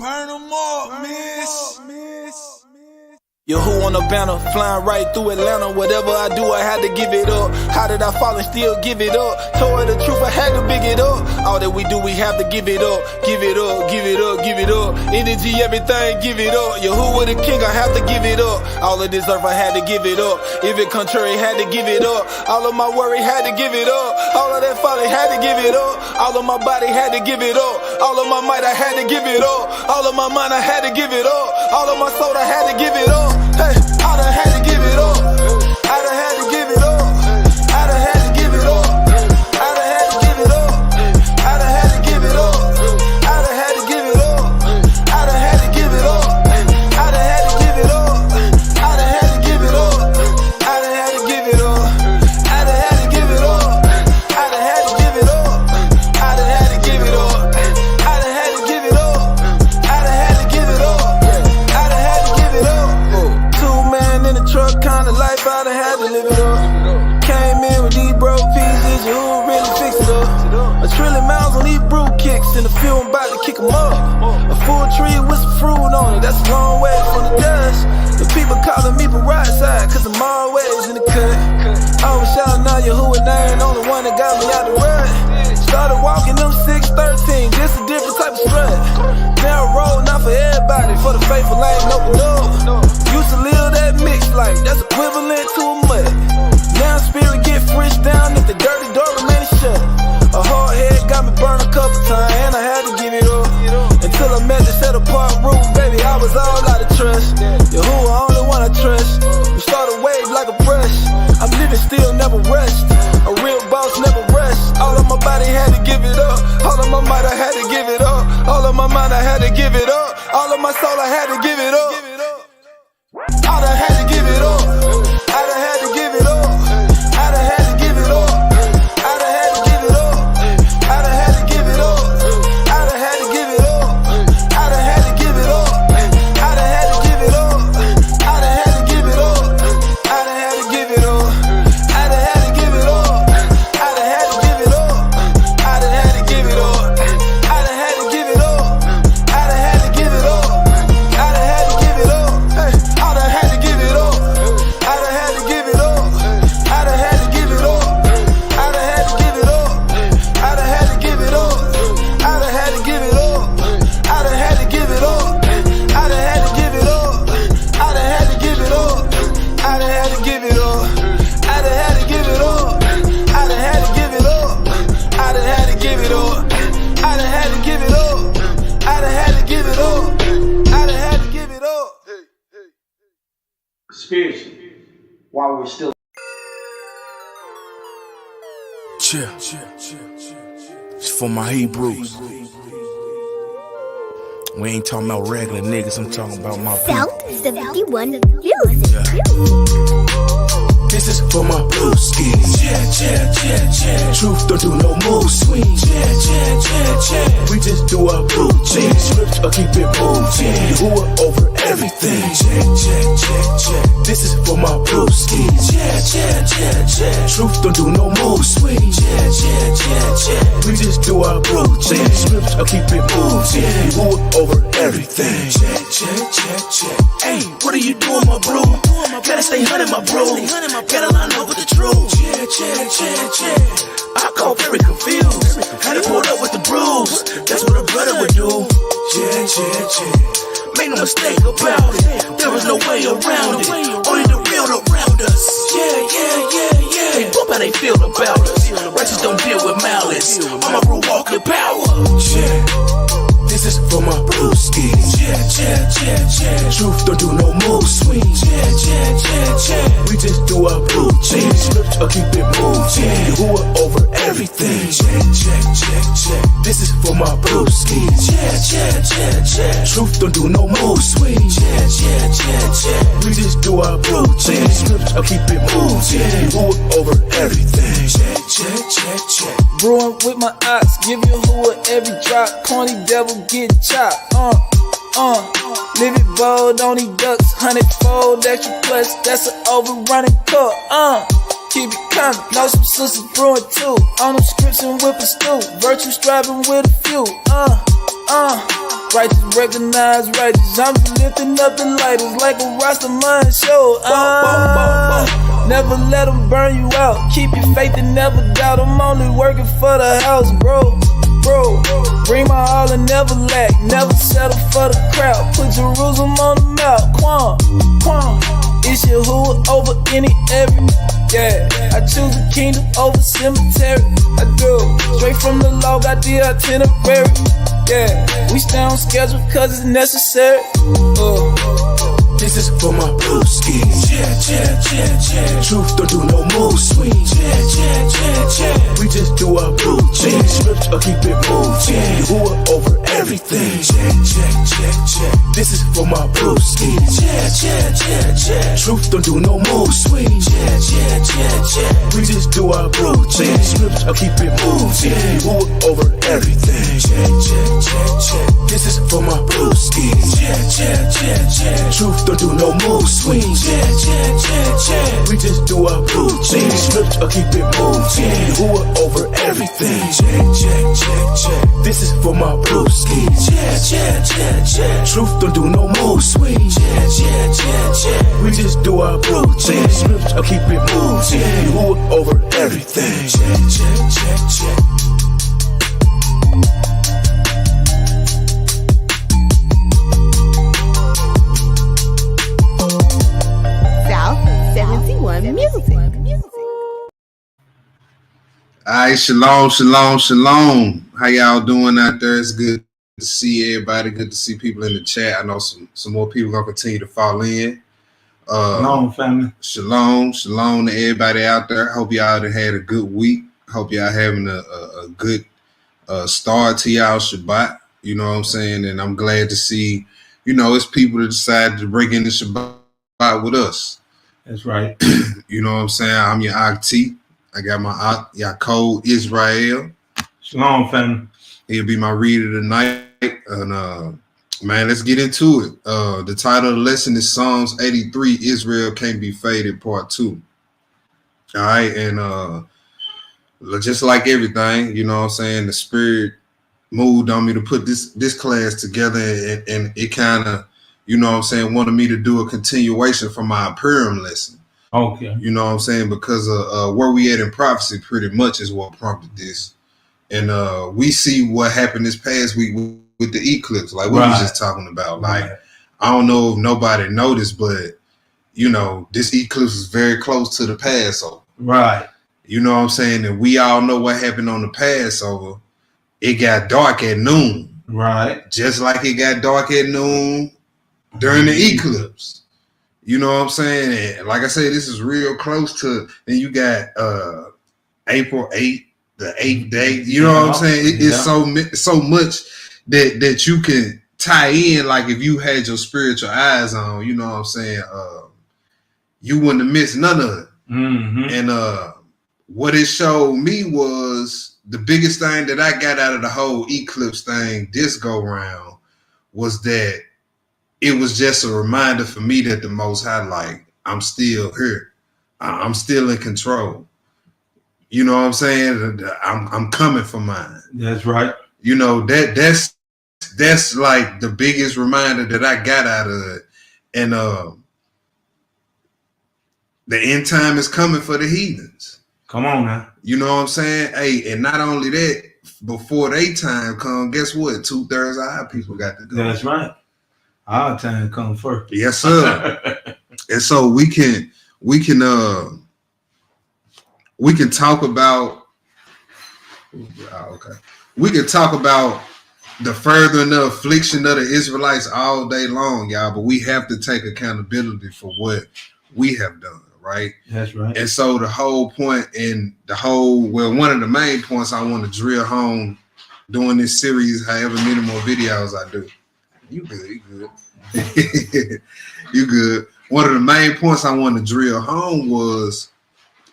Burn them up, miss. Yo, who on the banner, flying right through Atlanta. Whatever I do, I had to give it up. How did I fall and still give it up? Told her the truth, I had to big it up. All that we do, we have to give it up. Give it up, give it up, give it up. Energy, everything, give it up. Yo, who was the king, I have to give it up. All of this earth, I had to give it up. If it contrary, had to give it up. All of my worry, had to give it up. All of that folly, had to give it up. All of my body, had to give it up. All of my might, I had to give it up. All of my mind, I had to give it up. All of my soul, I had to give it up. Hey, I done had to give it up. I done had to give it up. I done had to give it up. I done had to give it up. I done had to give it up. I done had to give it up. I done had to give it up. I done had to give it up. I done had to give it up. I done had to give it up. I done had to give it up. I done had to give it up. I done had to give it up. I done had to give it up. I done had to give it up. I done had to give it up. In the truck, kinda life I done had to live it up. Came in with these broke pieces, who really fix it up? A trillion miles on these brew kicks, in the field I'm about to kick 'em up. A full tree with some fruit on it, that's a long way from the dust. The people calling me from right side, cause I'm always in the cut. I was shouting out your who and I ain't on the one that got me out the rut. Started walking them 613, just a different type of strut. Now roll, not for everybody, for the faithful ain't open up. Used to live that mix like that's equivalent to a mud. Now spirit get fresh down if the dirty door remains shut. A hard head got me burned a couple times and I had to give it up. Until I met the set apart roof, baby, I was all out of trust. Yo, who the only one I trust? We start a wave like a brush. I'm living still, never rest. A real boss never rest. All of my body had to give it up. All of my might I had to give it up. All of my mind I had to give it up. All of my soul I had to give it up. I done had to give it up. I done had to give it up. I done had to give it up. I done had to give it up. I done had to give it up. I done had to give it up. I done had to give it up. I done had to give it up. I done had to give it up. I done had to give it up. I done had to give it up. I done had to give it up. I done had to give it up. I done had to give it up. I done had to give it up. I done had to give it up. Hey. I done had to give it up. I done had to give it up. I done had to give it up. I done had to give it up. I done had to give it up. I done had to give it up. I done had to give it up. I done had to give it up. I done had to give it up. I done had to give it up. I done had to give it up. I done had to give it up. I done had to give it up. I done had to give it up. I done had to give it up. I done had to give it up. Spiritually, while we're still. Chill. It's for my Hebrews. We ain't talking about regular niggas, I'm talking about my people. South 71 Music. This is for my blue skis. Truth don't do no move swings. We just do our blue jeans. Or keep it moving. You are over everything. This is for my blue skis. Truth don't do no move swings. We just do our blue jeans. Or keep it moving. You are over everything. Hey, what are you doing, my bro? Gotta stay hunting, my bro. Gotta line up with the truth. I call very confused. Had to pull up with the bruise. That's what a brother would do. Make no mistake about it. There was no way around it. Only the real around us. They bump how they feel about us. Righteous don't deal with malice. I'm a real walking power. This is for my blue skis. Truth don't do no move swings. We just do our blue jeans. Or keep it moving. You are over everything. This is for my blue skis. Truth don't do no move swings. We just do our blue jeans. Or keep it moving. You are over everything. Brewing with my ox, give you who at every drop. Corny devil get chopped. Live it bold, only ducks, 100-fold extra plus. That's an overrunning cup. Keep it coming, know some sisters brewing too. On them scripts and whipping stew. Virtue striving with a few. Righteous recognize righteous. I'm just lifting up the lighters like a Rasta man show. Never let them burn you out. Keep your faith and never doubt. I'm only working for the house, bro. Bring my all and never lack. Never settle for the crowd. Put Jerusalem on the map. Quan. It's your who over any every. Yeah, I choose the kingdom over cemetery. I do. Straight from the law, got the itinerary. Yeah, we stay on schedule cause it's necessary. This is for my blue skis. Truth don't do no move swings. We just do our blue check. Scripture keep it moving. You are over everything. Check. This is for my blue skis. Truth don't do no move swings. We just do our blue check. Scripture keep it moving. You are over everything. Check. This is for my blue skis. Truth don't do no move swings. We just do our blue check. Scripture keep it moving. You are over everything. Check. This is for my blue skis. Truth don't do no move swings. We just do our blue check. Scripture keep it moving. You are over everything. Check. South 71 Music. Alright, shalom. How y'all doing out there? It's good to see everybody. Good to see people in the chat. I know some more people gonna continue to fall in. Shalom, family. Shalom to everybody out there. Hope y'all had a good week. Hope y'all having a good start to y'all Shabbat. You know what I'm saying? And I'm glad to see, it's people that decided to break into Shabbat with us. That's right. You know what I'm saying? I'm your Akti. I got my Yaakov Israel. Shalom, family. He'll be my reader tonight. And man, let's get into it. The title of the lesson is Psalms 83, Israel Can't Be Faded, Part 2. All right, and just like everything, you know what I'm saying, the Spirit moved on me to put this class together, and it kind of, you know what I'm saying, wanted me to do a continuation from my Purim lesson. Okay. You know what I'm saying? Because where we at in prophecy pretty much is what prompted this. And we see what happened this past week with the eclipse, like we was just talking about. Like, I don't know if nobody noticed, but, this eclipse is very close to the Passover. Right. You know what I'm saying? And we all know what happened on the Passover. It got dark at noon. Right. Just like it got dark at noon during the eclipse. You know what I'm saying? And like I said, this is real close to, and you got April 8th, the 8th day. You know what I'm saying? It's so much that you can tie in. Like if you had your spiritual eyes on, you know what I'm saying? You wouldn't have missed none of it. Mm-hmm. And what it showed me was the biggest thing that I got out of the whole eclipse thing this go round was that it was just a reminder for me that the Most High, like, I'm still here. I'm still in control. You know what I'm saying? I'm coming for mine. That's right. That's like the biggest reminder that I got out of it. And the end time is coming for the heathens. Come on now. You know what I'm saying? Hey, and not only that, before they time come, guess what? 2/3 of our people got to go. That's right. Our time come first. Yes, sir. And so we can talk about we can talk about the furthering the affliction of the Israelites all day long, y'all, but we have to take accountability for what we have done, right? That's right. And so the whole point and one of the main points I want to drill home doing this series, however many more videos I do. You good. You good. One of the main points I want to drill home was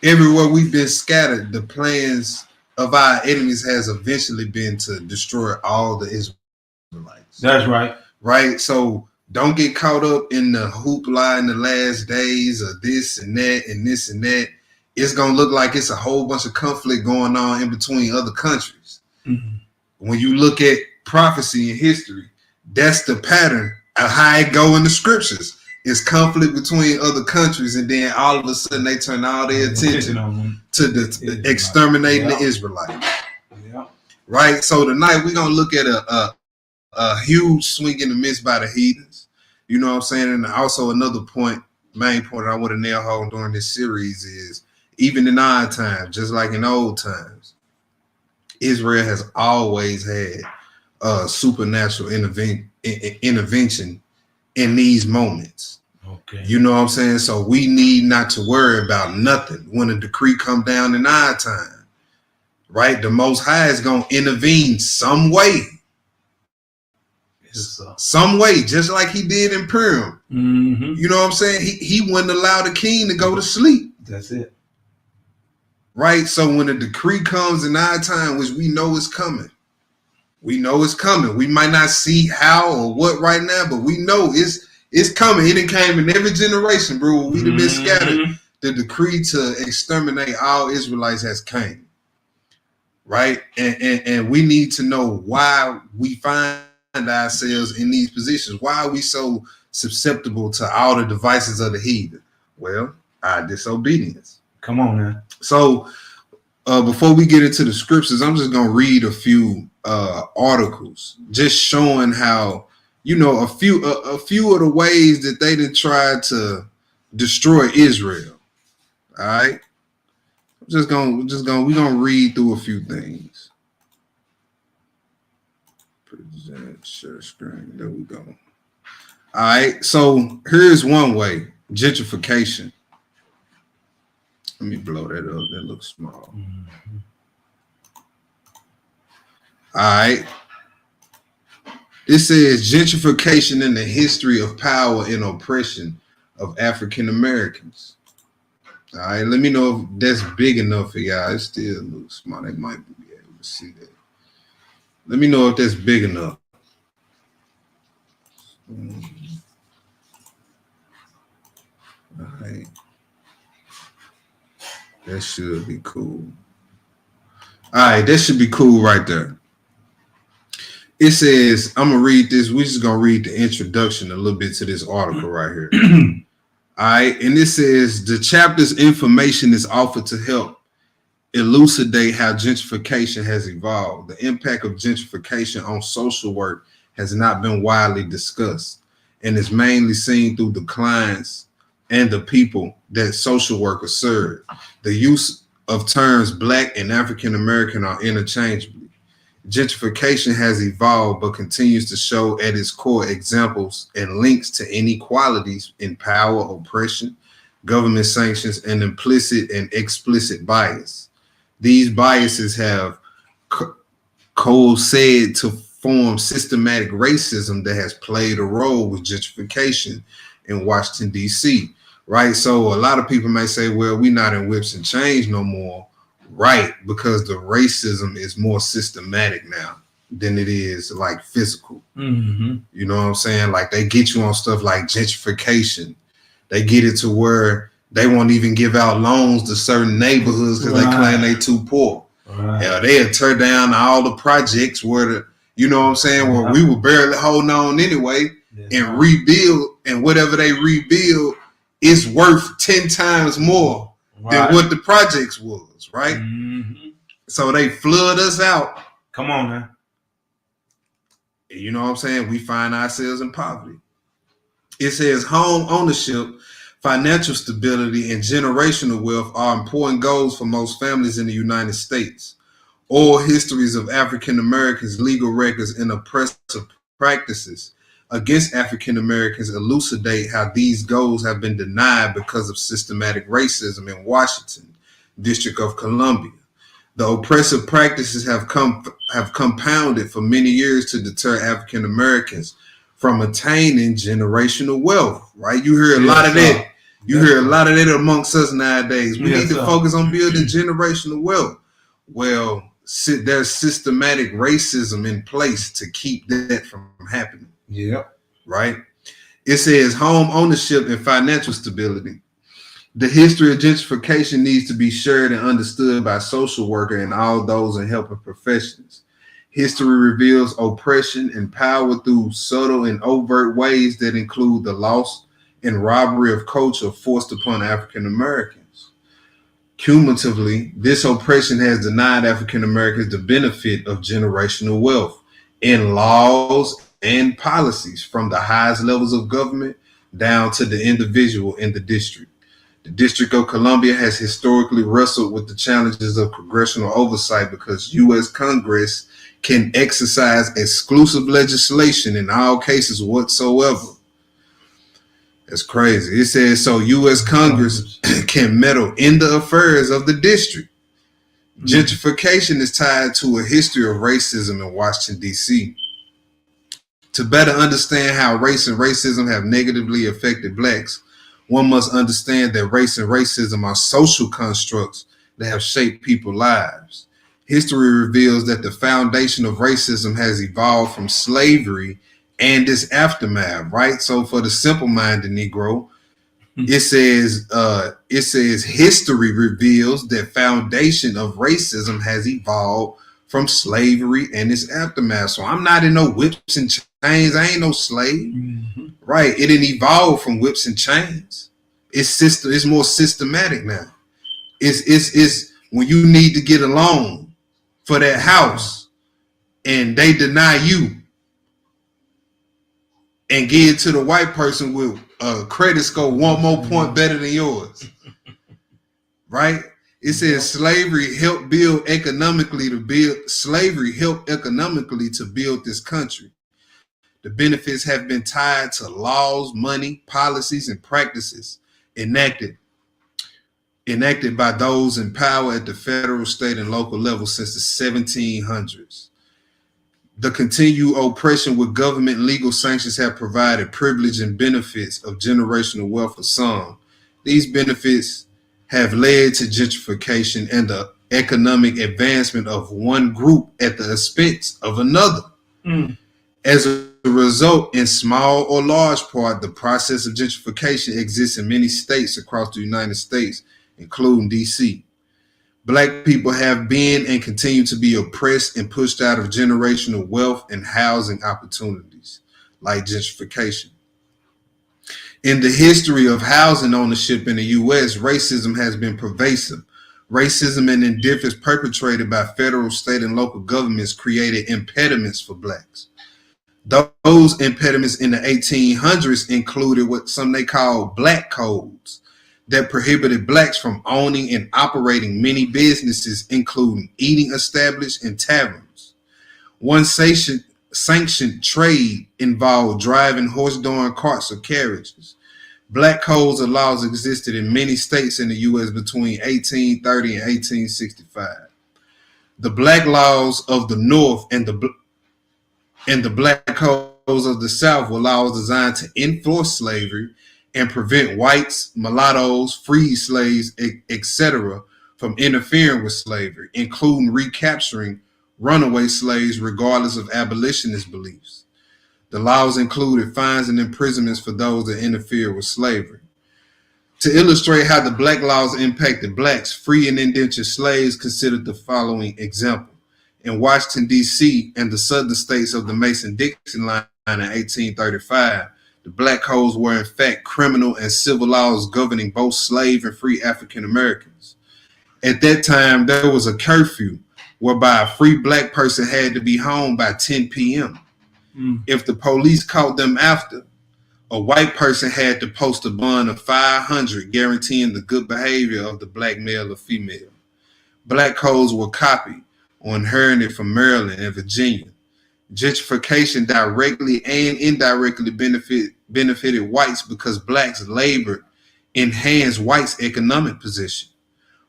everywhere we've been scattered, the plans of our enemies has eventually been to destroy all the Israelites. That's right. Right? So don't get caught up in the hoopla in the last days of this and that and this and that. It's going to look like it's a whole bunch of conflict going on in between other countries. Mm-hmm. When you look at prophecy and history, That's the pattern of how it go in the scriptures. It's conflict between other countries, and then all of a sudden they turn all their attention to the exterminating the Israelites. Yeah. Right? So tonight we're gonna look at a huge swing in the midst by the heathens. You know what I'm saying? And also another main point I want to nail home during this series is even in our times, just like in old times, Israel has always had supernatural intervention in these moments. Okay. You know what I'm saying? So we need not to worry about nothing when a decree come down in our time. Right? The Most High is going to intervene some way. Some way, just like he did in Purim. Mm-hmm. You know what I'm saying? He wouldn't allow the king to go to sleep. That's it. Right? So when a decree comes in our time, which we know is coming, we know it's coming. We might not see how or what right now, but we know it's coming. It came in every generation, bro. We'd have been scattered. The decree to exterminate all Israelites has came. Right? And we need to know why we find ourselves in these positions. Why are we so susceptible to all the devices of the heathen? Well, our disobedience. Come on now. So before we get into the scriptures, I'm just gonna read a few articles just showing how, you know, a few of the ways that they did try to destroy Israel. All right. We're gonna read through a few things. Present share screen. There we go. All right. So here's one way: gentrification. Let me blow that up. That looks small. Mm-hmm. All right. This says gentrification in the history of power and oppression of African Americans. All right. Let me know if that's big enough for y'all. It still looks small. They might be able to see that. Let me know if that's big enough. All right. That should be cool. All right, that should be cool right there. It says, I'm going to read this. We're just going to read the introduction a little bit to this article right here. All right, and it says, the chapter's information is offered to help elucidate how gentrification has evolved. The impact of gentrification on social work has not been widely discussed and is mainly seen through the clients and the people that social workers serve. The use of terms Black and African American are interchangeable. Gentrification has evolved but continues to show at its core examples and links to inequalities in power, oppression, government sanctions, and implicit and explicit bias. These biases have coalesced to form systematic racism that has played a role with gentrification in Washington, D.C., right? So a lot of people may say, well, we're not in whips and chains no more. Right, because the racism is more systematic now than it is like physical. Mm-hmm. You know what I'm saying? Like they get you on stuff like gentrification. They get it to where they won't even give out loans to certain neighborhoods because they claim they too poor. Right. Yeah, they'll tear down all the projects where the, you know what I'm saying, where we were barely holding on anyway, and rebuild, and whatever they rebuild is worth 10 times more than what the projects was. Right? Mm-hmm. So they flood us out. Come on now. You know what I'm saying? We find ourselves in poverty. It says home ownership, financial stability, and generational wealth are important goals for most families in the United States. Oral histories of African Americans, legal records, and oppressive practices against African Americans elucidate how these goals have been denied because of systematic racism in Washington, District of Columbia. The oppressive practices have compounded for many years to deter African Americans from attaining generational wealth. Right? You hear a lot of that. You hear a lot of that amongst us nowadays. We need to focus on building generational wealth. Well, there's systematic racism in place to keep that from happening. Yeah. Right? It says home ownership and financial stability. The history of gentrification needs to be shared and understood by social workers and all those in helping professions. History reveals oppression and power through subtle and overt ways that include the loss and robbery of culture forced upon African Americans. Cumulatively, this oppression has denied African Americans the benefit of generational wealth in laws and policies, from the highest levels of government down to the individual in the district. The District of Columbia has historically wrestled with the challenges of congressional oversight because U.S. Congress can exercise exclusive legislation in all cases whatsoever. That's crazy. It says, so U.S. Congress can meddle in the affairs of the district. Gentrification is tied to a history of racism in Washington, D.C. To better understand how race and racism have negatively affected blacks, one must understand that race and racism are social constructs that have shaped people's lives. History reveals that the foundation of racism has evolved from slavery and its aftermath, right? So for the simple-minded Negro, it says history reveals that foundation of racism has evolved from slavery and its aftermath. So I'm not in no whips and chains. I ain't no slave, right? It didn't evolve from whips and chains. It's more systematic now. It's when you need to get a loan for that house and they deny you and give it to the white person with a credit score 1 more point better than yours, right? It says slavery helped economically to build this country. The benefits have been tied to laws, money, policies, and practices enacted by those in power at the federal, state, and local level since the 1700s. The continued oppression with government and legal sanctions have provided privilege and benefits of generational wealth for some. These benefits have led to gentrification and the economic advancement of one group at the expense of another. As a result, in small or large part, the process of gentrification exists in many states across the United States, including DC. Black people have been and continue to be oppressed and pushed out of generational wealth and housing opportunities, like gentrification. In the history of housing ownership in the U.S., racism has been pervasive. Racism and indifference perpetrated by federal, state, and local governments created impediments for blacks. Those impediments in the 1800s included what some they call black codes that prohibited blacks from owning and operating many businesses, including eating establishments and taverns. One sanctioned trade involved driving horse-drawn carts or carriages. Black codes and laws existed in many states in the U.S. between 1830 and 1865. The black laws of the North and the black codes of the South were laws designed to enforce slavery and prevent whites, mulattoes, free slaves, etc., from interfering with slavery, including recapturing runaway slaves regardless of abolitionist beliefs. The laws included fines and imprisonments for those that interfered with slavery. To illustrate how the black laws impacted blacks, free and indentured slaves considered the following example. In Washington, D.C. and the southern states of the Mason-Dixon line in 1835, the black codes were in fact criminal and civil laws governing both slave and free African Americans. At that time, there was a curfew whereby a free black person had to be home by 10 p.m. If the police caught them after, a white person had to post a bond of $500 guaranteeing the good behavior of the black male or female. Black codes were copied or inherited from Maryland and Virginia. Gentrification directly and indirectly benefited whites because blacks labored enhanced whites' economic position.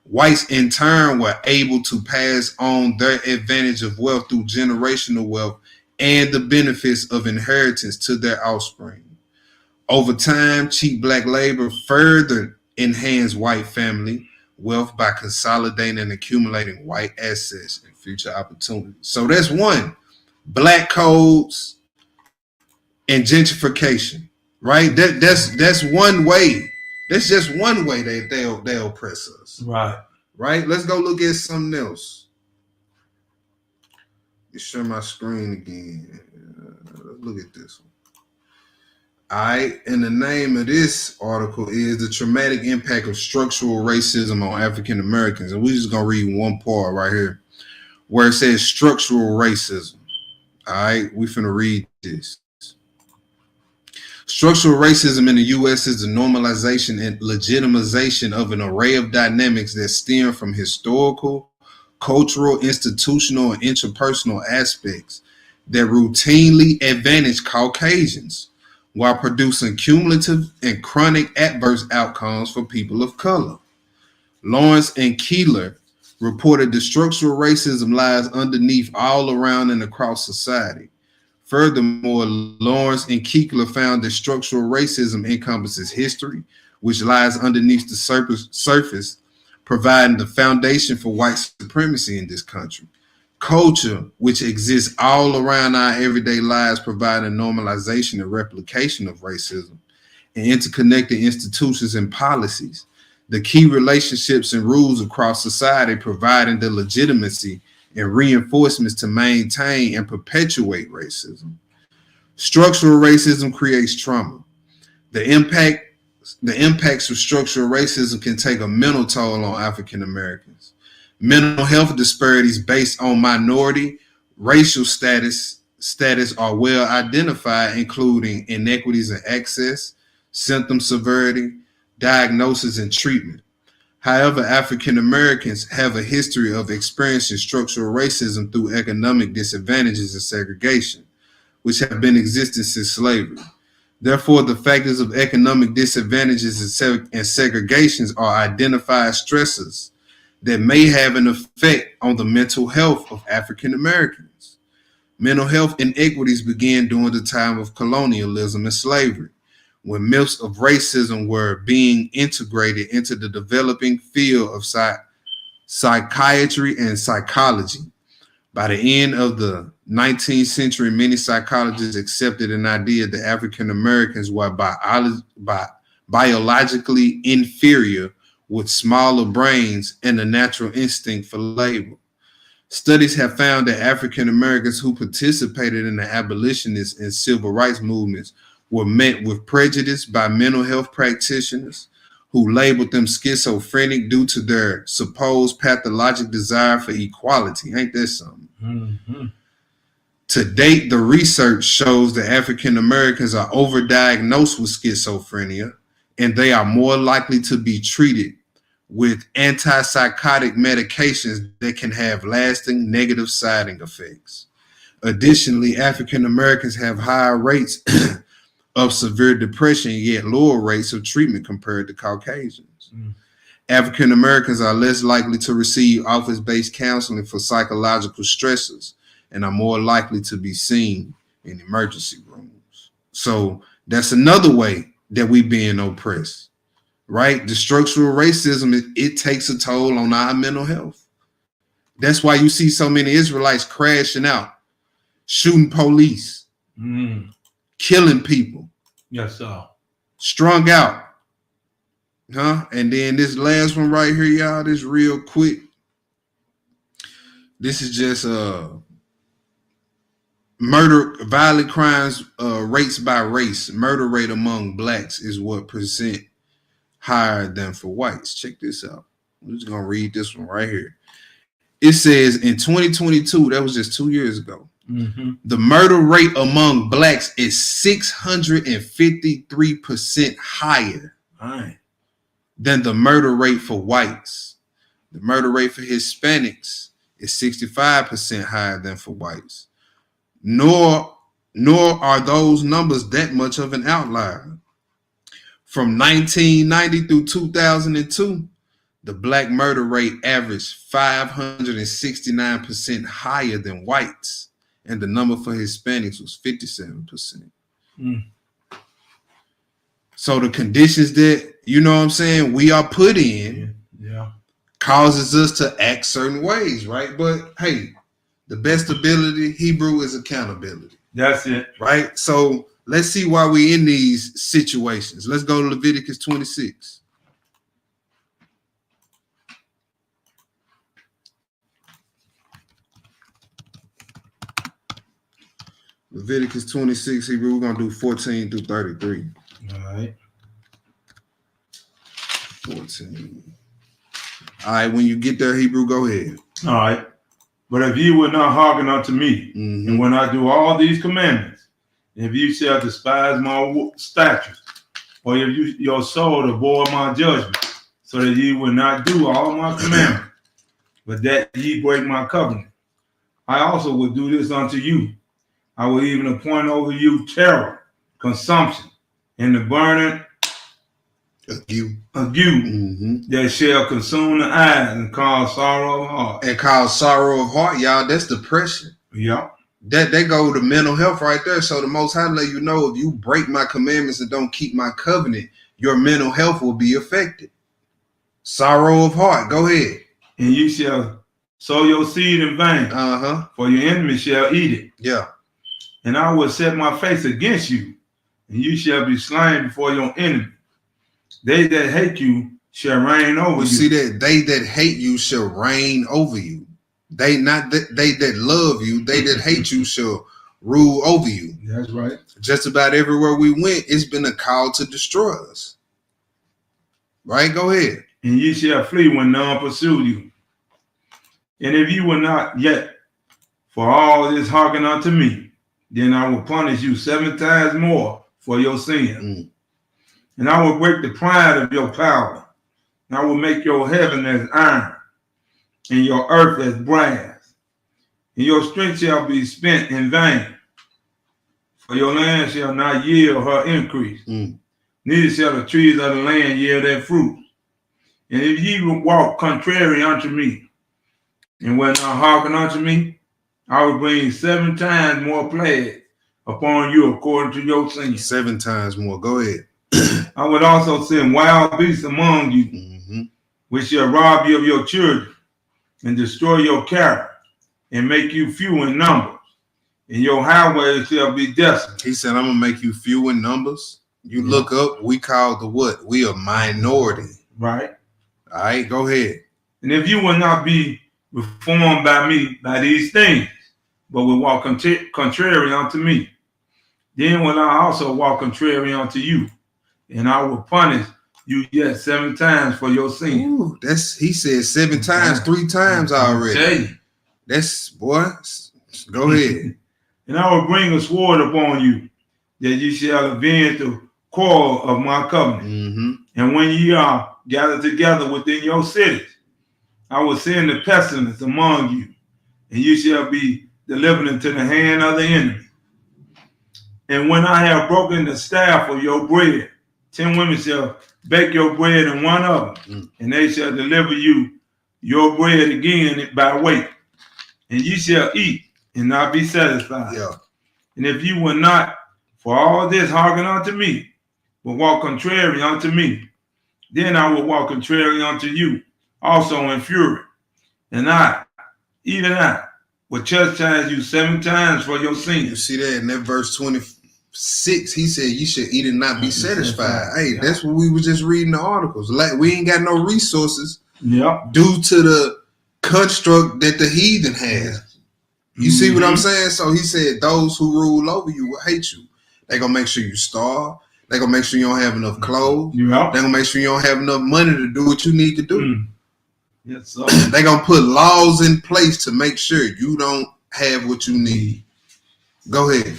Whites in turn were able to pass on their advantage of wealth through generational wealth and the benefits of inheritance to their offspring. Over time, cheap black labor further enhanced white family wealth by consolidating and accumulating white assets and future opportunities. So that's one. Black codes and gentrification, right? That's one way. That's just one way they oppress us. Right. Right? Let's go look at something else. share my screen again. Look at this one. All right, and the name of this article is The Traumatic Impact of Structural Racism on African Americans. And we're just going to read one part right here where it says structural racism. All right, we finna read this. Structural racism in the U.S. is the normalization and legitimization of an array of dynamics that stem from historical, cultural, institutional, and interpersonal aspects that routinely advantage Caucasians while producing cumulative and chronic adverse outcomes for people of color. Lawrence and Keeler reported that structural racism lies underneath all around and across society. Furthermore, Lawrence and Keeler found that structural racism encompasses history, which lies underneath the surface, providing the foundation for white supremacy in this country. Culture, which exists all around our everyday lives, providing normalization and replication of racism, and interconnected institutions and policies, the key relationships and rules across society, providing the legitimacy and reinforcements to maintain and perpetuate racism. Structural racism creates trauma. The impacts of structural racism can take a mental toll on African Americans. Mental health disparities based on minority, racial status are well identified, including inequities in access, symptom severity, diagnosis, and treatment. However, African Americans have a history of experiencing structural racism through economic disadvantages and segregation, which have been existing since slavery. Therefore, the factors of economic disadvantages and segregations are identified stressors that may have an effect on the mental health of African Americans. Mental health inequities began during the time of colonialism and slavery, when myths of racism were being integrated into the developing field of psychiatry and psychology. By the end of the 19th century, many psychologists accepted an idea that African Americans were biologically inferior with smaller brains and a natural instinct for labor. Studies have found that African Americans who participated in the abolitionist and civil rights movements were met with prejudice by mental health practitioners who labeled them schizophrenic due to their supposed pathologic desire for equality. Ain't that something? Mm-hmm. To date, the research shows that African Americans are overdiagnosed with schizophrenia, and they are more likely to be treated with antipsychotic medications that can have lasting negative side effects. Additionally, African Americans have higher rates of severe depression, yet lower rates of treatment compared to Caucasians. African Americans are less likely to receive office-based counseling for psychological stressors and are more likely to be seen in emergency rooms. So that's another way that we being oppressed, right? The structural racism, it takes a toll on our mental health. That's why you see so many Israelites crashing out, shooting police, killing people. Yes, sir. Strung out. And then this last one right here, y'all, this real quick. This is just murder, violent crimes, rates by race. Murder rate among blacks is what percent higher than for whites. Check this out. I'm just gonna read this one right here. It says in 2022, that was just 2 years ago, the murder rate among blacks is 653% higher than the murder rate for whites. The murder rate for Hispanics is 65% higher than for whites. Nor are those numbers that much of an outlier. From 1990 through 2002, the black murder rate averaged 569% higher than whites, and the number for Hispanics was 57%. So the conditions that, you know what I'm saying, we are put in causes us to act certain ways, right? But hey, the best ability, Hebrew, is accountability. That's it. Right? So let's see why we in these situations. Let's go to Leviticus 26. Leviticus 26, Hebrew. We're gonna do 14 through 33. All right. 14. All right, when you get there, Hebrew, go ahead. All right. But if ye will not hearken unto me, Mhm. and when I do all these commandments, if you shall despise my statutes, or if your soul avoid my judgment, so that ye will not do all my commandments, but that ye break my covenant, I also will do this unto you. I will even appoint over you terror, consumption, and the burning You. ague Mhm. that shall consume the eyes and cause sorrow of heart. And cause sorrow of heart, y'all. That's depression. Yeah. That they go to mental health right there. So the Most High let you know if you break my commandments and don't keep my covenant, your mental health will be affected. Sorrow of heart. Go ahead. And you shall sow your seed in vain, Uh-huh. for your enemy shall eat it. Yeah. And I will set my face against you, and you shall be slain before your enemy. They that hate you shall reign over You you. see that they that hate you shall reign over you. They not that they that love you, they that hate you shall rule over you. That's right. Just about everywhere we went, it's been a call to destroy us. Right? Go ahead. And ye shall flee when none pursue you. And if you will not yet for all this hearken unto me, then I will punish you 7 times more for your sin. Mm. And I will break the pride of your power. And I will make your heaven as iron, and your earth as brass. And your strength shall be spent in vain. For your land shall not yield her increase. Mm. Neither shall the trees of the land yield their fruit. And if ye will walk contrary unto me, and will not hearken unto me, I will bring 7 times more plagues upon you according to your sins. 7 times more. Go ahead. I would also send wild beasts among you, Mm-hmm. which shall rob you of your children, and destroy your cattle, and make you few in numbers, and your highways shall be desolate. He said, I'm gonna make you few in numbers. You look up, we call the what? We a minority. Right? All right, go ahead. And if you will not be reformed by me by these things, but will walk contrary unto me, then will I also walk contrary unto you, and I will punish you yet 7 times for your sin. Ooh, that's he said 7 times, 3 times already. Tell you. That's boy. Go ahead. And I will bring a sword upon you, that ye shall avenge the quarrel of my covenant. Mm-hmm. And when ye are gathered together within your cities, I will send the pestilence among you, and you shall be delivered into the hand of the enemy. And when I have broken the staff of your bread, 10 women shall bake your bread in one oven, and they shall deliver you your bread again by weight. And ye shall eat and not be satisfied. Yeah. And if you will not for all this hearken unto me, but walk contrary unto me, then I will walk contrary unto you also in fury. And I, even I, will chastise you 7 times for your You sins. see that in that verse 26, he said you should eat and not be satisfied. Hey, Yeah. that's what we was just reading the articles. Like we ain't got no resources Yep. due to the construct that the heathen has. You see what I'm saying? So he said those who rule over you will hate you. They gonna make sure you starve. They gonna make sure you don't have enough clothes. Yep. They gonna make sure you don't have enough money to do what you need to do. Mm. Yes, sir. They gonna put laws in place to make sure you don't have what you need. Go ahead.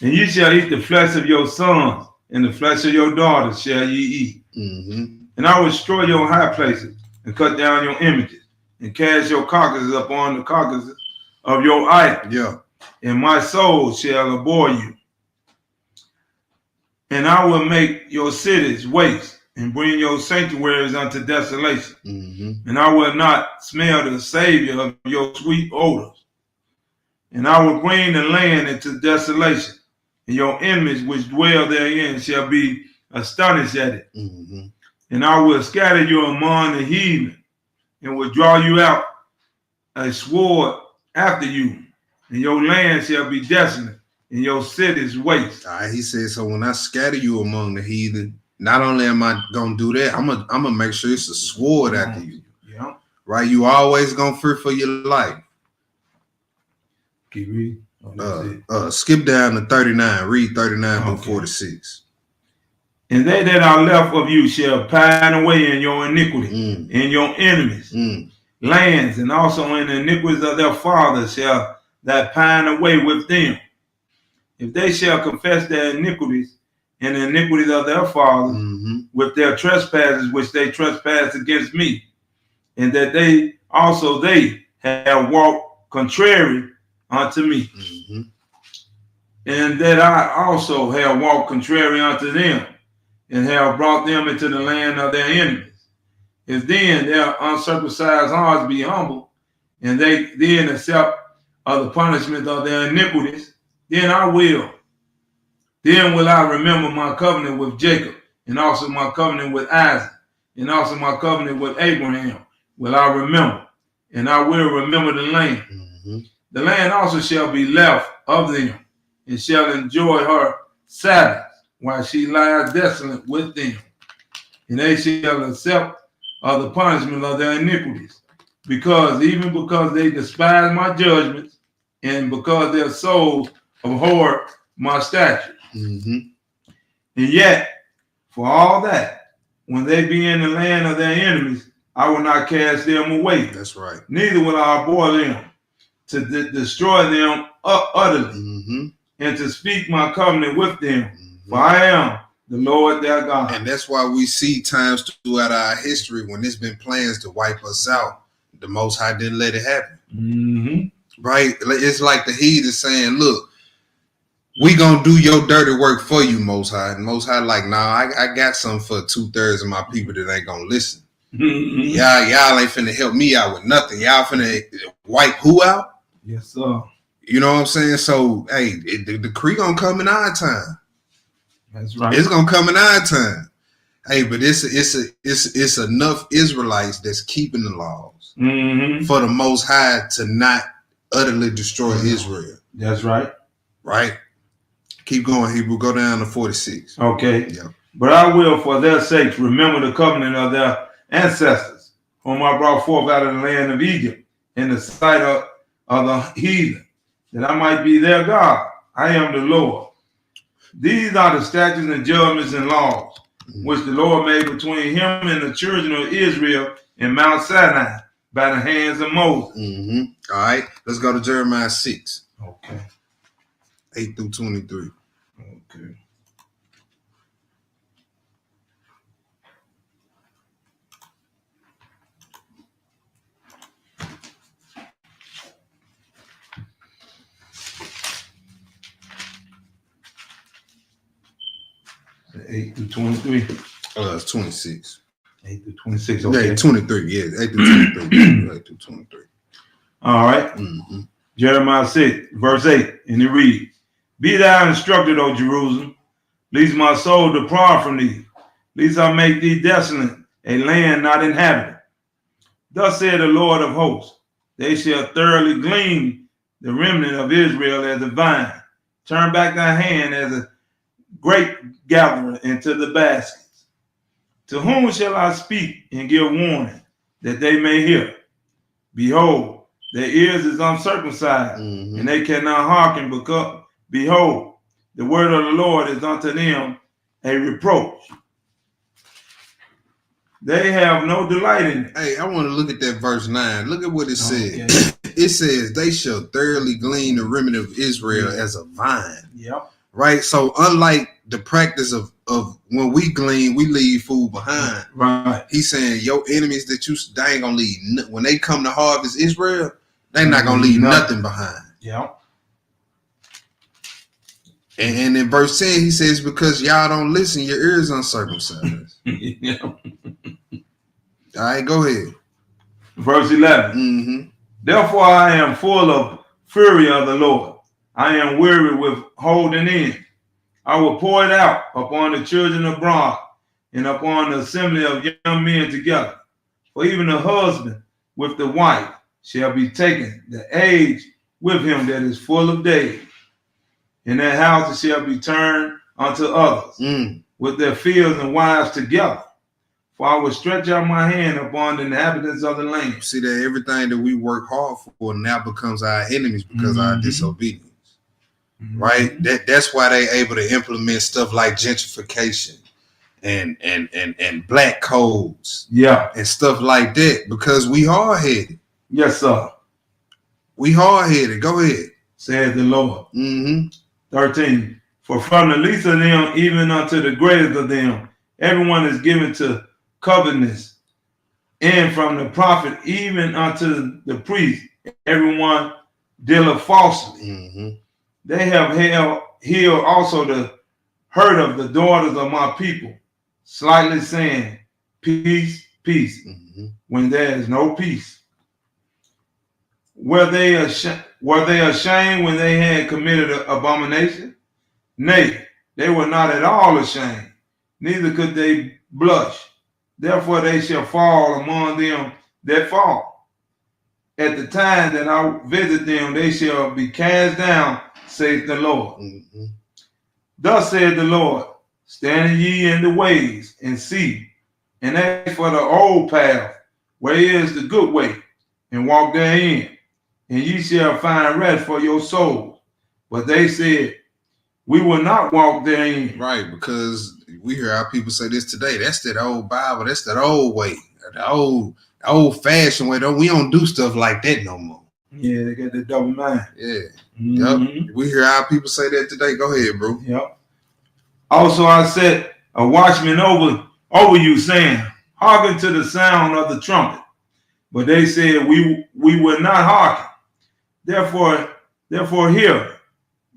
And ye shall eat the flesh of your sons, and the flesh of your daughters shall ye eat. Mm-hmm. And I will destroy your high places, and cut down your images, and cast your carcasses upon the carcasses of your idols. Yeah. And my soul shall abhor you. And I will make your cities waste, and bring your sanctuaries unto desolation. Mm-hmm. And I will not smell the savior of your sweet odors. And I will bring the land into desolation, and your enemies which dwell therein shall be astonished at it. Mm-hmm. And I will scatter you among the heathen, and will draw you out a sword after you, and your land shall be desolate, and your cities waste. All right, he said, so when I scatter you among the heathen, not only am I gonna do that, I'm gonna make sure it's a sword after you. Yeah. Right? You always gonna fear for your life. Keep reading. Skip down to 39. Read 39 through Okay. 46. And they that are left of you shall pine away in your iniquity, in your enemies' lands, and also in the iniquities of their fathers shall that pine away with them. If they shall confess their iniquities and the iniquities of their fathers with their trespasses which they trespass against me, and that they have walked contrary unto me, and that I also have walked contrary unto them, and have brought them into the land of their enemies. If then their uncircumcised hearts be humble, and they then accept of the punishment of their iniquities, then will I remember my covenant with Jacob, and also my covenant with Isaac, and also my covenant with Abraham will I remember, and I will remember the land. The land also shall be left of them, and shall enjoy her Sabbath, while she lies desolate with them. And they shall accept of the punishment of their iniquities, because they despise my judgments, and because their souls abhor my statutes. And yet, for all that, when they be in the land of their enemies, I will not cast them away. That's right. Neither will I abhor them, to destroy them utterly, and to speak my covenant with them. For I am the Lord their God. And that's why we see times throughout our history when there's been plans to wipe us out, the Most High didn't let it happen. Right? It's like the heathen saying, look, we gonna do your dirty work for you, Most High. And Most High like, nah, I got something for 2/3 of my people that ain't gonna listen. Y'all ain't finna help me out with nothing. Y'all finna wipe who out? Yes, sir. You know what I'm saying? So, hey, the decree gonna come in our time. That's right. It's gonna come in our time. Hey, but it's enough Israelites that's keeping the laws for the Most High to not utterly destroy Israel. That's right. Right? Keep going, Hebrew. Go down to 46. Okay. Yeah. But I will, for their sakes, remember the covenant of their ancestors, whom I brought forth out of the land of Egypt, in the sight of the heathen, that I might be their God. I am the Lord. These are the statutes and judgments and laws, which the Lord made between him and the children of Israel in Mount Sinai by the hands of Moses. All right. Let's go to Jeremiah 6. Okay. 8 through 23. Okay. So 8 through 23. It's 26. 8 through 26. Okay. Yeah, 23. Yeah, 8 through 23. 8 through 23. All right. Jeremiah 6, verse 8, and it reads, Be thou instructed, O Jerusalem, lest my soul depart from thee, lest I make thee desolate, a land not inhabited. Thus said the Lord of hosts, they shall thoroughly glean the remnant of Israel as a vine, turn back thy hand as a grape gatherer into the baskets. To whom shall I speak and give warning, that they may hear? Behold, their ears is uncircumcised, and they cannot hearken, because, behold, the word of the Lord is unto them a reproach. They have no delight in it. Hey, I want to look at that verse 9. Look at what it says. It says, they shall thoroughly glean the remnant of Israel as a vine. Yep. Right? So unlike the practice of when we glean, we leave food behind. Right. He's saying your enemies that they ain't gonna leave. When they come to harvest Israel, they not gonna leave nothing behind. Yep. And in verse 10, he says, because y'all don't listen, your ears uncircumcised. Yep. All right, go ahead. Verse 11. Therefore I am full of fury of the Lord. I am weary with holding in. I will pour it out upon the children abroad and upon the assembly of young men together. For even the husband with the wife shall be taken, the age with him that is full of days. And their houses shall be turned unto others, with their fields and wives together. For I will stretch out my hand upon the inhabitants of the land. See that everything that we work hard for now becomes our enemies because of our disobedience. right? That's why they able to implement stuff like gentrification and black codes, Yeah. and stuff like that, because we hard headed. Yes, sir. We hard headed. Go ahead. Says the Lord. Mm-hmm. 13. For from the least of them, even unto the greatest of them, everyone is given to covetousness. And from the prophet, even unto the priest, everyone dealeth falsely. Mm-hmm. They have healed also the hurt of the daughters of my people, slightly saying, peace, peace, Mm-hmm. when there is no peace. Were they ashamed when they had committed an abomination? Nay, they were not at all ashamed, neither could they blush. Therefore they shall fall among them that fall. At the time that I visit them, they shall be cast down, saith the Lord. Mm-hmm. Thus saith the Lord, stand ye in the ways and see, and ask for the old path, where is the good way, and walk therein, and ye shall find rest for your souls. But they said, we will not walk therein. Right, because we hear our people say this today. That's that old Bible. That's that old way, the old fashioned way. We don't do stuff like that no more. Yeah, they got the double mind. Yeah. Mhm. Yep. We hear our people say that today. Go ahead, bro. Yep. Also, I set a watchman over you, saying, hearken to the sound of the trumpet. But they said, we will not hearken. Therefore hear,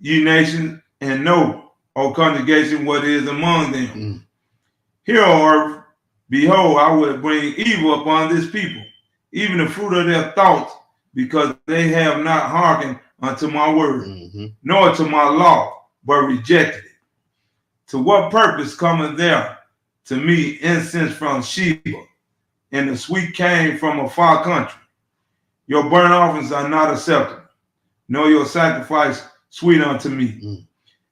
ye nations, and know, O congregation, what is among them. Mm. Hear, O earth, behold, I will bring evil upon this people, even the fruit of their thoughts, because they have not hearkened unto my word, Mm-hmm. nor to my law, but rejected it. To what purpose cometh there to me incense from Sheba, and the sweet cane from a far country? Your burnt offerings are not acceptable, nor your sacrifice sweet unto me. Mm.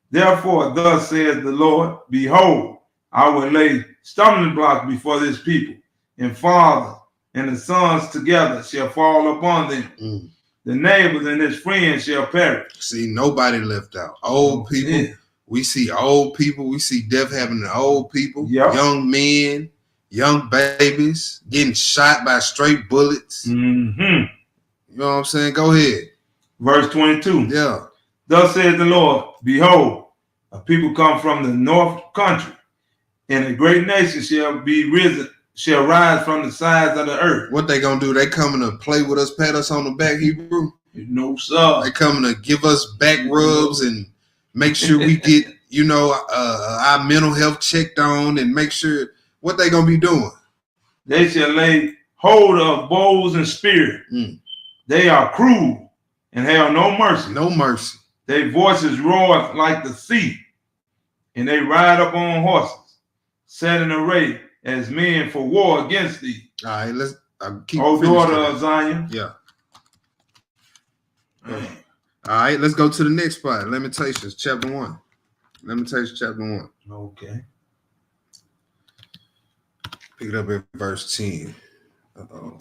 Therefore, thus saith the Lord, behold, I will lay stumbling blocks before this people, and fathers and the sons together shall fall upon them. Mm. The neighbors and his friends shall perish. See, nobody left out. Old people. Yeah. We see old people. We see death happening to old people. Yep. Young men, young babies getting shot by straight bullets. Mm-hmm. You know what I'm saying? Go ahead. Verse 22. Yeah. Thus saith the Lord, behold, a people come from the north country, and a great nation shall rise from the sides of the earth. What they gonna do? They coming to play with us, pat us on the back, Hebrew? No, sir. They coming to give us back rubs and make sure we get, our mental health checked on, and make sure what they gonna be doing. They shall lay hold of bows and spears. Mm. They are cruel and have no mercy. No mercy. Their voices roar like the sea, and they ride up on horses, set in array as men for war against thee. All right, let's keep. O daughter finishing. of Zion. Yeah. All right, let's go to the next spot. Lamentations, chapter 1. Lamentations, chapter 1. Okay. Pick it up at verse 10. Uh-oh.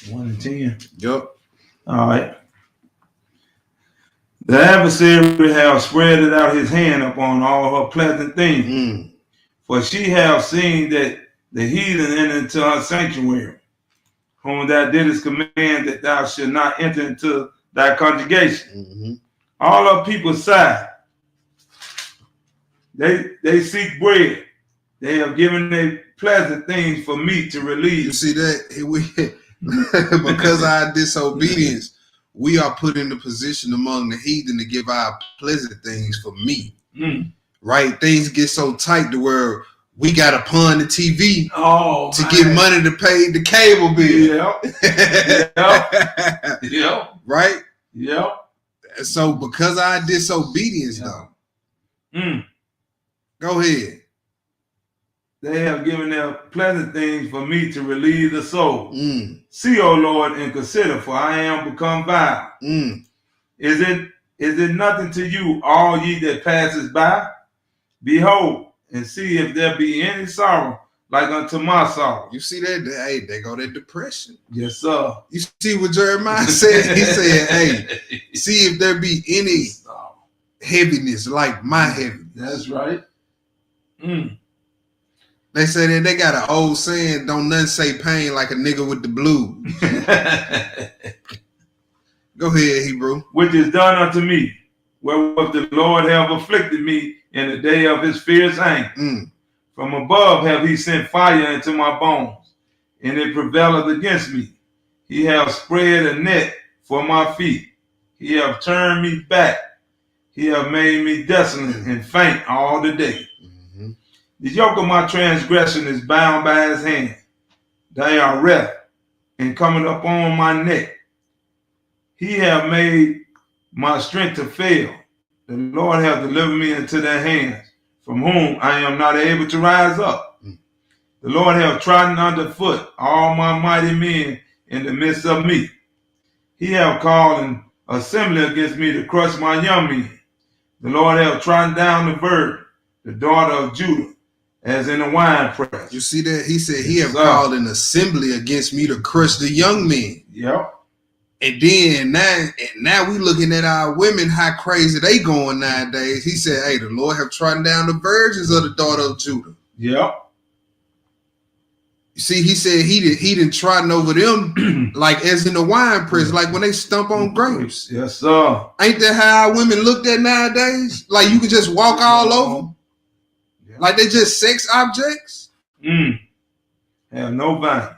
One and 10. Yup. All right. The adversary have spread out his hand upon all her pleasant things. Mm. For she have seen that the heathen enter into her sanctuary, whom thou didst command that thou should not enter into thy congregation. Mm-hmm. All her people sigh. They seek bread. They have given their pleasant things for meat to You relieve. see that? Because of our disobedience, we are put in the position among the heathen to give our pleasant things for meat. Mm. Right? Things get so tight to where we got to pawn the TV Oh, to get money to pay the cable bill. Yep. Yep. Right? Yep. So because of our disobedience, though, Mm. go ahead. They have given their pleasant things for me to relieve the soul. Mm. See, O Lord, and consider, for I am become vile. Mm. Is it nothing to you, all ye that passes by? Behold, and see if there be any sorrow like unto my sorrow. You see that? Hey, they go that depression. Yes, sir. You see what Jeremiah said? He said, hey, see if there be any heaviness like my heaviness. That's right. They say that they got an old saying, don't none say pain like a nigga with the blues. Go ahead, Hebrew. Which is done unto me, wherewith the Lord have afflicted me in the day of his fierce anger. From above have he sent fire into my bones, and it prevaileth against me. He hath spread a net for my feet. He hath turned me back. He hath made me desolate and faint all the day. The yoke of my transgression is bound by his hand. They are wreath and coming up on my neck. He hath made my strength to fail. The Lord hath delivered me into their hands, from whom I am not able to rise up. The Lord hath trodden under foot all my mighty men in the midst of me. He hath called an assembly against me to crush my young men. The Lord hath trodden down the virgin, the daughter of Judah, as in a wine press. You see that? He said he have called an assembly against me to crush the young men. Yep. And then now we looking at our women, how crazy they going nowadays. He said, hey, the Lord have trodden down the virgins of the daughter of Judah. Yep. You see, he said he didn't trodden over them like as in the wine press, like when they stump on grapes. Yes, sir. Ain't that how our women looked at nowadays? Like you can just walk all over? Like they just sex objects? Have no value.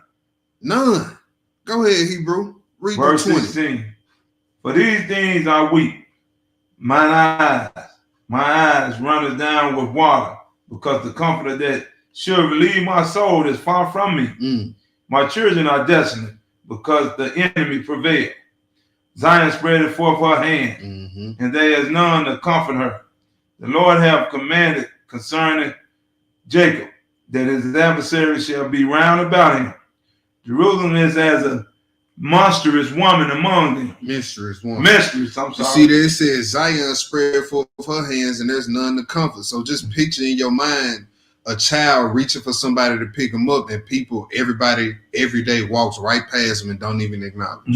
None. Go ahead, Hebrew. Read Verse 20. 16. For these things I weep. My eyes runneth down with water, because the comforter that should relieve my soul is far from me. My children are desolate, because the enemy prevailed. Zion spreadeth forth her hand, and there is none to comfort her. The Lord hath commanded concerning Jacob, that his adversary shall be round about him. Jerusalem is as a monstrous woman among them. Mistress woman. Mistress, I'm sorry. You see there it says Zion spread forth her hands and there's none to comfort. So just picture in your mind a child reaching for somebody to pick them up, and everybody every day walks right past them and don't even acknowledge.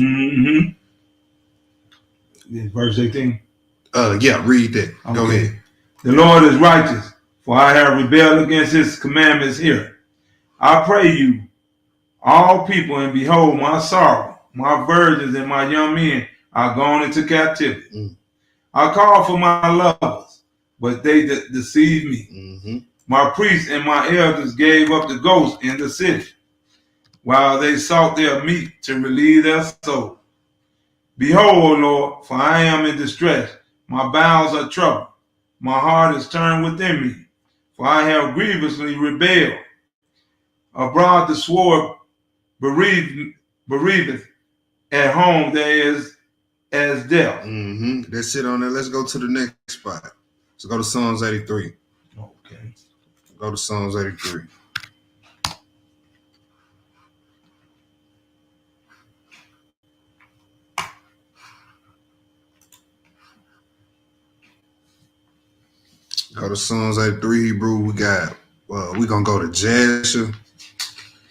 Verse 18. Yeah, read that. Okay. Go ahead. The Lord is righteous, for I have rebelled against his commandments here. I pray you, all people, and behold my sorrow. My virgins and my young men are gone into captivity. I called for my lovers, but they deceived me. My priests and my elders gave up the ghost in the city, while they sought their meat to relieve their soul. Behold, O Lord, for I am in distress. My bowels are troubled. My heart is turned within me, for I have grievously rebelled. Abroad the sword bereaveth. At home there is as death. That's it on there. Let's go to the next spot. Let's go to Psalms 83. Okay. Go to Psalms 83. Go to Psalms 83, Hebrew. We got, we're going to go to Jasher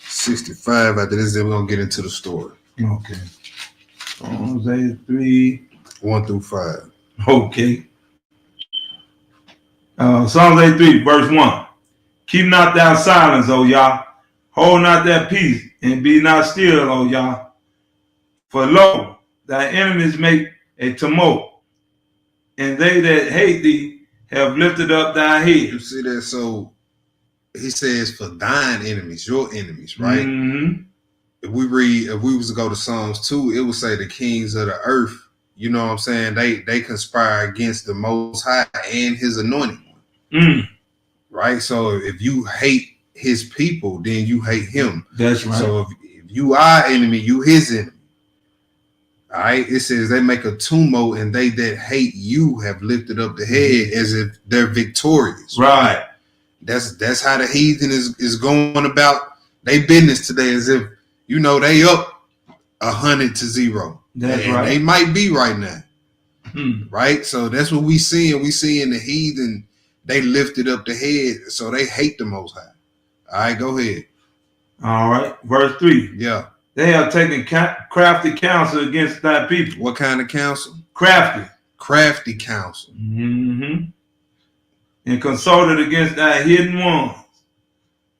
65. After this, then we're going to get into the story. Okay. Psalms 83. 1 through 5. Okay. Psalms 83, verse 1. Keep not thou silence, O Yah. Hold not that peace, and be not still, O Yah. For lo, thy enemies make a tumult, and they that hate thee have lifted up thy head. You see that? So he says, for thine enemies, your enemies, right? If we was to go to Psalms 2, it would say the kings of the earth, you know what I'm saying? They conspire against the Most High and his anointed one. Right? So if you hate his people, then you hate him. That's right. So if you are enemy, you his enemy. All right. It says they make a tumult, and they that hate you have lifted up the head as if they're victorious. Right. That's how the heathen is going about their business today, as if, you know, they up 100-0. That's and right. They might be right now. Right. So that's what we seeing. We seeing the heathen they lifted up the head, so they hate the Most High. All right, go ahead. All right. Verse 3. Yeah. They have taken crafty counsel against thy people. What kind of counsel? Crafty. Crafty counsel. Mm-hmm. And consulted against thy hidden ones.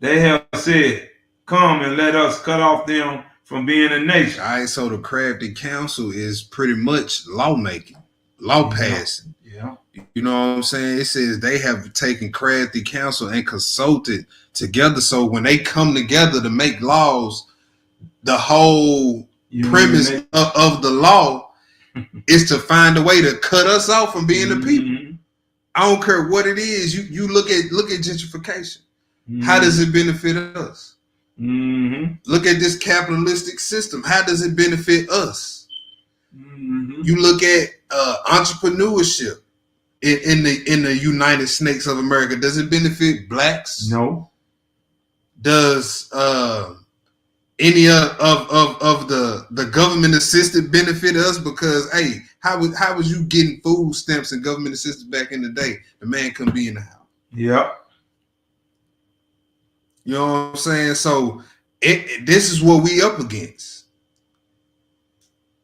They have said, come and let us cut off them from being a nation. All right, so the crafty counsel is pretty much lawmaking, law passing. Yeah. You know what I'm saying? It says they have taken crafty counsel and consulted together. So when they come together to make laws, the whole premise of the law is to find a way to cut us off from being the people. I don't care what it is. You look at gentrification. How does it benefit us? Look at this capitalistic system. How does it benefit us? You look at entrepreneurship in the United States of America. Does it benefit blacks? No. Does any of the government assisted benefit us? Because hey, how was you getting food stamps and government assistance back in the day? The man couldn't be in the house. Yep. You know what I'm saying? So this is what we up against.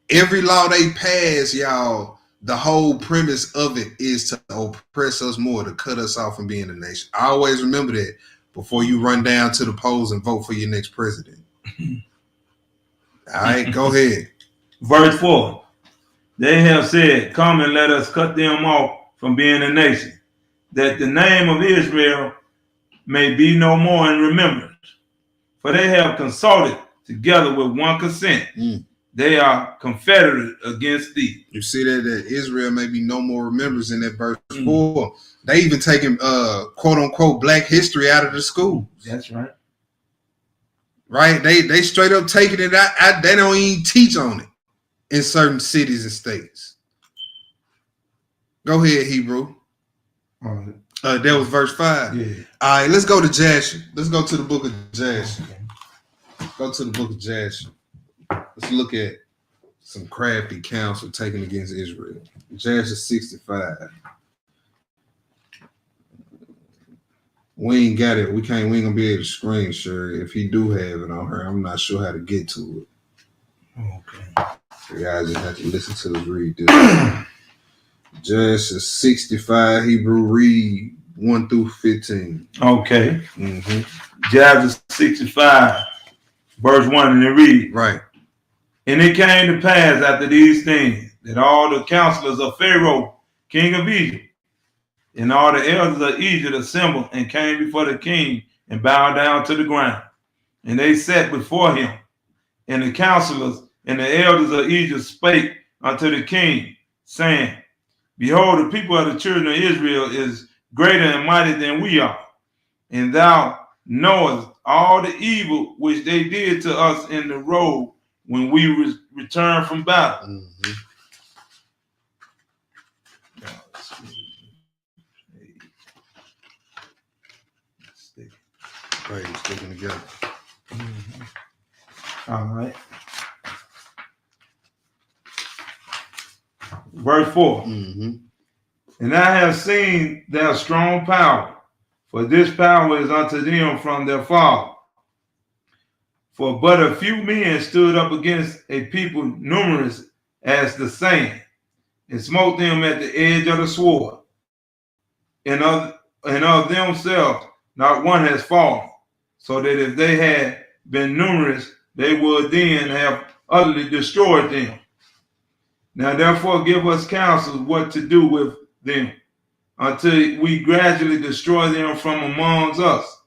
Every law they pass, y'all, the whole premise of it is to oppress us more, to cut us off from being a nation. I always remember that before you run down to the polls and vote for your next president. All right, go ahead. Verse 4. They have said, come and let us cut them off from being a nation, that the name of Israel may be no more in remembrance. For they have consulted together with one consent. They are confederate against thee. You see that Israel may be no more remembrance in that verse 4. They even taking quote unquote black history out of the schools. That's right. Right? They straight up taking it out. They don't even teach on it in certain cities and states. Go ahead, Hebrew. That was verse 5. Yeah. All right, let's go to Jasher. Let's go to the book of Jasher. Go to the book of Jasher. Let's look at some crafty counsel taken against Israel. Jasher 65. We ain't got it. We ain't gonna be able to screen share it. If he do have it on her, I'm not sure how to get to it. Okay. So you guys just have to listen to us read this. Jasher 65, Hebrew, read 1 through 15. Okay. Jasher 65, verse 1, and it reads. Right. And it came to pass after these things that all the counselors of Pharaoh, king of Egypt, and all the elders of Egypt assembled and came before the king and bowed down to the ground. And they sat before him. And the counselors and the elders of Egypt spake unto the king, saying, behold, the people of the children of Israel is greater and mighty than we are. And thou knowest all the evil which they did to us in the road when we returned from battle. Right, sticking together. All right. Verse 4. And I have seen their strong power, for this power is unto them from their father. For but a few men stood up against a people numerous as the sand, and smote them at the edge of the sword. And of themselves not one has fallen, so that if they had been numerous, they would then have utterly destroyed them. Now therefore give us counsel what to do with them, until we gradually destroy them from amongst us,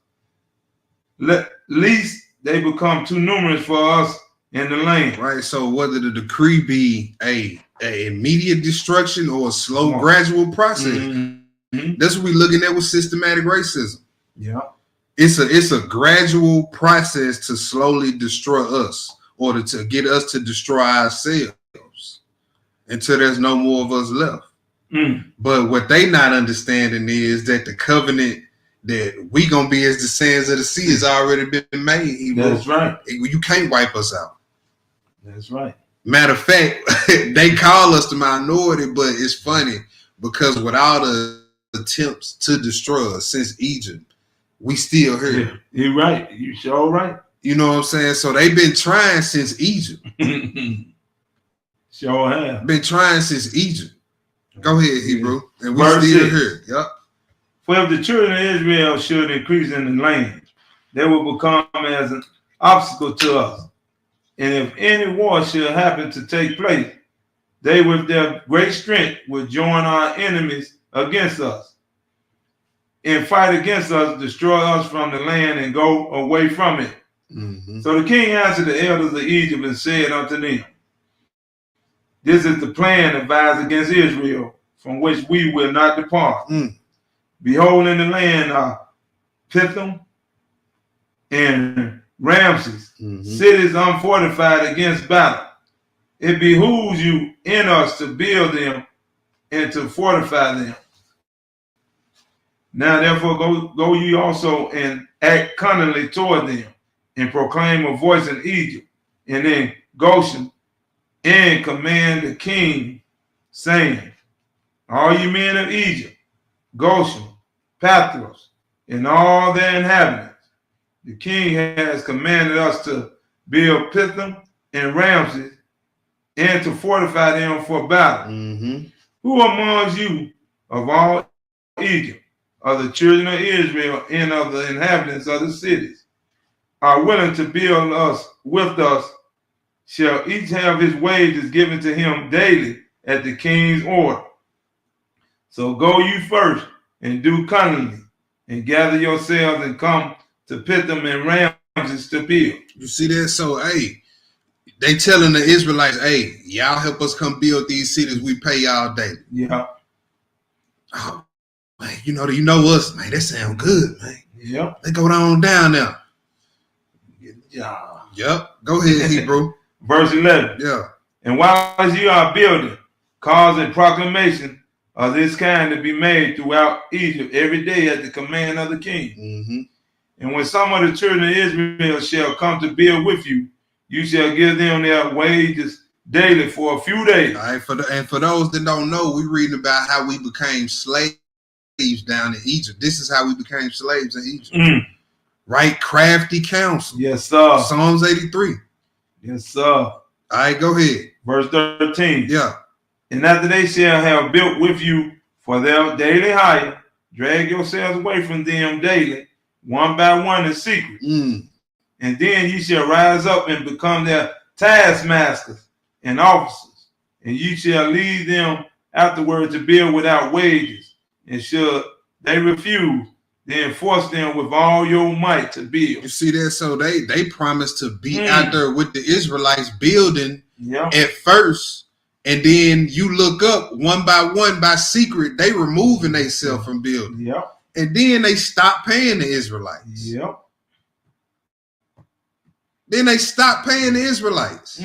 lest they become too numerous for us in the land. Right. So whether the decree be a immediate destruction or a slow, gradual process, that's what we're looking at with systematic racism. Yeah. It's a gradual process to slowly destroy us, or to get us to destroy ourselves until there's no more of us left. But what they not understanding is that the covenant that we gonna be as the sands of the sea has already been made. That's right. You can't wipe us out. That's right. Matter of fact, they call us the minority, but it's funny because with all the attempts to destroy us since Egypt, we still here. Yeah, you're right. You sure right. You know what I'm saying? So they've been trying since Egypt. Sure have. Been trying since Egypt. Go ahead, Hebrew. And we Verse still 6. here. Yep. For if the children of Israel should increase in the land, they will become as an obstacle to us. And if any war should happen to take place, they with their great strength will join our enemies against us and fight against us, destroy us from the land and go away from it. Mm-hmm. So the king answered the elders of Egypt and said unto them, this is the plan advised against Israel, from which we will not depart. Behold, in the land are Pithom and Ramses, cities unfortified against battle. It behooves you in us to build them and to fortify them. Now therefore go ye also and act cunningly toward them, and proclaim a voice in Egypt and in Goshen, and command the king, saying, all you men of Egypt, Goshen, Pathros, and all their inhabitants, the king has commanded us to build Pithom and Ramses, and to fortify them for battle. Who amongst you of all Egypt, of the children of Israel, and of the inhabitants of the cities, are willing to build us with us, shall each have his wages given to him daily at the king's order. So go you first and do cunningly, and gather yourselves and come to Pithom and Ramses to build. You see that? So, hey, they telling the Israelites, hey, y'all help us come build these cities. We pay y'all daily. Yeah. Oh, man, you know us, man. That sound good, man. Yeah. They go down now. Yeah. Yep. Go ahead, Hebrew. Verse 11. Yeah. And while you are building, cause a proclamation of this kind to be made throughout Egypt every day at the command of the king. And when some of the children of Israel shall come to build with you, you shall give them their wages daily for a few days. All right. For those that don't know, we reading about how we became slaves down in Egypt. This is how we became slaves in Egypt. Right? Crafty counsel. Yes, sir. Psalms 83. Yes, sir. All right, go ahead. Verse 13. Yeah. And after they shall have built with you for their daily hire, drag yourselves away from them daily, one by one in secret. And then ye shall rise up and become their taskmasters and officers. And ye shall lead them afterward to build without wages. And should they refuse, then force them with all your might to build. You see that? So they promised to be out there with the Israelites building at first, and then you look up one by secret, they removing themselves from building. And then they stop paying the Israelites. Then they stop paying the Israelites.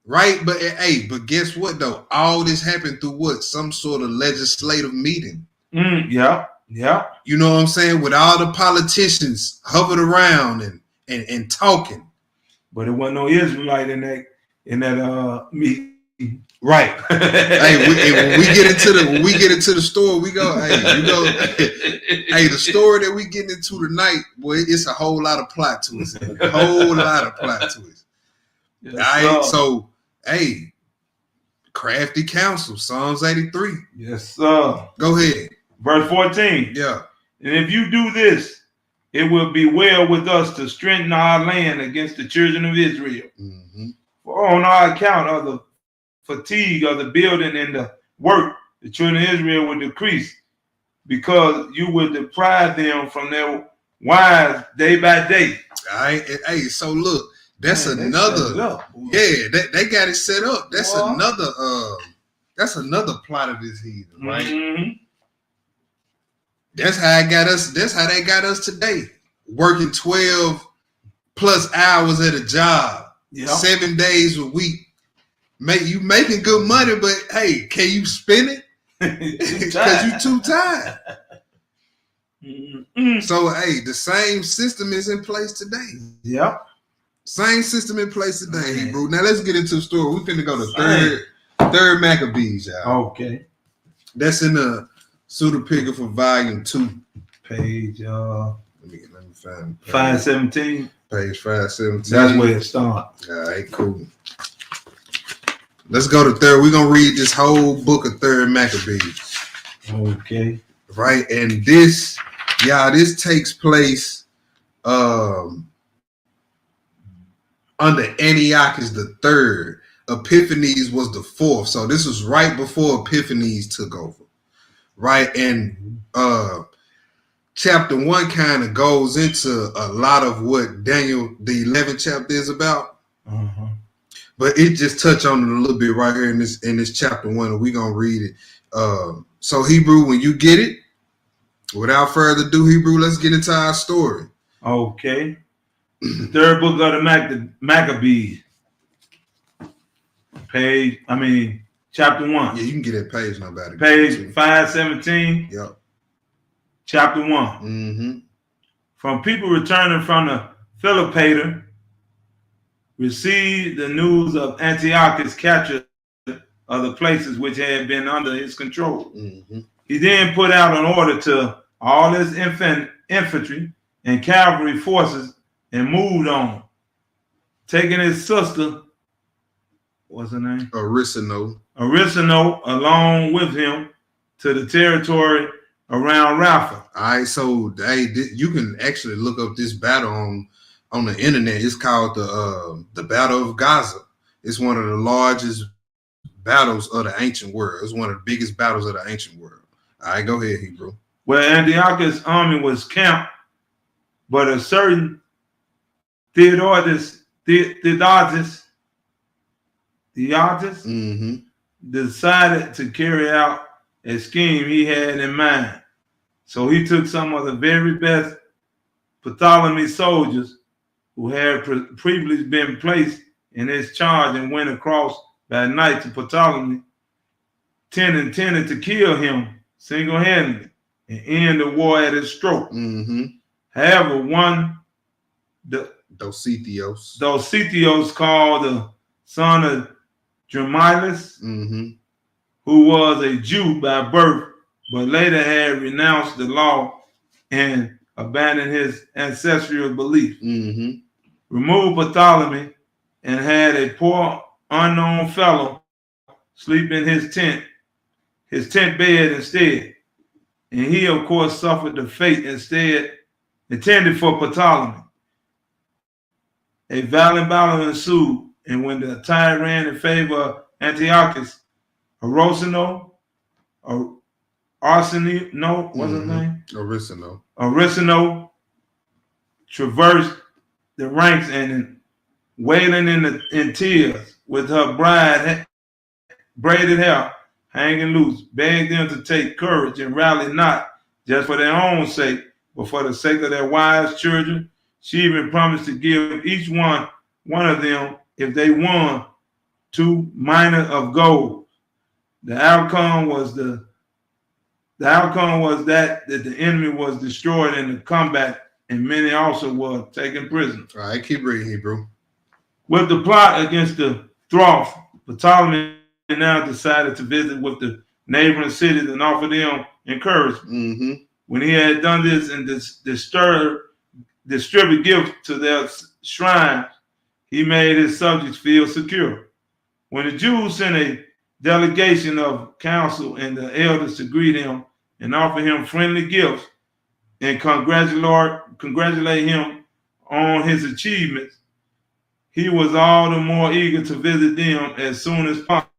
Right? But hey, but guess what though? All this happened through what? Some sort of legislative meeting. You know what I'm saying? With all the politicians hovered around and talking. But it wasn't no Israelite in that meeting. Right. Hey, when we get into the store, we go, hey, you know, hey, the story that we get into tonight, boy, it's a whole lot of plot to it. A whole lot of plot to it. Yes, all right. So, hey, crafty counsel, Psalms 83. Yes, sir. Go ahead. Verse 14. Yeah. And if you do this, it will be well with us to strengthen our land against the children of Israel. For on our account of the fatigue of the building and the work, the children of Israel will decrease, because you will deprive them from their wives day by day. All right. And, hey, so look, that's another. They got it set up. That's another plot of this heathen, right? That's how I got us. That's how they got us today. Working 12 plus hours at a job, 7 days a week. You making good money, but hey, can you spend it? Because you too tired. So hey, the same system is in place today. Same system in place today, Hebrew. Now let's get into the story. We're finna go to third Maccabees, y'all. Okay. That's in the Pseudepigrapha for Volume 2. Page Let me find page. 517. Page 517. That's where it starts. All right, cool. Let's go to third. We're gonna read this whole book of Third Maccabees. Okay. Right, and this takes place under Antiochus the third. Epiphanes was the fourth, so this was right before Epiphanes took over. Right, and chapter 1 kind of goes into a lot of what Daniel the 11th chapter is about. Uh-huh. But it just touch on it a little bit right here in this chapter 1, and we're gonna read it. So Hebrew, when you get it, without further ado, Hebrew, let's get into our story. Okay. The third book of the Maccabees. Chapter 1. Yeah, you can get that page now about it. Page 517. Yep. Chapter 1. Mm-hmm. From people returning from the Philopater, received the news of Antiochus' capture of the places which had been under his control. Mm-hmm. He then put out an order to all his infantry and cavalry forces and moved on, taking his sister, what's her name? Arisino along with him to the territory around Rapha. All right, so you can actually look up this battle on the internet. It's called the Battle of Gaza. It's one of the largest battles of the ancient world. It's one of the biggest battles of the ancient world. All right, go ahead, Hebrew. Where Antiochus' army was camped, but a certain Theodotus Mm-hmm. decided to carry out a scheme he had in mind. So he took some of the very best Ptolemy soldiers who had previously been placed in his charge and went across by night to Ptolemy, intended to kill him single-handedly and end the war at his stroke. Mm-hmm. However, one Dositheos, called the son of Dromilus, mm-hmm. who was a Jew by birth, but later had renounced the law and abandoned his ancestral belief, mm-hmm. removed Ptolemy and had a poor unknown fellow sleep in his tent bed instead. And he, of course, suffered the fate instead intended for Ptolemy. A violent battle ensued, and when the tide ran in favor of Antiochus, Arisino, what's his name? Arisino traversed the ranks and wailing in tears with her braided hair hanging loose, begged them to take courage and rally not just for their own sake, but for the sake of their wives, children. She even promised to give each one of them, if they won, 2 minas of gold. The outcome was that the enemy was destroyed in the combat, and many also were taken prisoner. All right, keep reading, Hebrew. With the plot against the Throth, Ptolemy now decided to visit with the neighboring cities and offer them encouragement. Mm-hmm. When he had done this and distribute gifts to their shrines, he made his subjects feel secure. When the Jews sent a delegation of council and the elders to greet him and offer him friendly gifts and congratulate him on his achievements, he was all the more eager to visit them as soon as possible.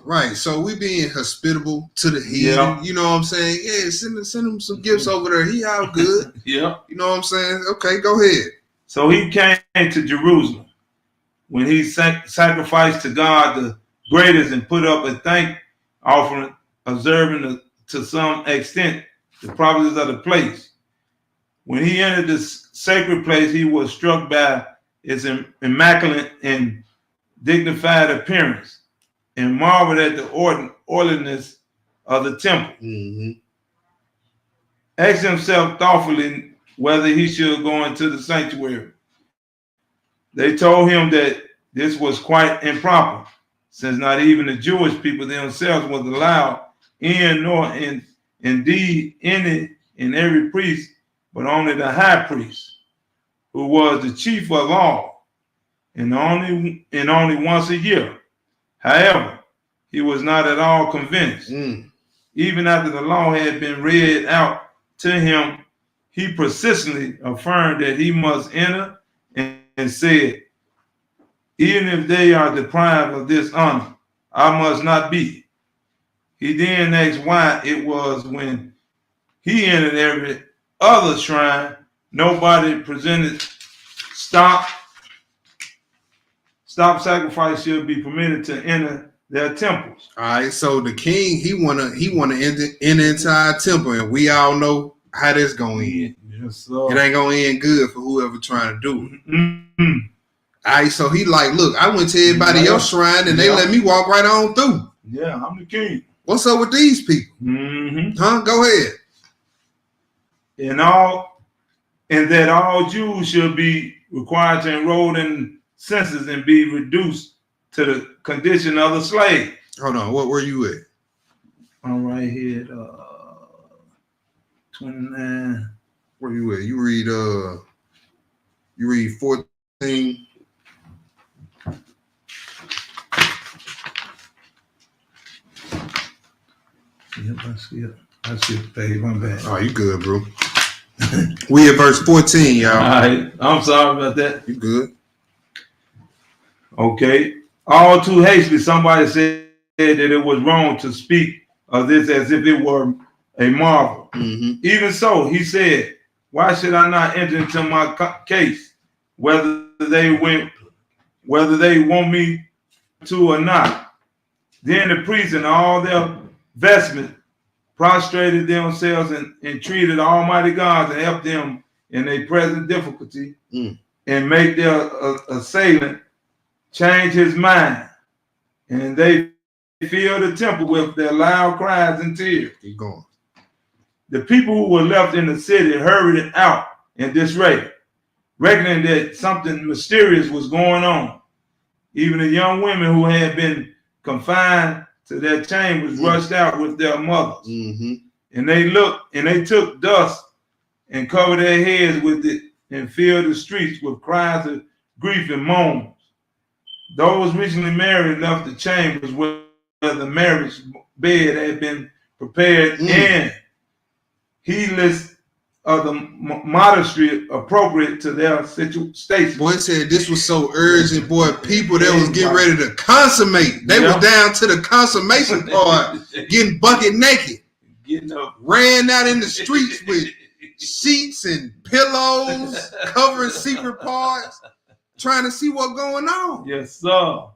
Right, so we being hospitable to the heathen, Yeah. You know what I'm saying? Yeah, send him some gifts over there. He all good. Yeah. You know what I'm saying? Okay, go ahead. So he came to Jerusalem when he sacrificed to God the greatest and put up a thank offering, observing to some extent the promises of the place. When he entered the sacred place, he was struck by its immaculate and dignified appearance and marveled at the orderliness of the temple. Mm-hmm. Asked himself thoughtfully whether he should go into the sanctuary. They told him that this was quite improper, since not even the Jewish people themselves was allowed in nor indeed any and every priest, but only the high priest, who was the chief of all, and only once a year. However, he was not at all convinced. Even after the law had been read out to him, he persistently affirmed that he must enter, and said, even if they are deprived of this honor, I must not be. He then asked why it was when he entered every other shrine, nobody presented stop sacrifice should be permitted to enter their temples. All right, so the king he wanna enter into our temple, and we all know how that's gonna end. Yes, sir. It ain't gonna end good for whoever trying to do it. Mm-hmm. All right, so he like, look, I went to everybody else's shrine and they let me walk right on through. Yeah, I'm the king. What's up with these people? Mm-hmm. Huh? Go ahead. And that all Jews should be required to enroll in census and be reduced to the condition of a slave. Hold on, what were you at? I'm right here at 29. Where you at? You read 14. Yep, I see it, babe. I'm back. Oh, you good, bro. We at verse 14, y'all. All right. I'm sorry about that. You good. Okay. All too hastily, somebody said that it was wrong to speak of this as if it were a marvel. Mm-hmm. Even so, he said, why should I not enter into my case, whether they want me to or not? Then the priests and all their vestments prostrated themselves and entreated Almighty God to help them in their present difficulty and make their assailant change his mind. And they filled the temple with their loud cries and tears. Keep going. The people who were left in the city hurried out in disarray, reckoning that something mysterious was going on. Even the young women who had been confined to their chambers rushed out with their mothers. Mm-hmm. And they took dust and covered their heads with it and filled the streets with cries of grief and moans. Those recently married left the chambers where the marriage bed had been prepared in, heedless of the modesty appropriate to their station. Boy, it said this was so urgent, boy. People that was getting ready to consummate. They was down to the consummation part, getting bucket naked. Getting up. Ran out in the streets with sheets and pillows, covering secret parts, trying to see what's going on. Yes, sir.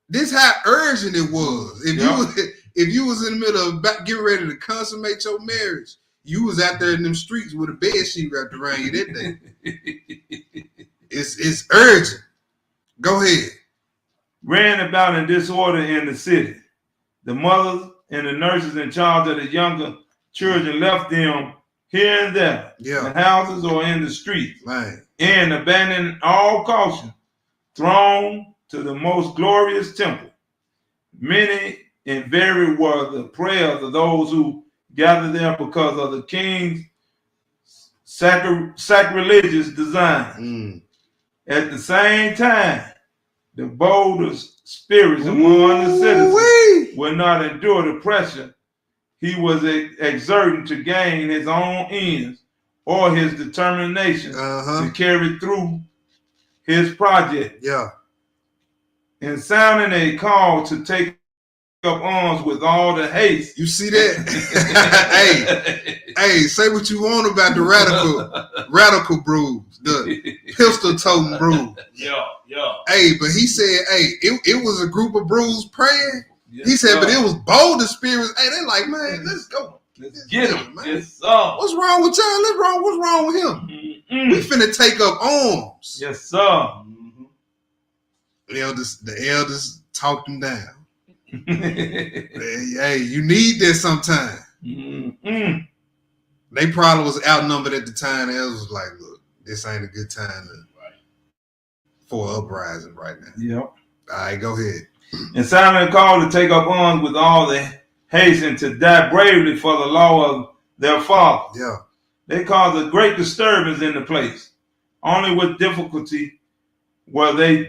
This how urgent it was. If you was in the middle of getting ready to consummate your marriage, you was out there in them streets with a bed sheet wrapped around you that day. It's urgent. Go ahead. Ran about in disorder in the city. The mothers and the nurses in charge of the younger children left them here and there in the houses or in the streets, and abandoning all caution, thrown to the most glorious temple. Many and varied were the prayers of those who gathered there because of the king's sacrilegious design. At the same time, the boldest spirits among the citizens would not endure the pressure he was exerting to gain his own ends or his determination to carry through his project. And sounding a call to take up arms with all the haste. You see that? hey, say what you want about the radical brews, the pistol toting brews. Hey, but he said, it was a group of brews praying. Yes, he said, but it was bold spirits. Hey, they like, man, let's go. Let's get him, man. Yes, what's wrong with y'all? What's wrong with him? We finna take up arms. Yes, sir. The elders talked him down. Hey, you need this sometime. They probably was outnumbered at the time. The elders was like, look, this ain't a good time for uprising right now. Yep. All right, go ahead. And sounding a call to take up arms with all the hasten to die bravely for the law of their fathers. Yeah. They caused a great disturbance in the place. Only with difficulty were they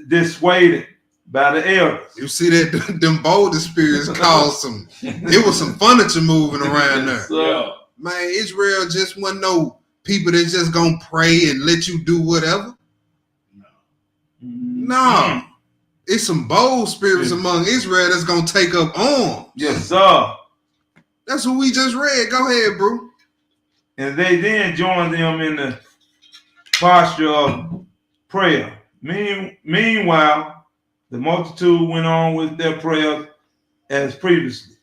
dissuaded by the elders. You see that them bolder spirits caused some. It was some furniture moving around there. So, Man, Israel just wasn't no people that just gonna pray and let you do whatever. No. It's some bold spirits among Israel that's gonna take up arms. yes, sir. That's what we just read. Go ahead, bro. And they then joined them in the posture of prayer. Meanwhile, the multitude went on with their prayers as previously.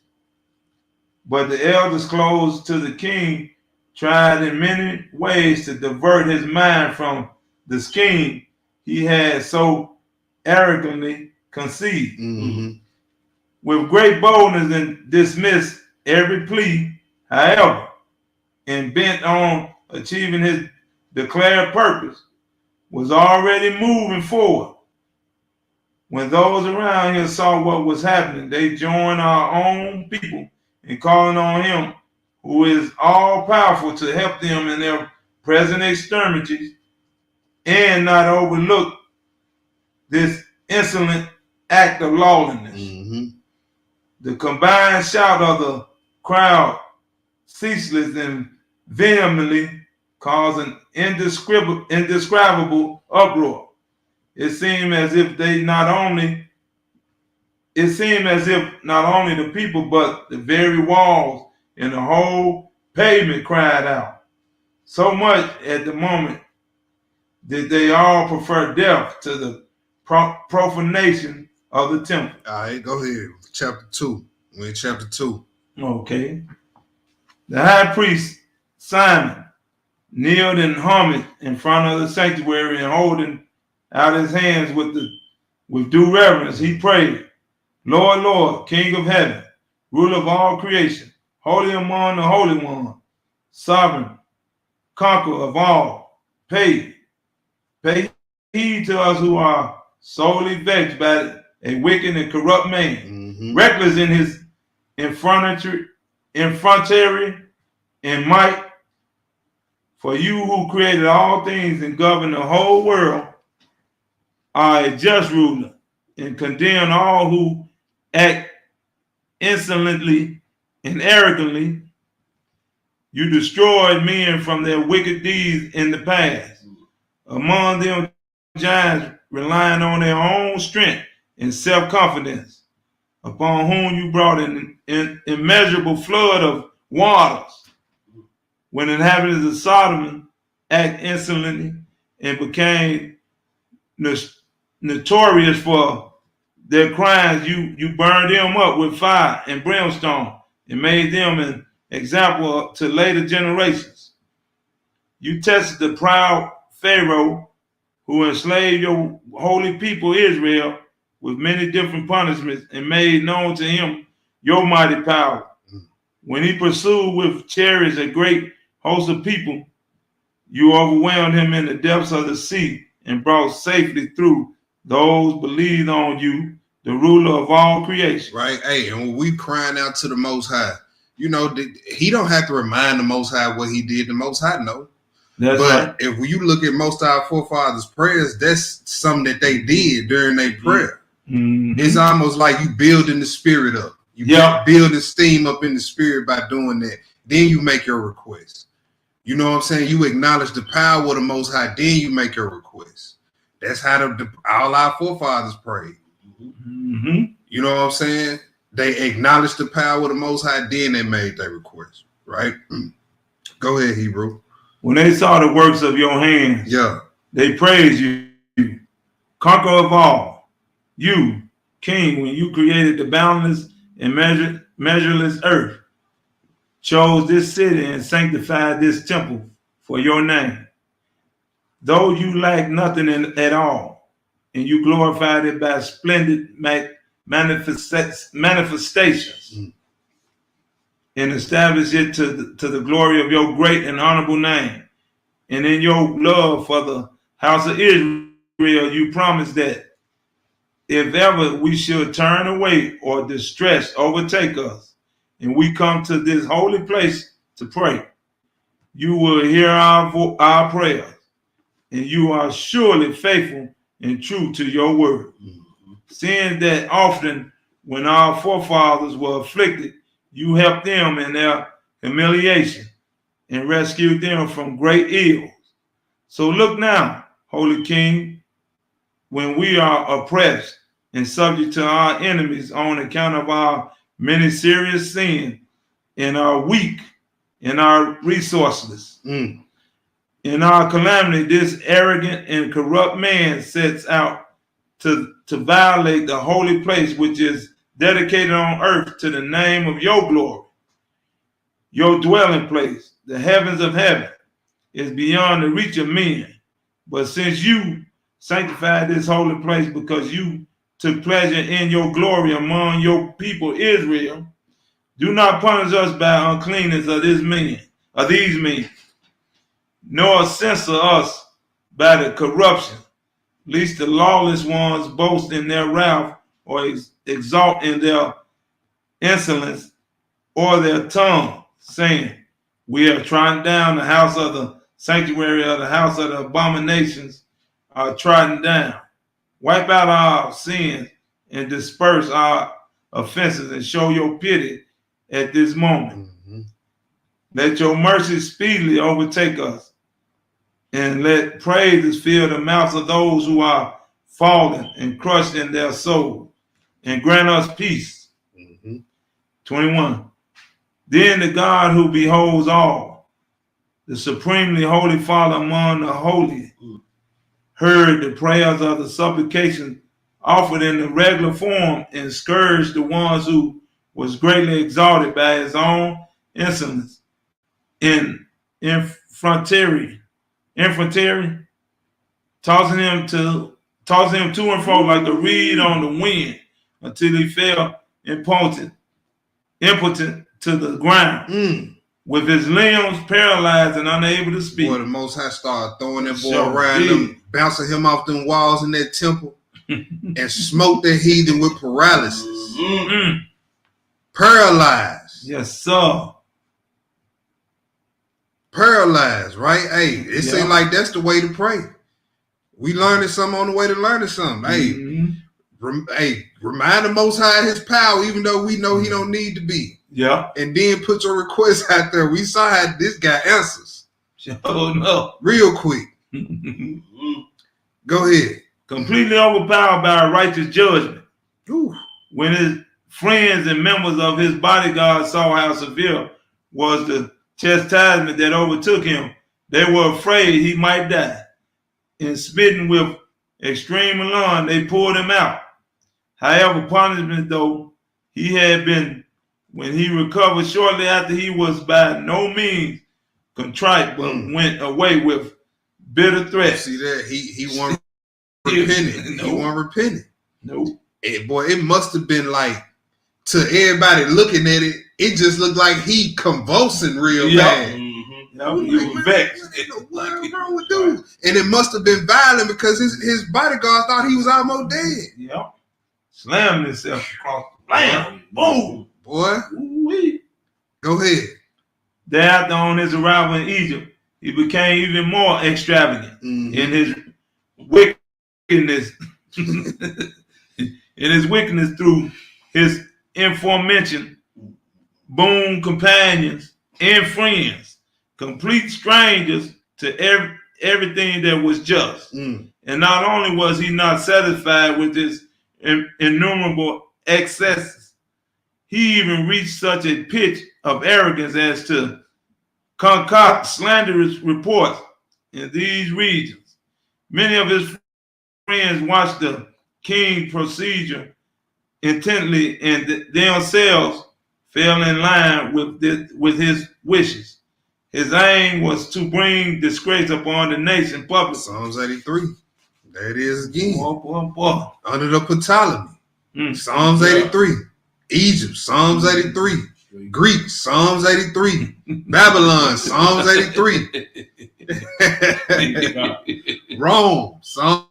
But the elders close to the king tried in many ways to divert his mind from the scheme he had so arrogantly conceived. Mm-hmm. With great boldness and dismissed every plea, however, and bent on achieving his declared purpose, was already moving forward. When those around him saw what was happening, they joined our own people in calling on him who is all powerful to help them in their present extremities and not overlook this insolent act of lawlessness. Mm-hmm. The combined shout of the crowd, ceaseless and vehemently, caused an indescribable uproar. It seemed as if not only the people, but the very walls and the whole pavement cried out. So much at the moment did they all prefer death to the profanation of the temple. All right, go ahead. Chapter 2. We're in chapter 2. Okay. The high priest Simon kneeled in homage in front of the sanctuary and holding out his hands with due reverence, he prayed, Lord, Lord, King of heaven, ruler of all creation, holy among the holy one, sovereign, conqueror of all, pay heed to us who are solely vexed by a wicked and corrupt man, reckless in his effrontery and might. For you who created all things and govern the whole world are a just ruler and condemn all who act insolently and arrogantly. You destroyed men from their wicked deeds in the past. Among them, giants relying on their own strength and self-confidence, upon whom you brought an immeasurable flood of waters. When inhabitants of Sodom act insolently and became notorious for their crimes, you burned them up with fire and brimstone and made them an example to later generations. You tested the proud Pharaoh who enslaved your holy people Israel with many different punishments and made known to him your mighty power. When he pursued with chariots a great host of people, you overwhelmed him in the depths of the sea and brought safely through those believed on you, the ruler of all creation. Right. Hey, and when we crying out to the Most High, you know, he don't have to remind the Most High what he did. The Most High know. That's but right. if you look at most of our forefathers' prayers, that's something that they did during their prayer. Mm-hmm. It's almost like you building the spirit up. You building steam up in the spirit by doing that. Then you make your request. You know what I'm saying? You acknowledge the power of the Most High, then you make your request. That's how all our forefathers prayed. Mm-hmm. You know what I'm saying? They acknowledged the power of the Most High, then they made their request. Right? Go ahead, Hebrew. When they saw the works of your hands, they praised you, conqueror of all. You, King, when you created the boundless and measureless earth, chose this city and sanctified this temple for your name. Though you lack nothing at all, and you glorified it by splendid manifestations, and established it to the glory of your great and honorable name. And in your love for the house of Israel, you promised that if ever we should turn away or distress overtake us, and we come to this holy place to pray, you will hear our prayers, and you are surely faithful and true to your word. Seeing that often when our forefathers were afflicted, you helped them in their humiliation and rescued them from great ills. So look now, Holy King, when we are oppressed and subject to our enemies on account of our many serious sins and are weak and are resourceless. In our calamity, this arrogant and corrupt man sets out to violate the holy place which is dedicated on earth to the name of your glory. Your dwelling place, the heavens of heaven, is beyond the reach of men. But since you sanctified this holy place because you took pleasure in your glory among your people Israel, do not punish us by uncleanness of these men, nor censor us by the corruption, lest the lawless ones boast in their wrath or exalt in their insolence or their tongue, saying, we have trodden down the house of the sanctuary of the house of the abominations are trodden down. Wipe out our sins and disperse our offenses and show your pity at this moment. Let your mercy speedily overtake us, and let praises fill the mouths of those who are fallen and crushed in their soul, and grant us peace. 21. Then the God who beholds all, the supremely holy Father among the holy, heard the prayers of the supplication offered in the regular form and scourged the ones who was greatly exalted by his own insolence in infantry, tossing him to and fro like a reed on the wind until he fell impotent to the ground, with his limbs paralyzed and unable to speak. Boy, the Most High started throwing that boy around them, bouncing him off them walls in that temple, and smote the heathen with paralysis. Paralyzed. Yes, sir. Paralyzed, right? Hey, it seems like that's the way to pray. We learning something on the way to learning something. Hey, remind the Most High his power, even though we know he don't need to be. Yeah. And then put your request out there. We saw how this guy answers. Oh no. Real quick. Go ahead. Completely overpowered by a righteous judgment. Ooh. When his friends and members of his bodyguard saw how severe was the chastisement that overtook him, they were afraid he might die. And smitten with extreme alarm, they pulled him out. However, punishment though he had been, when he recovered shortly after, he was by no means contrite, but went away with bitter threats. See that? He wasn't repenting. No. He wasn't repenting. Nope. Boy, it must have been like, to everybody looking at it, it just looked like he convulsing real bad. No, he was vexed. What wrong with dude? And it must have been violent because his bodyguard thought he was almost dead. Yep. Slammed himself across. Blam. Boom. Boy. Ooh-wee. Go ahead. Thereafter, on his arrival in Egypt, he became even more extravagant in his wickedness. Through his aforementioned boon companions and friends, complete strangers to everything that was just. And not only was he not satisfied with his innumerable excesses, he even reached such a pitch of arrogance as to concoct slanderous reports in these regions. Many of his friends watched the king's procedure intently, and themselves fell in line with his wishes. His aim was to bring disgrace upon the nation publicly. Psalms 83. There it is again. Boy. Under the Ptolemy. Psalms 83. Egypt, Psalms 83. Greek, Psalms 83. Babylon, Psalms 83. Rome, Psalms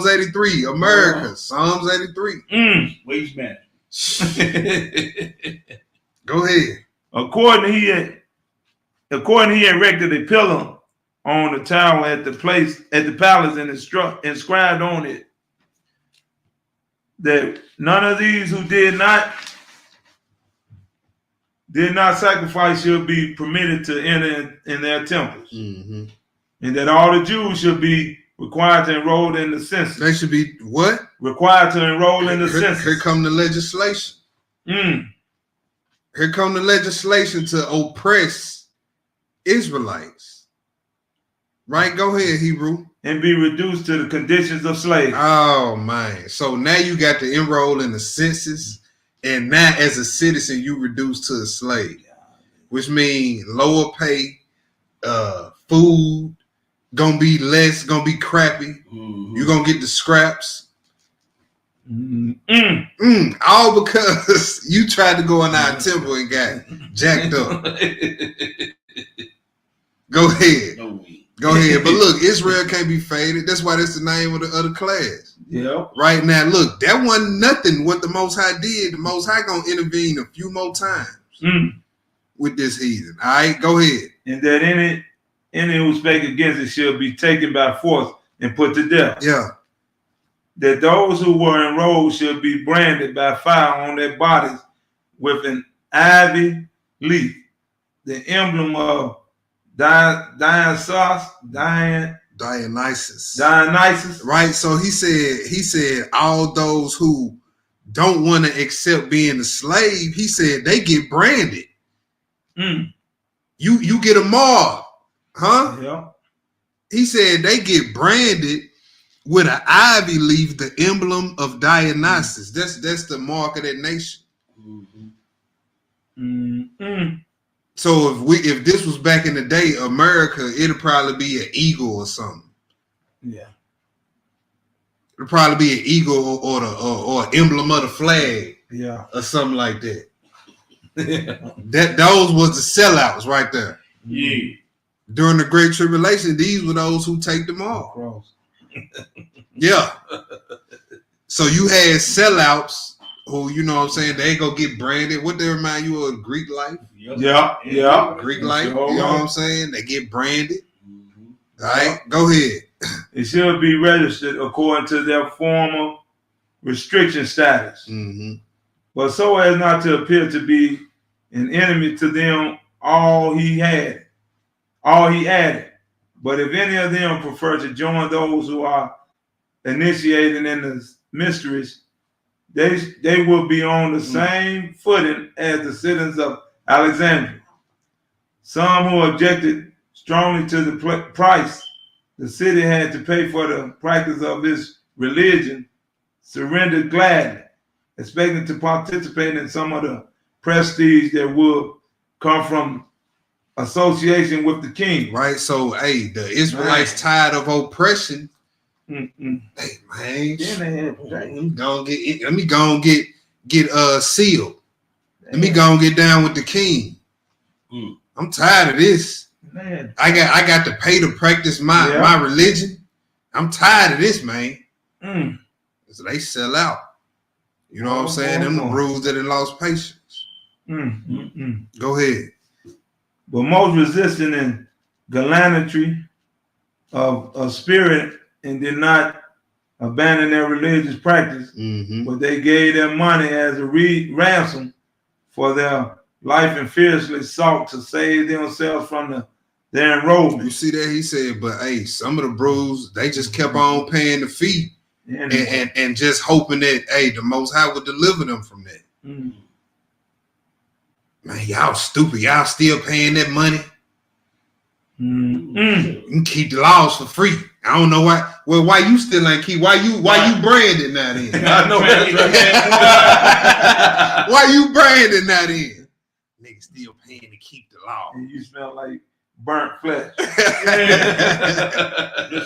83, America, Psalms 83. Where you spent? Go ahead. According he erected a pillar on the tower at the palace and inscribed on it that none of these who did not sacrifice shall be permitted to enter in their temples, Mm-hmm. and that all the Jews should be required to enroll in the census. They should be what? Required to enroll in the census. Here come the legislation. Here come the legislation to oppress Israelites. Right? Go ahead, Hebrew. And be reduced to the conditions of slavery. Oh man. So now you got to enroll in the census, and now as a citizen, you reduced to a slave, which means lower pay, food, gonna be less, gonna be crappy. Mm-hmm. You're gonna get the scraps. All because you tried to go in our temple and got jacked up. Go ahead. No. Go ahead. But look, Israel can't be faded. That's why that's the name of the other class. Yeah. Right now, look, that wasn't nothing what the Most High did. The Most High gonna intervene a few more times with this heathen. All right, go ahead. And that any who spake against it shall be taken by force and put to death. Yeah. That those who were enrolled shall be branded by fire on their bodies with an ivy leaf, the emblem of Dionysus. Right. So he said all those who don't want to accept being a slave, he said they get branded. You get a mark, huh? Yeah. He said they get branded with an ivy leaf, the emblem of Dionysus. That's the mark of that nation. So if this was back in the day, America, it'd probably be an eagle or something. Yeah. It'd probably be an eagle or an emblem of the flag. Yeah. Or something like that. Those was the sellouts right there. Yeah. During the Great Tribulation, these were those who take them off. Yeah. So you had sellouts who, you know what I'm saying, they go get branded. What they remind you of Greek life? Yeah. Greek life, you know what I'm saying? They get branded. All right, go ahead. It should be registered according to their former restriction status, but so as not to appear to be an enemy to them all he added. But if any of them prefer to join those who are initiated in the mysteries, they will be on the same footing as the citizens of Alexandria. Some who objected strongly to the price the city had to pay for the practice of its religion surrendered gladly, expecting to participate in some of the prestige that would come from association with the king. Right. So, hey, the Israelites tired of oppression. Hey, man, let me go and get sealed. Let me go and get down with the king. I'm tired of this. Man. I got to pay to practice my religion. I'm tired of this, man. So they sell out. You know what I'm saying? Them the rules that it lost patience. Go ahead. But most resistant in gallantry of spirit and did not abandon their religious practice, but they gave their money as a ransom for their life and fiercely sought to save themselves from their enrollment. You see that? He said, but hey, some of the bros, they just kept on paying the fee and just hoping that, hey, the Most High would deliver them from that. Man, y'all stupid. Y'all still paying that money. You can keep the laws for free. I don't know why. Well, why you still ain't keep? Why you branded now then? I know that's right. Why you branded now then? Niggas still paying to keep the law. And you smell like burnt flesh. This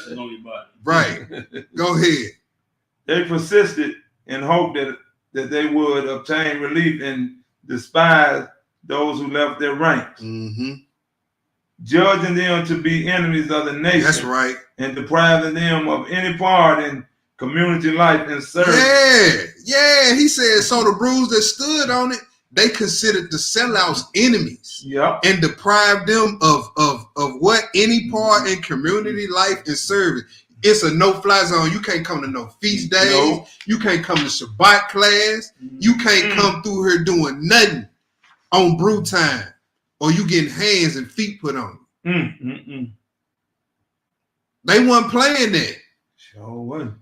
is on your body. Right. Go ahead. They persisted in hope that they would obtain relief and despise those who left their ranks, judging them to be enemies of the nation. That's right. And depriving them of any part in community life and service. Yeah. He said, so the Brews that stood on it, they considered the sellouts enemies. Yep. And deprived them of what? Any part in community life and service. It's a no-fly zone. You can't come to no feast days. No. You can't come to Shabbat class. You can't come through here doing nothing on brew time, or you getting hands and feet put on you. They weren't playing that. Sure wasn't.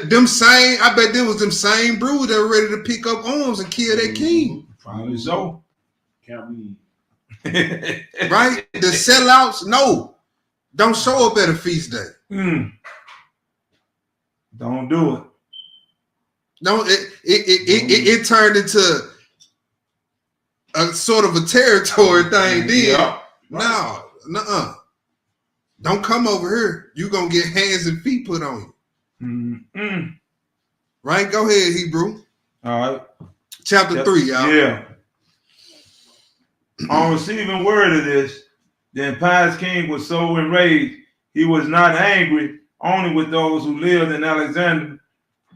Them same, I bet there was them same brewers that were ready to pick up arms and kill their king. Probably so. Can't we? Right? The sellouts, no. Don't show up at a feast day. Don't do it. No, it turned into a sort of a territory thing then. Yep. No, nuh-uh. Don't come over here. You're going to get hands and feet put on you. Right? Go ahead, Hebrew. All right. Chapter 3, y'all. Yeah. On receiving word of this, the impious king was so enraged, he was not angry only with those who lived in Alexandria,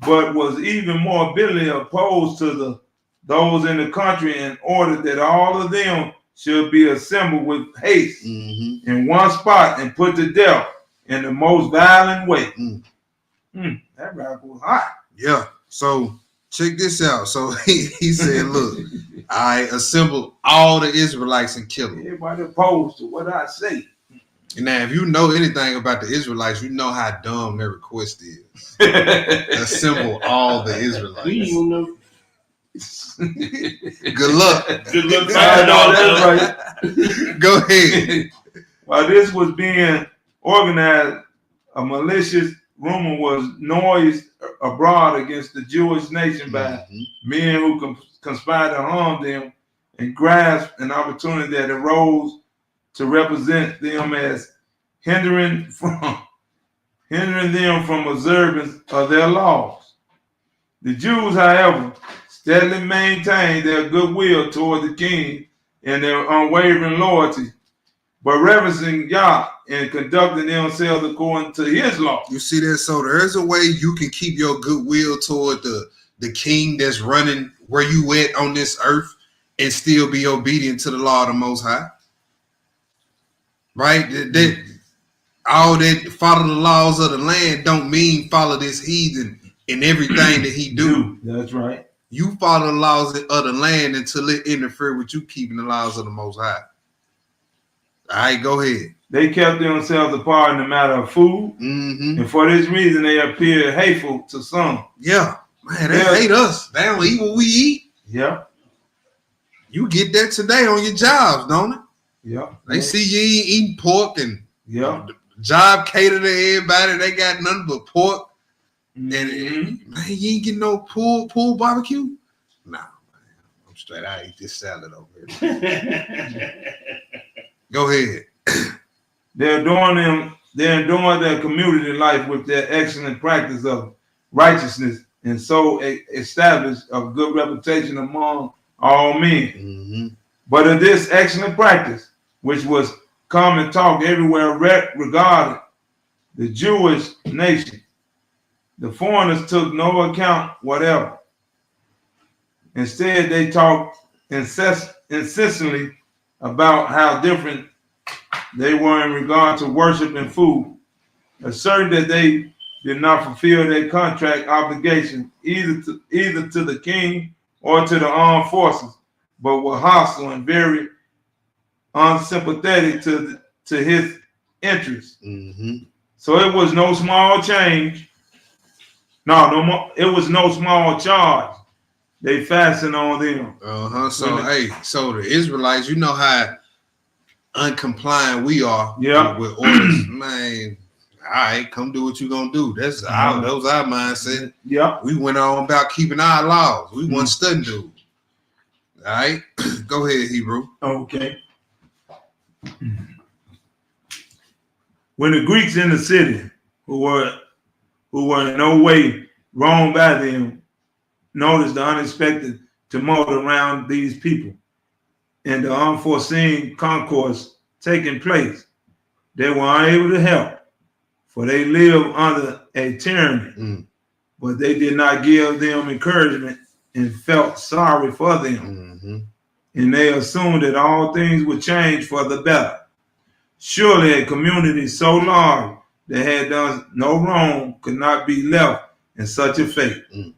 but was even more bitterly opposed to those in the country, and ordered that all of them should be assembled with haste in one spot and put to death in the most violent way. That rock was hot. Yeah. So check this out. So he said, look, I assembled all the Israelites and kill them. Everybody opposed to what I say. And now, if you know anything about the Israelites, you know how dumb their request is. Assemble all the Israelites. We don't know. Good luck. Good luck. I know that's right. Go ahead. While this was being organized, a malicious rumor was noised abroad against the Jewish nation by men who conspired to harm them and grasped an opportunity that arose to represent them as hindering them from observance of their laws. The Jews, however, steadily maintained their goodwill toward the king and their unwavering loyalty, but reverencing Yah and conducting themselves according to his law. You see that? So there's a way you can keep your goodwill toward the king that's running where you at on this earth and still be obedient to the law of the Most High. Right? All that follow the laws of the land don't mean follow this heathen in everything that he do. That's right. You follow the laws of the land until it interfere with you keeping the laws of the Most High. All right, go ahead. They kept themselves apart in the matter of food, and for this reason they appeared hateful to some. Yeah, man, they hate us. They don't eat what we eat. Yeah. You get that today on your jobs, don't it? Yeah. They see you eating pork and yeah, the job cater to everybody. They got nothing but pork. And man, you ain't getting no pool barbecue? Nah, man. I'm straight. I eat this salad over here. Go ahead. They adorn their community life with their excellent practice of righteousness, and so establish a good reputation among all men. But of this excellent practice, which was common talk everywhere regarding the Jewish nation, the foreigners took no account whatever. Instead, they talked incessantly about how different they were in regard to worship and food, asserting that they did not fulfill their contract obligation either to the king or to the armed forces, but were hostile and very unsympathetic to his interests. So it was no small change. It was no small charge they fastened on them. So the Israelites, you know how uncompliant we are with orders. Man, all right, come do what you gonna do. That was our mindset. Yeah. We went on about keeping our laws. We weren't studying dudes. All right. Go ahead, Hebrew. Okay. When the Greeks in the city, who were in no way wronged by them, noticed the unexpected tumult around these people and the unforeseen concourse taking place, they were unable to help, for they lived under a tyranny but they did not give them encouragement and felt sorry for them. Mm-hmm. And they assumed that all things would change for the better. Surely a community so large that had done no wrong could not be left in such a fate. Mm.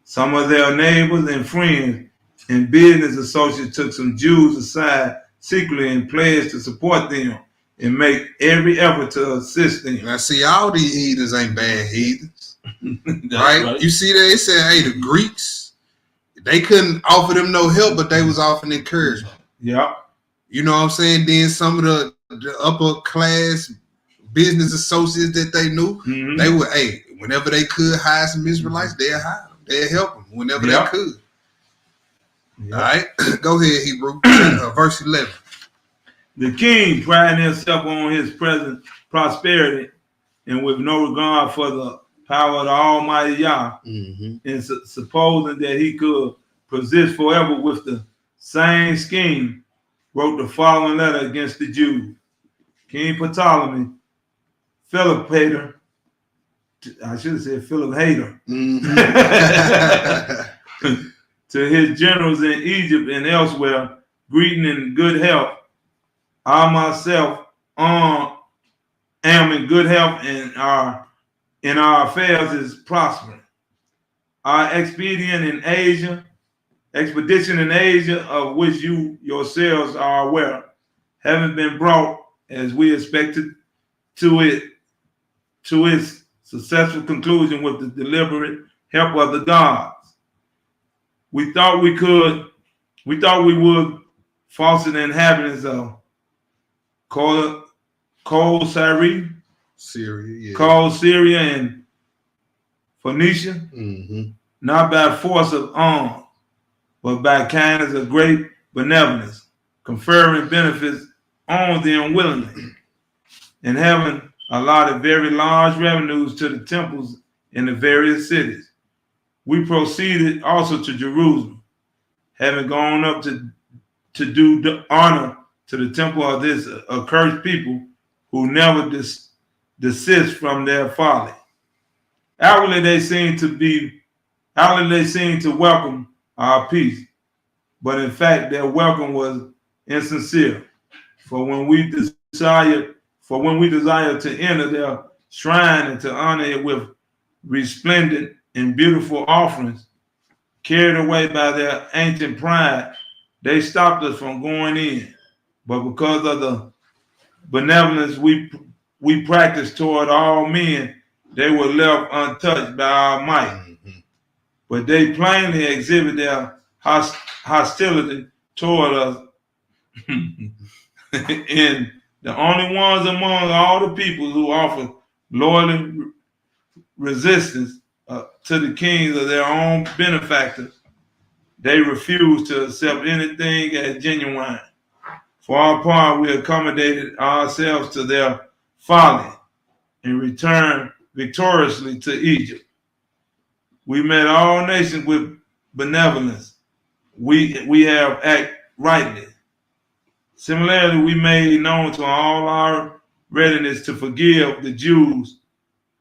Some of their neighbors and friends and business associates took some Jews aside secretly and pledged to support them and make every effort to assist them. Now, see, all these heathens ain't bad heathens, right? You see, they said, hey, the Greeks, they couldn't offer them no help, but they was offering encouragement. Yeah. You know what I'm saying? Then some of the upper class business associates that they knew, Mm-hmm. they would, hey, whenever they could hire some Israelites, they'd hire them. They'd help them whenever Yeah. they could. Yeah. All right, go ahead, Hebrew. Verse 11. The king, priding himself on his present prosperity and with no regard for the power of the Almighty Yah, Mm-hmm. and supposing that he could persist forever with the same scheme, wrote the following letter against the Jews. King Ptolemy, Philopator, I should have said Philip Hater, Mm-hmm. to his generals in Egypt and elsewhere, greeting in good health. I myself am in good health and our affairs is prospering. Our expedition in Asia, of which you yourselves are aware, having been brought as we expected to its successful conclusion with the deliberate help of the gods. We thought we would force the inhabitants of Kol Syria, Syria, yeah. and Phoenicia, Mm-hmm. not by force of arms, but by kindness of great benevolence, conferring benefits on them willingly, and having allotted very large revenues to the temples in the various cities. We proceeded also to Jerusalem, having gone up to do the honor to the temple of this accursed people who never desist from their folly. Outwardly they seem to welcome our peace, but in fact their welcome was insincere. For when we desire to enter their shrine and to honor it with resplendent and beautiful offerings, carried away by their ancient pride, they stopped us from going in. But because of the benevolence we practice toward all men, they were left untouched by our might. Mm-hmm. But they plainly exhibit their hostility toward us. And the only ones among all the people who offer loyal resistance to the kings of their own benefactors, they refuse to accept anything as genuine. For our part, we accommodated ourselves to their folly and returned victoriously to Egypt. We met all nations with benevolence. We have acted rightly. Similarly, we made known to all our readiness to forgive the Jews,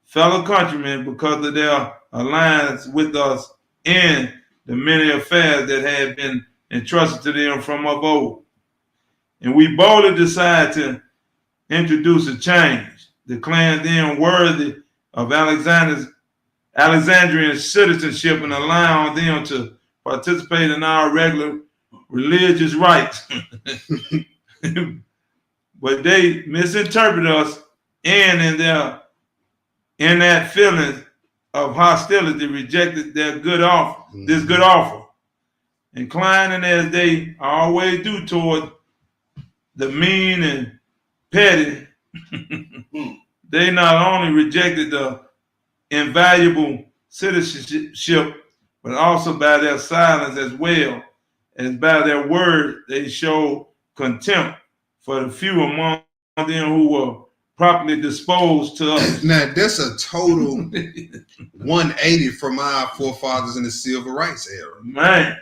fellow countrymen, because of their alliance with us in the many affairs that had been entrusted to them from of old. And we boldly decided to introduce a change, declaring them worthy of Alexandrian citizenship and allowing them to participate in our regular religious rites. But they misinterpreted us and in that feeling of hostility rejected their good offer, this good offer, inclining as they always do toward the mean and petty. They not only rejected the invaluable citizenship, but also by their silence as well as by their word, they showed contempt for the few among them who were properly disposed to us. Now, that's a total 180 from our forefathers in the civil rights era. Man.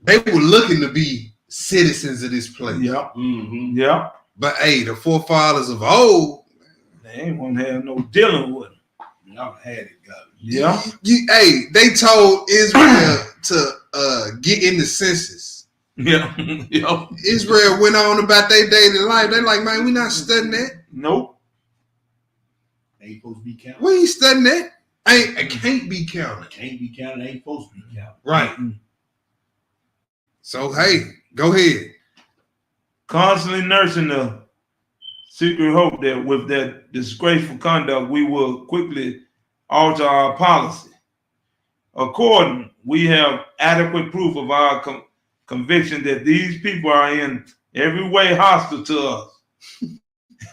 They were looking to be citizens of this place. Yep. Mm-hmm. Yep. But hey, the forefathers of old, They ain't want to have no dealing with them. Y'all had it, got it. Yeah. Hey, they told Israel to get in the census. Yeah. Yeah. Israel went on about their daily life. They like, man, we not studying that. Nope. Ain't supposed to be counted. We ain't studying that. It can't be counted. Can't be counted. Ain't supposed to be counted. Right. So, hey, go ahead. Constantly nursing the secret hope that with that disgraceful conduct, we will quickly alter our policy. Accordingly, we have adequate proof of our conviction that these people are in every way hostile to us,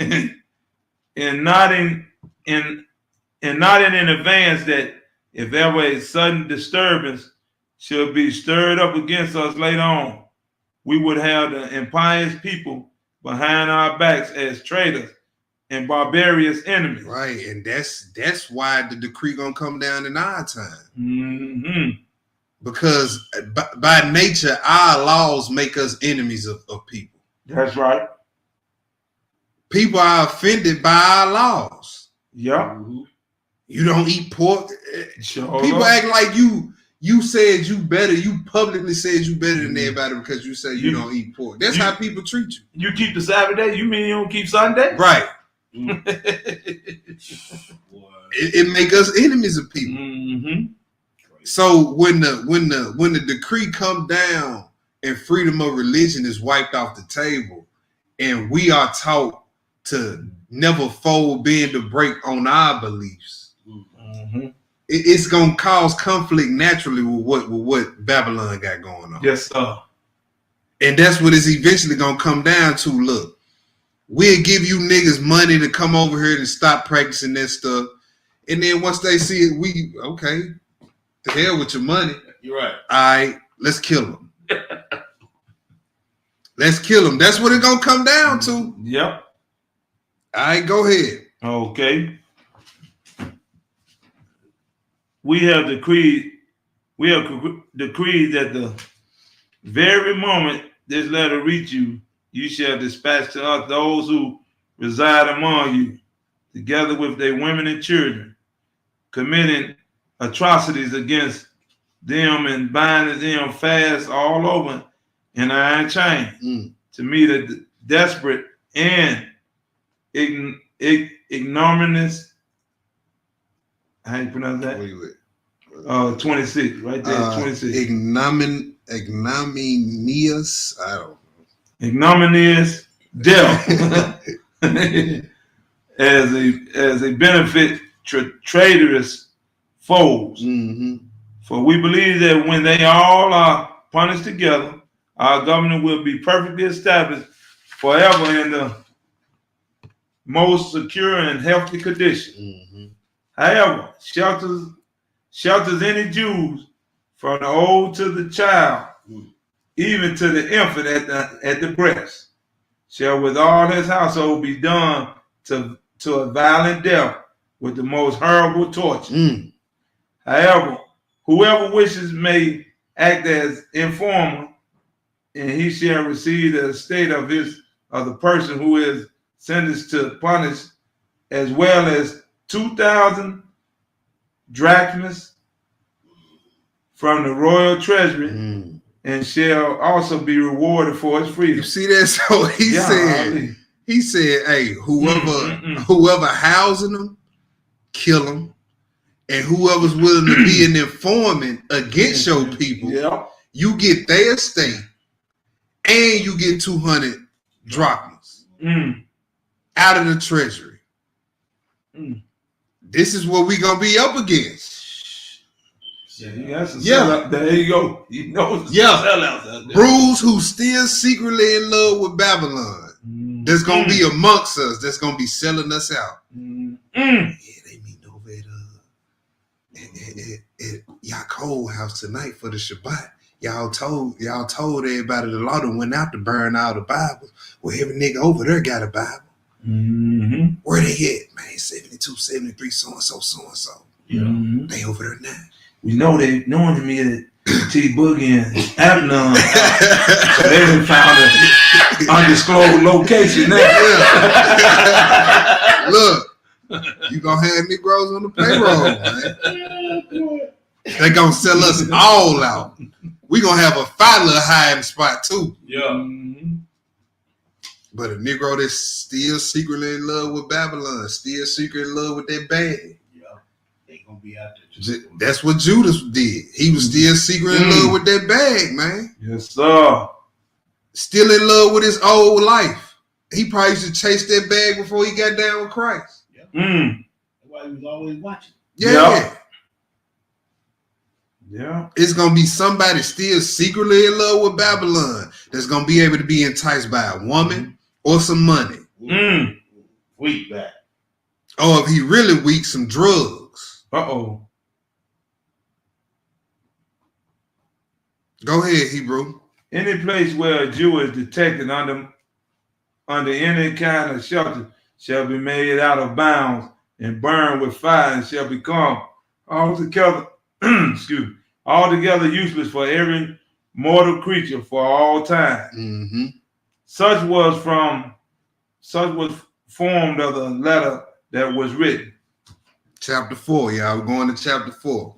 and not in advance that if ever a sudden disturbance should be stirred up against us later on, we would have the impious people behind our backs as traitors and barbarous enemies. Right, and that's why the decree gonna come down in our time. Mm-hmm. Because by nature, our laws make us enemies of people. That's right. People are offended by our laws. Yeah. Mm-hmm. You don't eat pork. Sure. People act like you said you better. You publicly said you better than everybody because you say you don't eat pork. That's how people treat you. You keep the Sabbath day? You mean you don't keep Sunday? Right. Boy. It make us enemies of people. Mm-hmm. So when the decree come down and freedom of religion is wiped off the table, and we are taught to never fold, bend, or break on our beliefs, Mm-hmm. it's gonna cause conflict naturally with what Babylon got going on. Yes, sir. And that's what it's eventually gonna come down to. Look, we'll give you niggas money to come over here and stop practicing that stuff. And then once they see it, okay, to hell with your money. You're right. All right, let's kill them. Let's kill them. That's what it's gonna come down to. Yep. All right, go ahead. Okay. We have decreed that the very moment this letter reach you, you shall dispatch to us those who reside among you, together with their women and children, committing atrocities against them and binding them fast all over in iron chain to meet a desperate and ignominious. How you pronounce that? Where you at? 26, right there, 26. Ignominious. I don't know. Ignominious death as a benefit traitorous foes. Mm-hmm. For we believe that when they all are punished together, our government will be perfectly established forever in the most secure and healthy condition. Mm-hmm. However, shelters any Jews from the old to the child, even to the infant at the breast, shall with all his household be done to a violent death with the most horrible torture. However, whoever wishes may act as informer, and he shall receive the estate of the person who is sentenced to punish, as well as 2,000 drachmas from the royal treasury, and shall also be rewarded for his freedom. You see that? So he said, hey, whoever housing them, kill them. And whoever's willing to be an informant against your people, you get their estate and you get 200 drachmas out of the treasury. This is what we gonna be up against. There you go. You know, sellouts out there. Bruce, who's still secretly in love with Babylon, that's gonna be amongst us. That's gonna be selling us out. Yeah, they meet over at Yaakov house tonight for the Shabbat. Y'all told everybody the law done went out to burn all the Bibles. Well, every nigga over there got a Bible. Where they at? Man, 72, 73, so-and-so, so-and-so. They over there now. We know they knowing me at T Boogie and Abnon. So they done found an undisclosed location there. Look, You gonna have Negroes on the payroll, man. They gonna sell us all out. We gonna have a fine little hiding spot too. Yeah. Mm-hmm. But a Negro that's still secretly in love with Babylon, still secretly in love with that bag. Yeah. They gonna be out there. That's what Judas did. He was still secretly in love with that bag, man. Yes, sir. Still in love with his old life. He probably used to chase that bag before he got down with Christ. Mm. That's why he was always watching. Yeah. Yeah. It's gonna be somebody still secretly in love with Babylon that's gonna be able to be enticed by a woman or some money. Mm. Weak back. Or if he really weak, some drugs. Uh-oh. Go ahead, Hebrew. Any place where a Jew is detected under any kind of shelter shall be made out of bounds and burned with fire and shall become altogether altogether useless for every mortal creature for all time. Mm-hmm. Such was formed of the letter that was written. Chapter 4, y'all. We're going to chapter 4.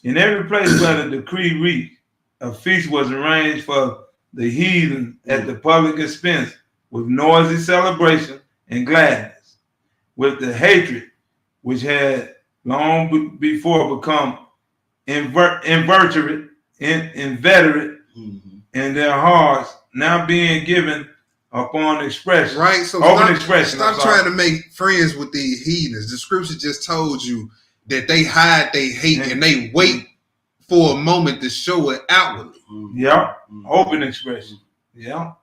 In every place where the decree reached, a feast was arranged for the heathen at the public expense, with noisy celebration and gladness, with the hatred which had long before become inveterate in their hearts, now being given upon expression. Right? So stop trying to make friends with these heathens. The scripture just told you that they hide their hate and they wait for a moment to show it outwardly. Yeah. Open expression. Yeah.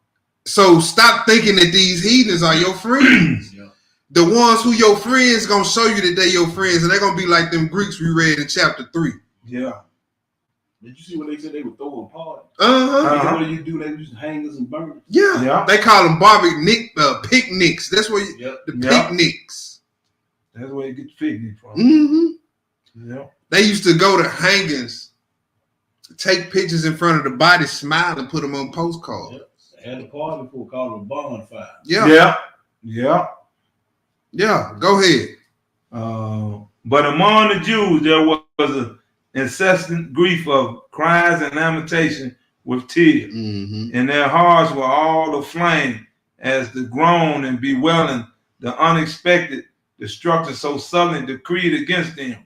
So stop thinking that these heathens are your friends. Yeah. The ones who your friends gonna show you that they your friends, and they're gonna be like them Greeks we read in chapter 3. Yeah. Did you see what they said they were throwing parties? Uh-huh. What do you do? They used hangers and burners. Yeah. Yeah. They call them picnics. That's where picnics. That's where you get the picnic from. Mm-hmm. Yeah. They used to go to hangings, take pictures in front of the body, smile, and put them on postcards. Yep. They had a party before called a bonfire. Yeah. Yeah. Yeah. Yeah. Go ahead. But among the Jews there was an incessant grief of cries and lamentation with tears, and their hearts were all aflame as the groan and bewailing the unexpected destruction so suddenly decreed against them.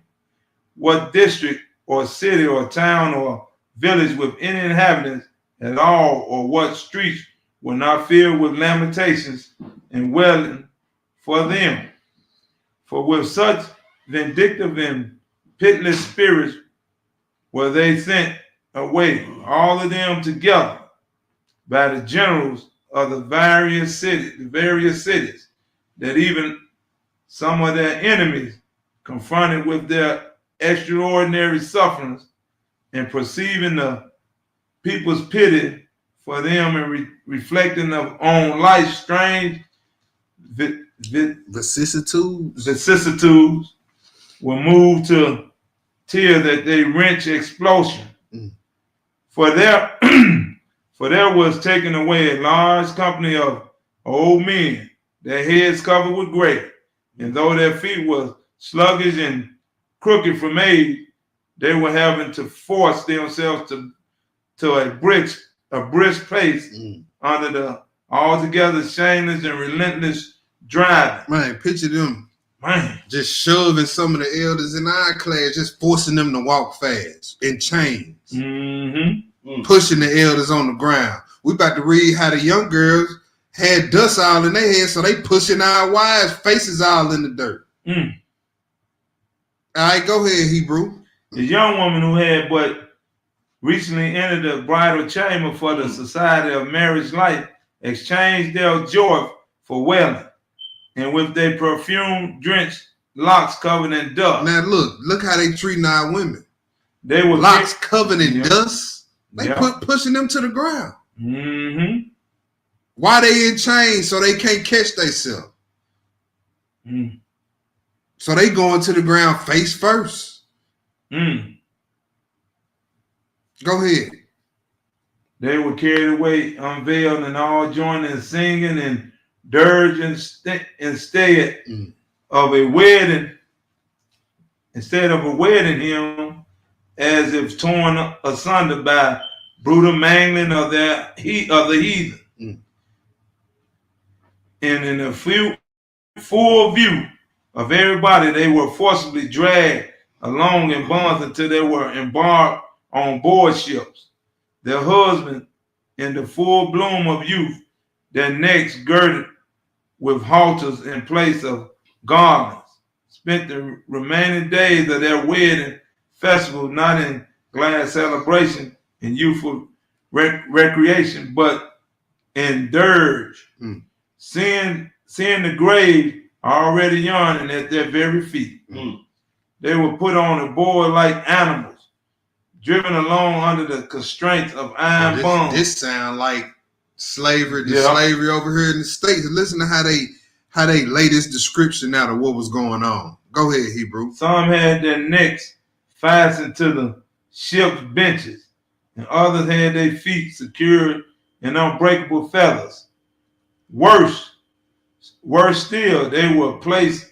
What district or city or town or village with any inhabitants at all, or what streets were not filled with lamentations and wailing for them? For with such vindictive and pitiless spirits were they sent away, all of them together, by the generals of the various cities, that even some of their enemies, confronted with their extraordinary sufferings and perceiving the people's pity for them and reflecting on life's strange vicissitudes, were moved to tear that they wrench explosion. For there was taken away a large company of old men, their heads covered with gray, and though their feet were sluggish and crooked from age, they were having to force themselves to a brisk pace under the altogether shameless and relentless driving. Man, picture them. Man. Just shoving some of the elders in our class, just forcing them to walk fast in chains. Pushing the elders on the ground. We about to read how the young girls had dust all in their head, so they pushing our wives' faces all in the dirt. All right, go ahead, Hebrew. The young woman who had but recently entered the bridal chamber for the society of marriage life exchanged their joy for wailing, and with their perfume drenched locks covered in dust. Now look how they treating our women. They were locks covered in dust. They pushing them to the ground. Why they in chains? So they can't catch themselves. So they going to the ground face first. Go ahead. They were carried away, unveiled, and all joining in singing and dirge instead of a wedding, instead of a wedding hymn, as if torn asunder by brutal mangling of the heathen. And in a full view of everybody, they were forcibly dragged along in bonds until they were embarked on board ships. Their husbands, in the full bloom of youth, their necks girded with halters in place of garlands, spent the remaining days of their wedding festival not in glad celebration and youthful recreation, but in dirge, seeing the grave already yawning at their very feet. They were put on a board like animals, driven along under the constraints of iron bonds. This sound like slavery, slavery over here in the States. Listen to how they lay this description out of what was going on. Go ahead, Hebrew. Some had their necks fastened to the ship's benches, and others had their feet secured in unbreakable feathers. Worse still, they were placed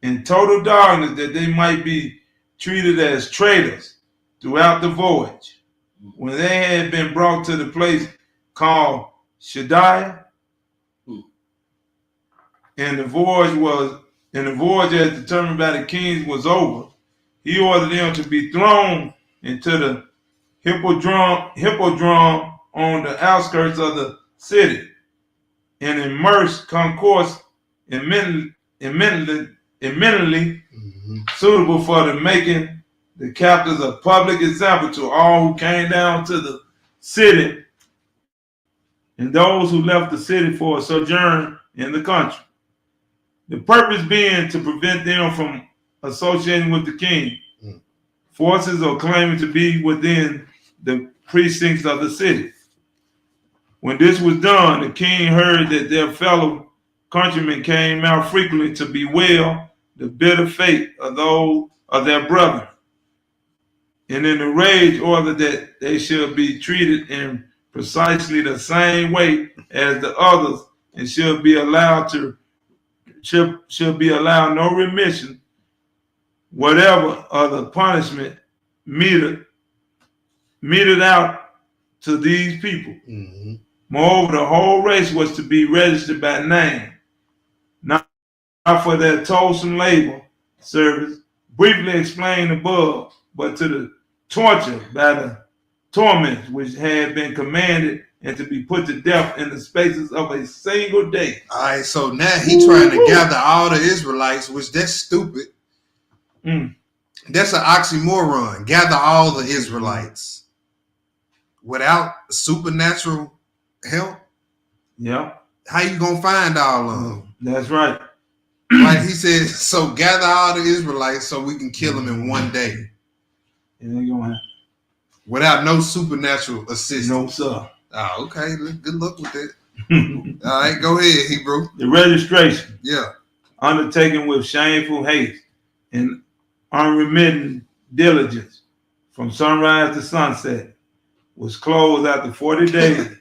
in total darkness that they might be treated as traitors throughout the voyage. When they had been brought to the place called Shaddai, and the voyage as determined by the kings was over, he ordered them to be thrown into the hippodrome on the outskirts of the city, and immersed concourse eminently suitable for the making the captives a public example to all who came down to the city and those who left the city for a sojourn in the country. The purpose being to prevent them from associating with the king, forces or claiming to be within the precincts of the city. When this was done, the king heard that their fellow countrymen came out frequently to bewail the bitter fate of those of their brethren, and in a rage ordered that they should be treated in precisely the same way as the others, and should be allowed no remission, whatever other punishment meted out to these people. Moreover, the whole race was to be registered by name, not for their toilsome labor service, briefly explained above, but to the torture by the torments which had been commanded, and to be put to death in the spaces of a single day. All right, so now he trying to gather all the Israelites, which that's stupid. That's an oxymoron. Gather all the Israelites without supernatural help. Yeah. How you gonna find all of them? That's right. Like he said, so gather all the Israelites so we can kill them in one day. It ain't gonna happen. Without no supernatural assistance. No, sir. Oh, okay. Good luck with that. All right, go ahead, Hebrew. The registration, undertaken with shameful haste and unremitting diligence from sunrise to sunset, was closed after 40 days.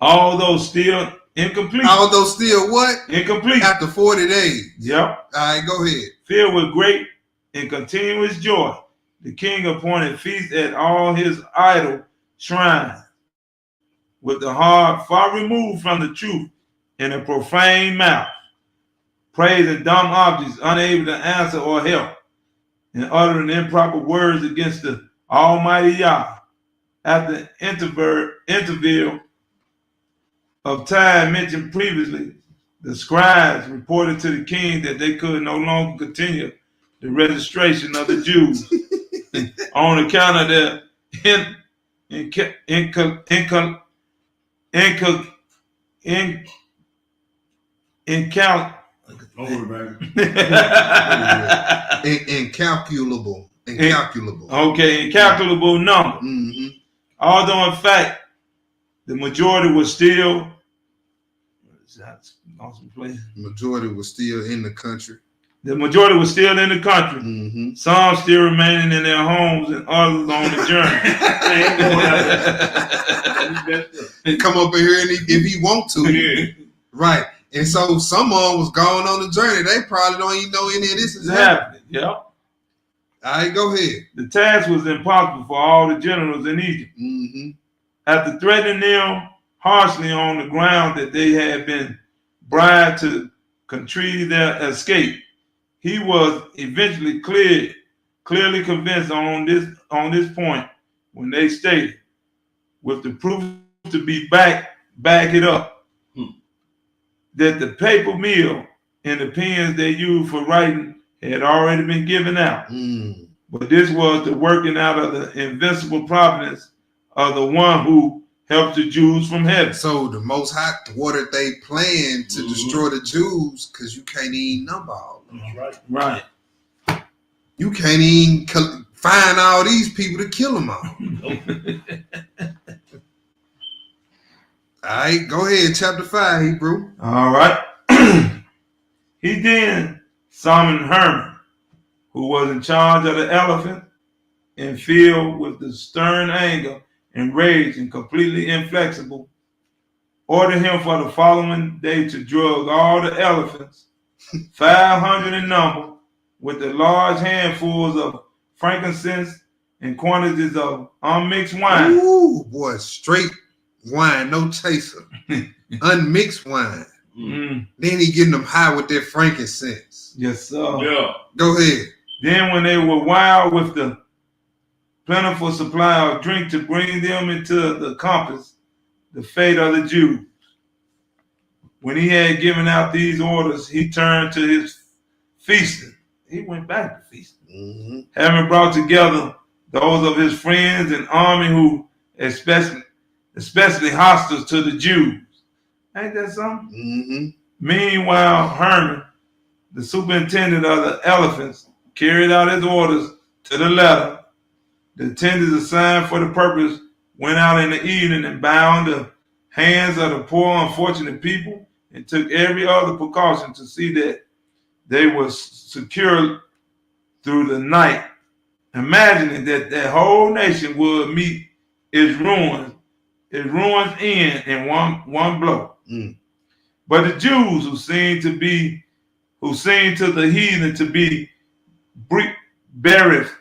Although still incomplete. Although still what? Incomplete. After 40 days. Yep. All right, go ahead. Filled with great and continuous joy, the king appointed feasts at all his idol shrines, with the heart far removed from the truth and a profane mouth, praising dumb objects unable to answer or help, and uttering improper words against the Almighty Yah. After interval of time mentioned previously, the scribes reported to the king that they could no longer continue the registration of the Jews on account of their incalculable number. Although in fact the majority was still Majority was still in the country. The majority was still in the country. Some still remaining in their homes, and others on the journey. Come up in here and if he want to. Right. And so someone was going on the journey. They probably don't even know any of this is It's happening. happening. Yeah. All right, go ahead. The task was impossible for all the generals in Egypt. Mm-hmm. After threatening them harshly on the ground that they had been bribed to contrive their escape, he was eventually clearly convinced on this point when they stated, with the proof to be back it up, that the paper mill and the pens they used for writing had already been given out. Mm. But this was the working out of the invincible providence of the one who helped the Jews from heaven. So the Most High thwarted they plan to destroy the Jews because you can't even number all of them. That's right. Right. You can't even find all these people to kill them all. All right, go ahead. Chapter 5, Hebrew. All right. He then summoned Herman, who was in charge of the elephant, and filled with the stern anger and rage and completely inflexible, ordered him for the following day to drug all the elephants, 500 in number, with the large handfuls of frankincense and quantities of unmixed wine. Ooh, boy, straight wine, no chaser. Unmixed wine. Mm. Then he getting them high with that frankincense. Yes, sir. Yeah. Go ahead. Then when they were wild with the plentiful supply of drink to bring them into the compass, the fate of the Jews. When he had given out these orders, he turned to his feasting. He went back to feasting. Mm-hmm. Having brought together those of his friends and army who especially hostile to the Jews. Ain't that something? Mm-hmm. Meanwhile, Herman, the superintendent of the elephants, carried out his orders to the letter. The attendants assigned for the purpose went out in the evening and bound the hands of the poor, unfortunate people and took every other precaution to see that they were secure through the night, imagining that their whole nation would meet its ruins end in one blow. Mm. But the Jews, who seemed to the heathen to be bereft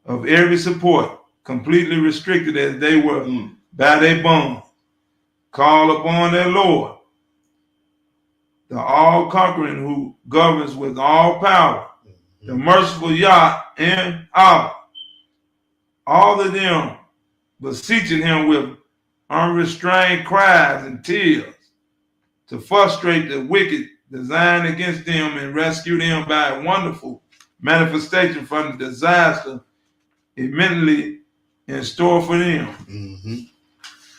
of every support, completely restricted as they were by their bonds, call upon their Lord, the all-conquering who governs with all power, the merciful Yah and Abba, all of them beseeching him with unrestrained cries and tears to frustrate the wicked design against them and rescue them by a wonderful manifestation from the disaster immediately in store for them. Mm-hmm.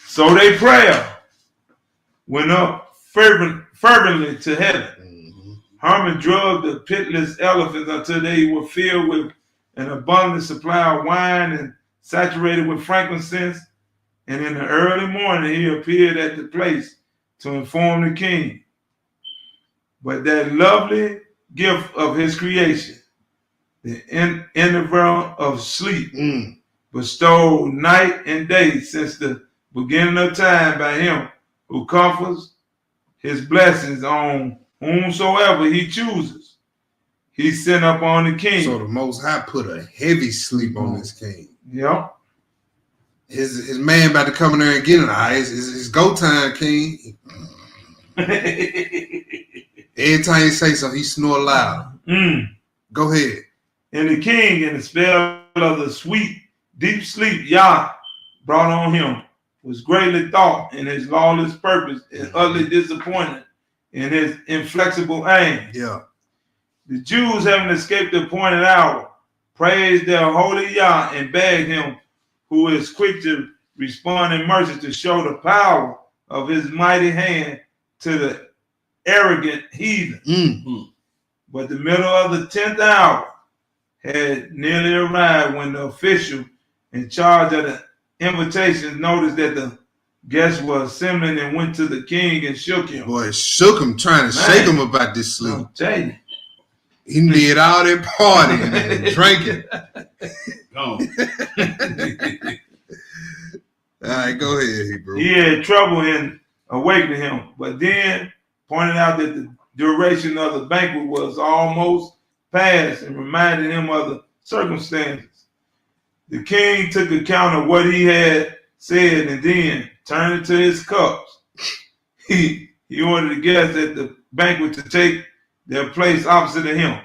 So their prayer went up fervently to heaven. Mm-hmm. Herman drugged the pitless elephants until they were filled with an abundant supply of wine and saturated with frankincense. And in the early morning, he appeared at the place to inform the king. But that lovely gift of his creation, the interval of sleep, bestowed night and day since the beginning of time by him who confers his blessings on whomsoever he chooses. He sent up on the king. So the Most High put a heavy sleep on this king. Yep. His man about to come in there and get him. It's go time, king. Every time you say something, he snore loud. Go ahead. And the king, in the spell of the sweet, deep sleep Yah brought on him, was greatly thought in his lawless purpose and utterly disappointed in his inflexible aim. Yeah. The Jews, having escaped the appointed hour, praised their holy Yah and begged him, who is quick to respond in mercy, to show the power of his mighty hand to the arrogant heathen. But the middle of the 10th hour had nearly arrived when the official in charge of the invitations noticed that the guests were assembling and went to the king and shook him. Boy, shook him, trying to shake him about this sleep. I'll tell you. He did all that partying and drinking. All right, go ahead, Hebrew. He had trouble in awakening him, but then pointed out that the duration of the banquet was almost past and reminded him of the circumstances. The king took account of what he had said and then, turning to his cups, he ordered the guests at the banquet to take their place opposite of him.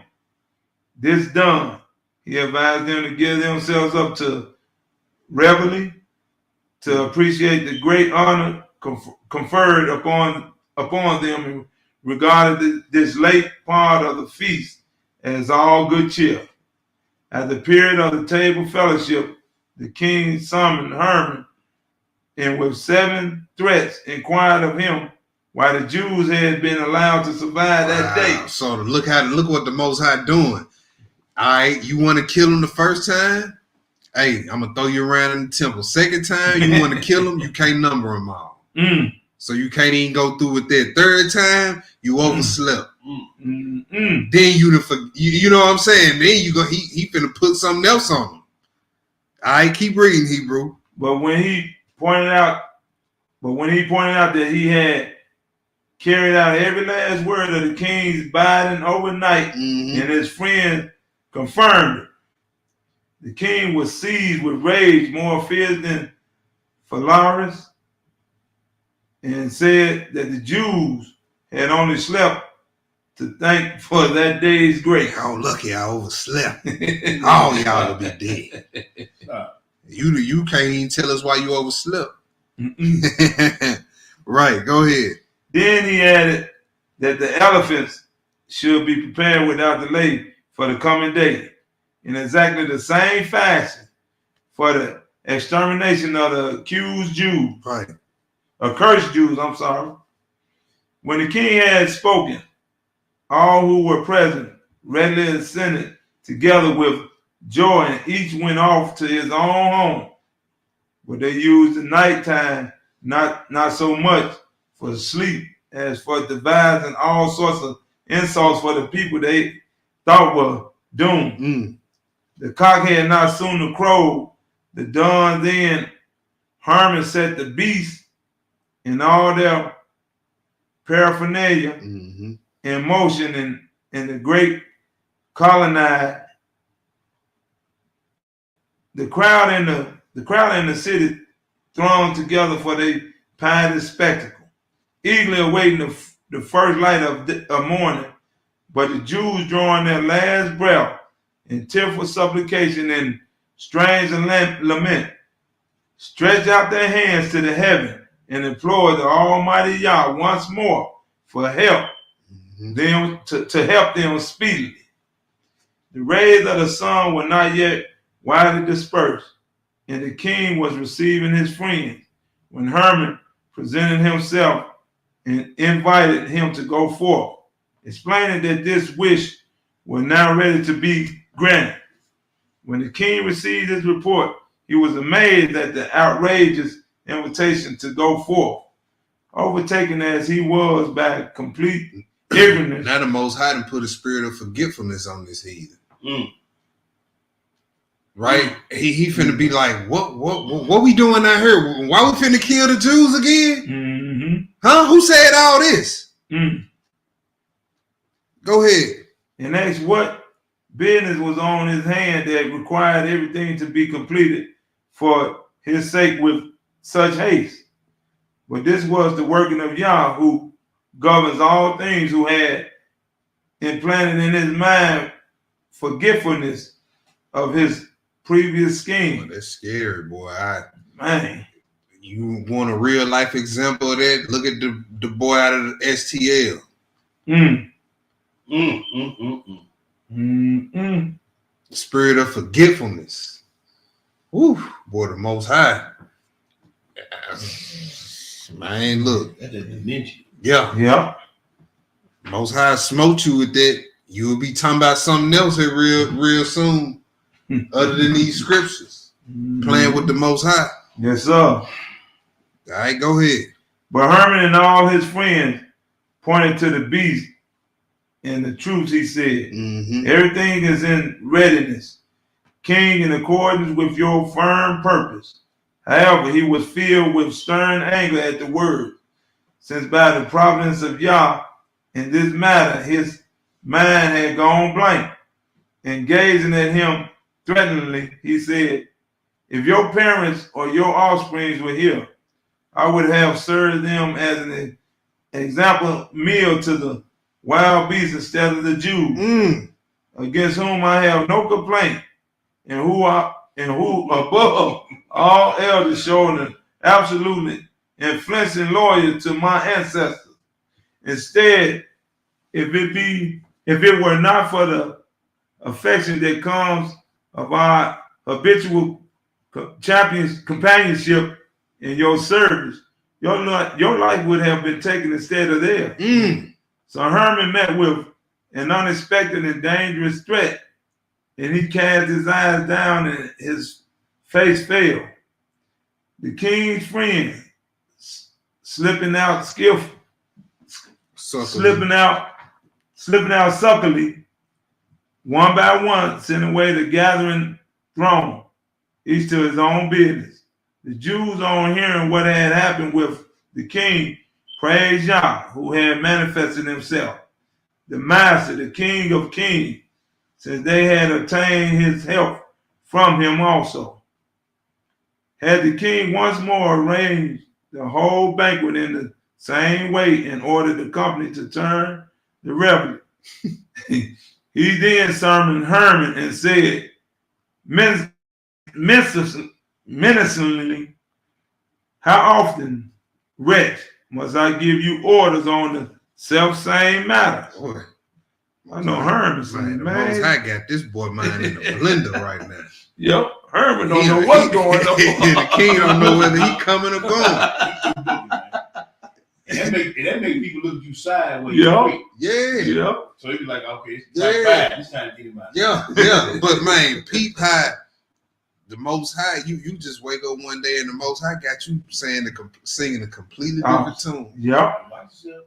This done, he advised them to give themselves up to revelry, to appreciate the great honor conferred upon them, and regarded this late part of the feast as all good cheer. At the period of the table fellowship, the king summoned Haman, and with 7 threats inquired of him why the Jews had been allowed to survive that day. So look what the Most High doing. All right, you want to kill him the first time? Hey, I'm gonna throw you around in the temple. Second time, you want to kill him? You can't number them all. So you can't even go through with that. Third time, you overslept. Then you know what I'm saying? Then he finna put something else on him. All right, keep reading, Hebrew. But when he pointed out that he had carried out every last word of the king's biding overnight, and his friend confirmed it, the king was seized with rage more fierce than Phalaris, and said that the Jews had only slept to thank for that day's grace. Oh, lucky I overslept. All y'all will be dead. You can't even tell us why you overslept. Right, go ahead. Then he added that the elephants should be prepared without delay for the coming day, in exactly the same fashion for the extermination of the accused Jews. Right. Accursed Jews, I'm sorry. When the king had spoken, all who were present readily assented together with joy, and each went off to his own home. But they used the nighttime not so much for sleep as for devising all sorts of insults for the people they thought were doomed. The cock had not sooner crowed, the dawn then Haman set the beasts and all their paraphernalia in motion, and the great colonnade. The crowd in the city thronged together for the pious spectacle, eagerly awaiting the first light of morning. But the Jews, drawing their last breath in tearful supplication and strange lament, stretched out their hands to the heaven and implored the Almighty Yah once more for help, them to help them speedily. The rays of the sun were not yet widely dispersed, and the king was receiving his friends when Haman presented himself and invited him to go forth, explaining that this wish was now ready to be granted. When the king received his report, he was amazed at the outrageous invitation to go forth, overtaken as he was by complete ignorance. Now the Most High done put a spirit of forgetfulness on this heathen. Right? He finna be like, what we doing out here? Why we finna kill the Jews again? Huh? Who said all this? Go ahead. And asked what business was on his hand that required everything to be completed for his sake with such haste. But this was the working of Yah, who governs all things, who had implanted in his mind forgetfulness of his previous scheme. Oh, that's scary, boy. Man. You want a real life example of that? Look at the boy out of the STL. The spirit of forgetfulness. Woo, boy, the Most High. Man, look. That's a dementia. Yeah. Most High smote you with that. You will be talking about something else here real soon, other than these scriptures. Playing with the Most High. Yes, sir. All right, go ahead. But Haman and all his friends pointed to the beast and the truth, he said. Everything is in readiness, King, in accordance with your firm purpose. However, he was filled with stern anger at the word, since by the providence of Yah, in this matter, his mind had gone blank, and gazing at him threateningly, he said, "If your parents or your offspring were here, I would have served them as an example meal to the wild beasts instead of the Jews, against whom I have no complaint, and who above all elders showed an absolutely unflinching loyalty to my ancestors. Instead, if it were not for the affection that comes of our habitual companionship in your service, your life would have been taken instead of theirs." So Herman met with an unexpected and dangerous threat, and he cast his eyes down and his face fell. The king's friend, slipping out suckily, one by one, sent away the gathering throng, each to his own business. The Jews, on hearing what had happened with the king, praised Yah, who had manifested himself, the master, the king of kings, since they had obtained his help from him also. Had the king once more arranged the whole banquet in the same way in order the company to turn the revel. He then summoned Herman and said, menacingly, "How often, wretch, must I give you orders on the self-same matter?" Boy, I know Herman, man, the man. Most High got this boy mind in a blender right now. Yep, Herman don't know what's going on. The king don't know whether he coming or going. And that make people look at you sideways. Yeah. Quick. Yeah, Yep. So they be like, okay, it's Yeah. like bad. It's time to get him out. yeah. But man, peep how the Most High, you just wake up one day and the Most High got you singing a completely different tune. Yep. Watch yourself.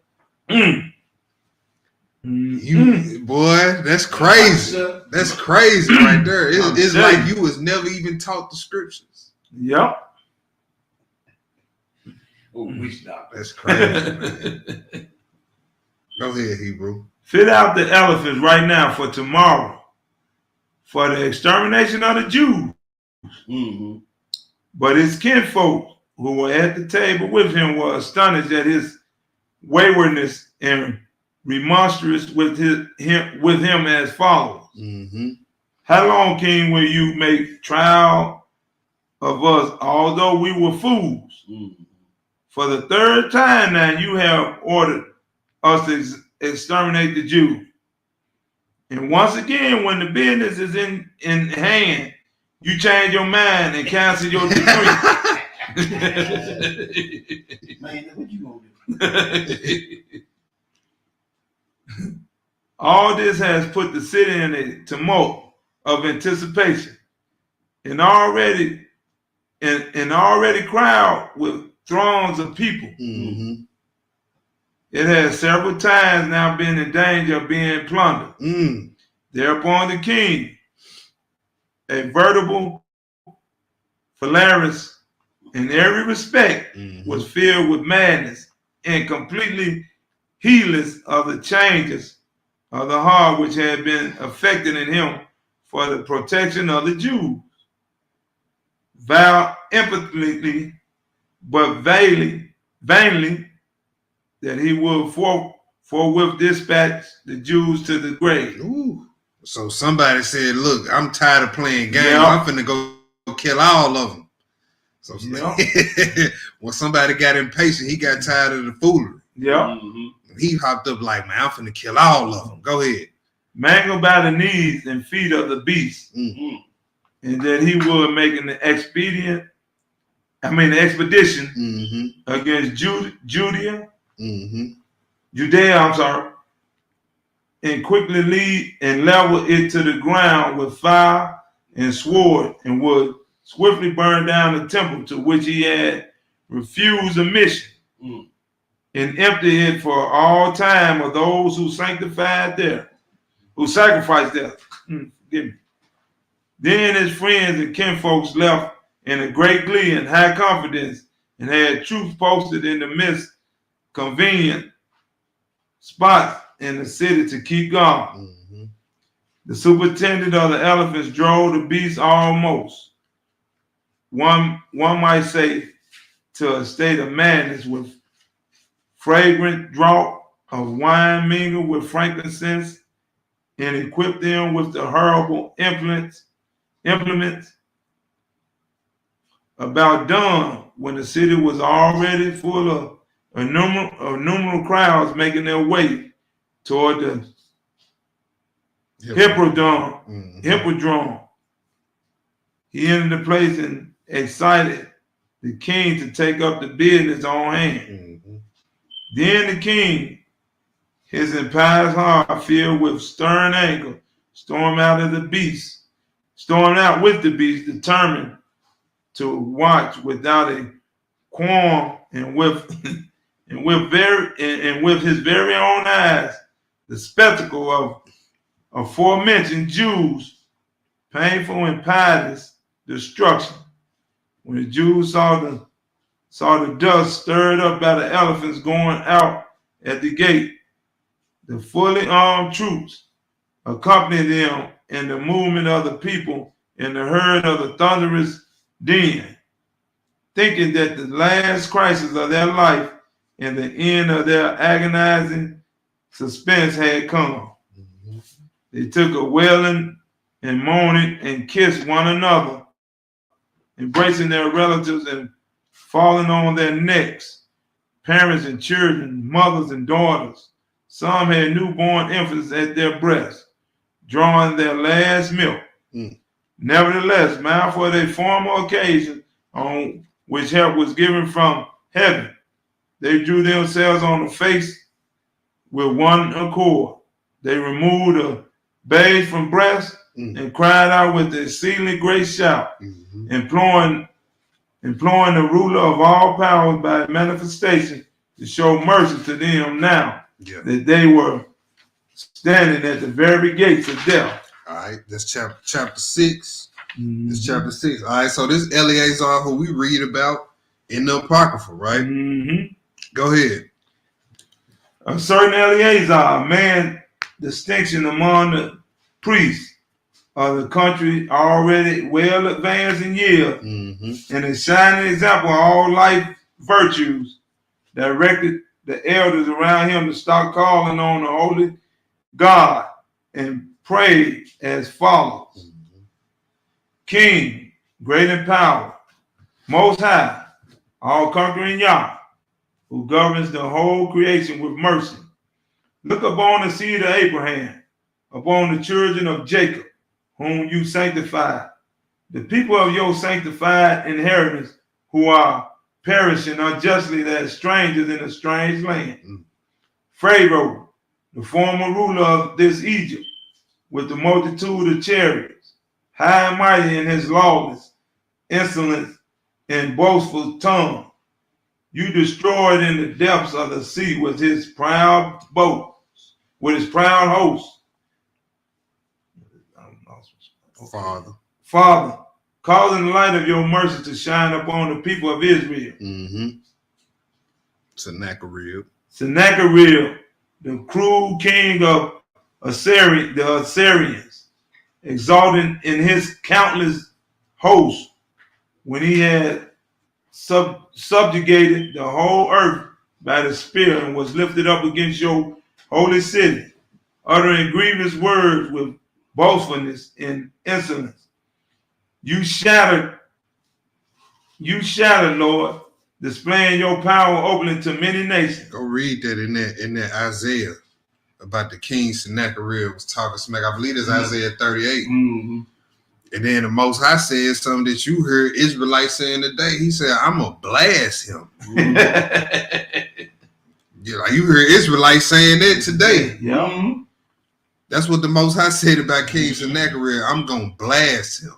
You boy, that's crazy. That's crazy right there. It's telling like you was never even taught the scriptures. Yep. Oh, we stop. That's crazy, man. Go ahead, Hebrew. Fit out the elephants right now for tomorrow, for the extermination of the Jews. Mm-hmm. But his kinfolk who were at the table with him were astonished at his waywardness and remonstrance with him as follows. Mm-hmm. How long, King, will you make trial of us, although we were fools? Mm-hmm. For the third time now you have ordered us to exterminate the Jews. And once again, when the business is in hand, you change your mind and cancel your decree. Man, what you gonna do? All this has put the city in a tumult of anticipation, and already crowded with throngs of people. Mm-hmm. It has several times now been in danger of being plundered. Thereupon the king, a veritable Phalaris in every respect, was filled with madness and completely heedless of the changes of the heart which had been effected in him for the protection of the Jews. Vowed impotently but vainly that he would forthwith dispatch the Jews to the grave. Ooh. So somebody said, "Look, I'm tired of playing games. Yeah. I'm finna go kill all of them." So Yeah. when somebody got impatient, he got tired of the foolery. Yeah. Mm-hmm. He hopped up like, "Man, I'm finna kill all of them." Go ahead. Mangled by the knees and feet of the beast, Mm-hmm. and that he would make an expedition against Judea, and quickly lead and level it to the ground with fire and sword, and would swiftly burn down the temple to which he had refused admission, and empty it for all time of those who sacrificed there. Forgive me. Then his friends and kinfolks left in a great glee and high confidence, and had troops posted in the midst, convenient spots in the city to keep guard. Mm-hmm. The superintendent of the elephants drove the beasts almost, one might say, to a state of madness with fragrant draught of wine mingled with frankincense, and equipped them with the horrible implements. About dawn, when the city was already full of innumerable crowds making their way toward the hippodrome, he entered the place and excited the king to take up the business on hand. Mm-hmm. Then the king, his impious heart filled with stern anger, stormed out with the beast, determined to watch without a qualm and with his very own eyes the spectacle of aforementioned Jews' painful and pitiless destruction. When the Jews saw the dust stirred up by the elephants going out at the gate, the fully armed troops accompanied them in the movement of the people in the herd of the thunderous din, thinking that the last crisis of their life and the end of their agonizing suspense had come. Mm-hmm. They took a wailing and moaning and kissed one another, embracing their relatives and falling on their necks, parents and children, mothers and daughters. Some had newborn infants at their breasts, drawing their last milk. Mm. Nevertheless, mindful of a former occasion on which help was given from heaven, they drew themselves on the face with one accord. They removed the babes from breasts and cried out with an exceedingly great shout, imploring the ruler of all powers by manifestation to show mercy to them now that they were standing at the very gates of death. All right, that's chapter 6. Mm-hmm. It's chapter 6. All right, so this Eleazar who we read about in the Apocrypha, right? Mm-hmm. Go ahead. A certain Eleazar, a man distinction among the priests of the country, already well advanced in years, and a shining example of all life virtues, directed the elders around him to stop calling on the holy God and pray as follows. King, great in power, most high, all-conquering Yah, who governs the whole creation with mercy. Look upon the seed of Abraham, upon the children of Jacob, whom you sanctified, the people of your sanctified inheritance who are perishing unjustly as strangers in a strange land. Pharaoh, the former ruler of this Egypt, with the multitude of chariots, high and mighty in his lawless insolence and boastful tongue, you destroyed in the depths of the sea with his proud boats, with his proud host. Father, causing the light of your mercy to shine upon the people of Israel. Sennacherib, the cruel king of the Assyrians, exalted in his countless host when he had subjugated the whole earth by the spear and was lifted up against your holy city, uttering grievous words with boastfulness and insolence. You shattered, Lord, displaying your power openly to many nations. Go read that in that Isaiah about the king Sennacherib was talking smack. I believe it's Isaiah 38. And then the Most High said something that you heard Israelites saying today. He said, I'm going to blast him. Yeah, like you heard Israelites saying that today. That's what the Most High said about King Sennacherib. I'm going to blast him.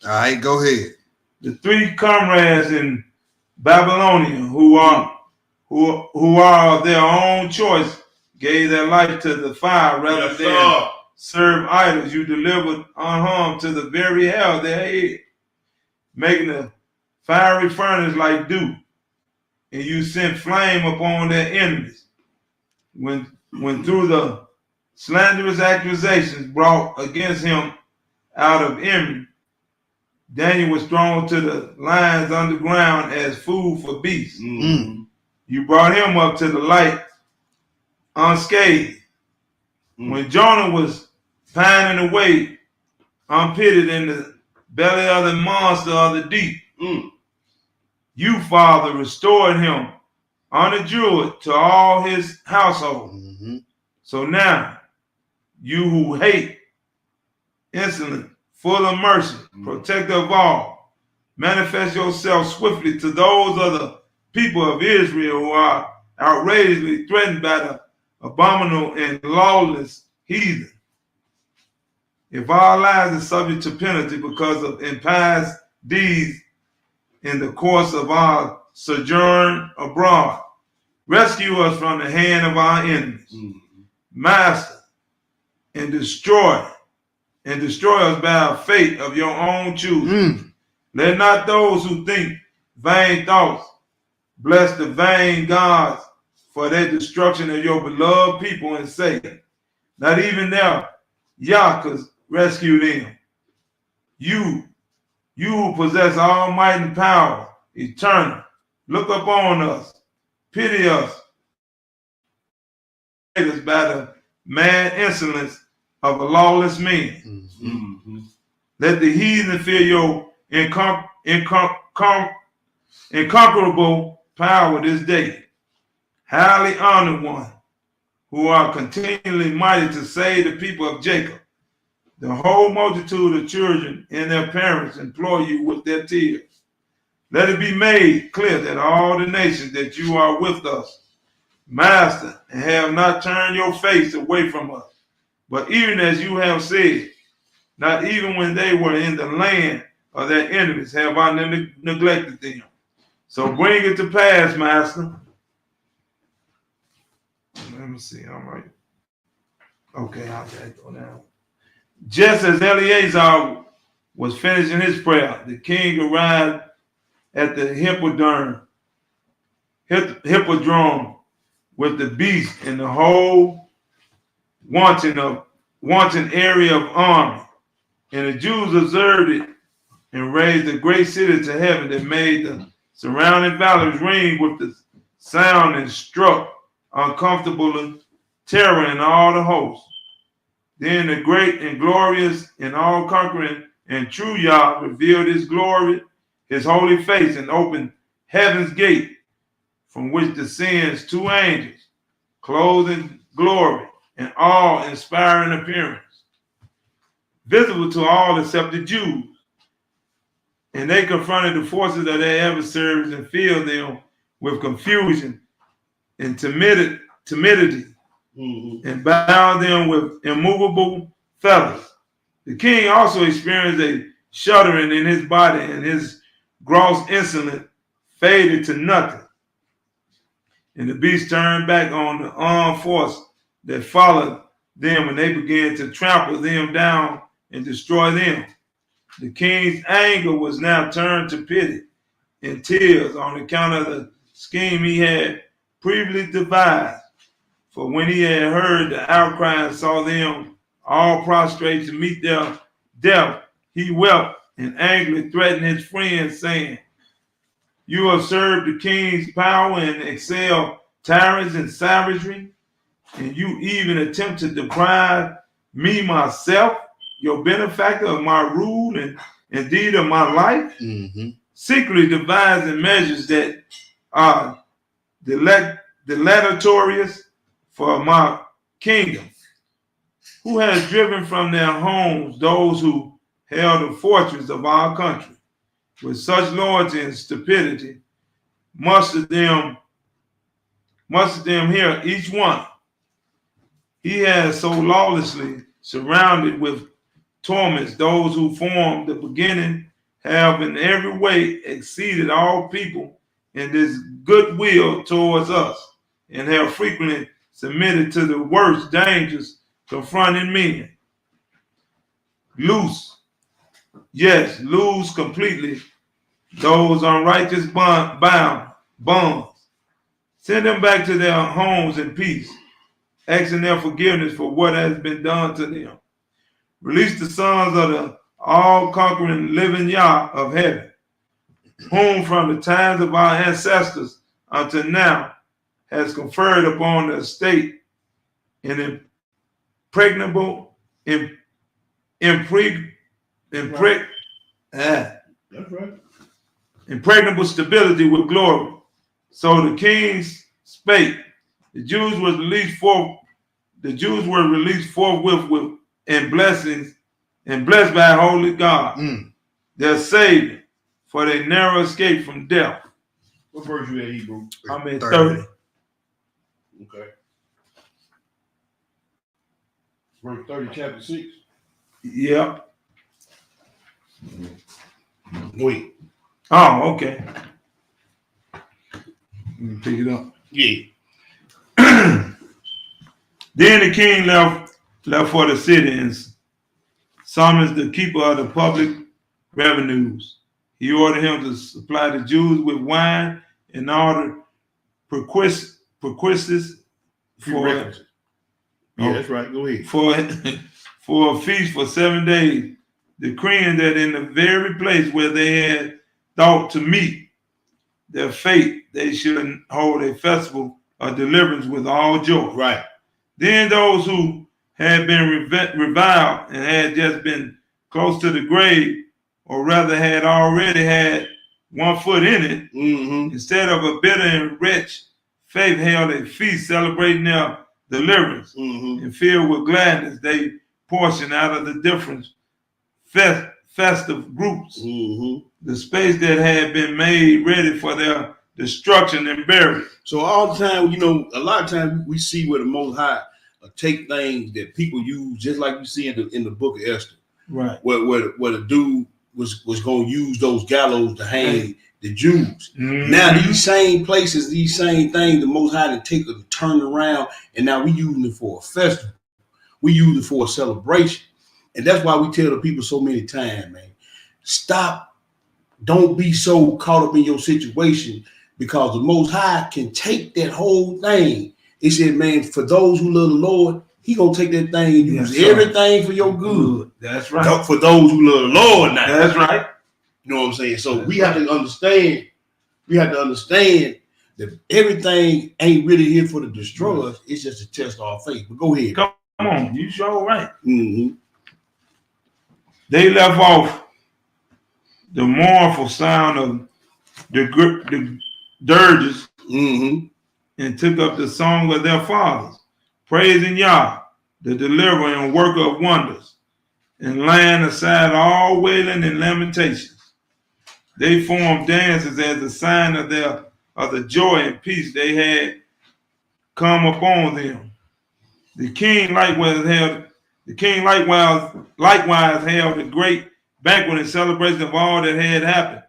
All right, go ahead. The three comrades in Babylonia who are of their own choice gave their life to the fire rather than serve idols. You delivered unharmed to the very hell they had, making the fiery furnace like dew, and you sent flame upon their enemies. when through the slanderous accusations brought against him out of Emory, Daniel was thrown to the lions underground as food for beasts. Mm. You brought him up to the light unscathed. When Jonah was pining away, unpitied in the belly of the monster of the deep, you, Father, restored him unadjured to all his household. So now, you who hate, insolent, full of mercy, protector of all, manifest yourself swiftly to those of the people of Israel who are outrageously threatened by the abominable and lawless heathen. If our lives are subject to penalty because of impious deeds in the course of our sojourn abroad, rescue us from the hand of our enemies. Master, and destroy us by a fate of your own choosing. Let not those who think vain thoughts bless the vain gods for their destruction of your beloved people and say, not even their Yakas rescue them. You who possess all might and power, eternal, look upon us, pity us by the mad insolence of a lawless man. Let the heathen fear your incomparable power this day. Highly honored one, who are continually mighty to save the people of Jacob. The whole multitude of children and their parents implore you with their tears. Let it be made clear that all the nations that you are with us, Master, and have not turned your face away from us. But even as you have said, not even when they were in the land of their enemies have I neglected them. So bring it to pass, Master. Let me see. All right. Okay, I'll take go down. Just as Eleazar was finishing his prayer, the king arrived at the hippodrome with the beast and the whole wanton area of army. And the Jews observed it and raised a great city to heaven that made the surrounding valleys ring with the sound and struck uncomfortable terror in all the hosts. Then the great and glorious and all-conquering and true Yah revealed his glory, his holy face, and opened heaven's gate, from which descends two angels, clothed in glory and awe-inspiring appearance, visible to all except the Jews. And they confronted the forces of their adversaries and filled them with confusion and timidity, and bound them with immovable feathers. The king also experienced a shuddering in his body, and his gross insolence faded to nothing. And the beast turned back on the armed force that followed them, and they began to trample them down and destroy them. The king's anger was now turned to pity and tears on account of the scheme he had previously devised. For when he had heard the outcry and saw them all prostrate to meet their death, he wept and angrily threatened his friends, saying, you have served the king's power and excel tyrants in savagery, and you even attempt to deprive me myself, your benefactor, of my rule and indeed of my life, secretly devising measures that are deleterious for my kingdom. Who has driven from their homes those who held the fortress of our country? With such loyalty and stupidity, muster them here, each one. He has so lawlessly surrounded with torments those who from the beginning have in every way exceeded all people in this goodwill towards us, and have frequently submitted to the worst dangers confronting men. Loose completely those unrighteous bonds. Send them back to their homes in peace, asking their forgiveness for what has been done to them. Release the sons of the all-conquering living Yah of heaven, whom from the times of our ancestors until now has conferred upon the estate an impregnable, That's right. impregnable stability with glory. So the kings spake. The Jews were released forthwith with and blessings and blessed by holy God, their Savior, for their narrow escape from death. What verse you at, Hebrew? I'm at 30. Okay. Verse 30, chapter 6. Yep. Wait. Oh, okay. Let me pick it up. Yeah. Then the king left for the city and summoned the keeper of the public revenues. He ordered him to supply the Jews with wine and all the perquisites Yeah, that's right. Go ahead. for a feast for 7 days, decreeing that in the very place where they had thought to meet their fate, they should hold a festival of deliverance with all joy. Right. Then those who had been reviled and had just been close to the grave, or rather had already had one foot in it, instead of a bitter and wretched faith, held a feast celebrating their deliverance, and filled with gladness they portioned out of the different festive groups the space that had been made ready for their destruction and burial. So all the time, a lot of times we see where the Most High take things that people use, just like you see in the book of Esther, right? Where the dude was going to use those gallows to hang the Jews. Now these same places, these same things, the Most High to take and turn around, and now we using it for a festival. We use it for a celebration, and that's why we tell the people so many times, man, stop. Don't be so caught up in your situation, because the Most High can take that whole thing. It said, man, for those who love the Lord, He gonna take that thing and use everything for your good. That's right. For those who love the Lord, now. That's right. You know what I'm saying? So we have to understand. We have to understand that everything ain't really here for to destroy us. It's just to test our faith. But go ahead. Come on, you sure right. They left off the mournful sound of the dirges and took up the song of their fathers, praising Yah, the deliverer and worker of wonders, and laying aside all wailing and lamentations. They formed dances as a sign of the joy and peace they had come upon them. The king likewise held a great banquet in celebration of all that had happened,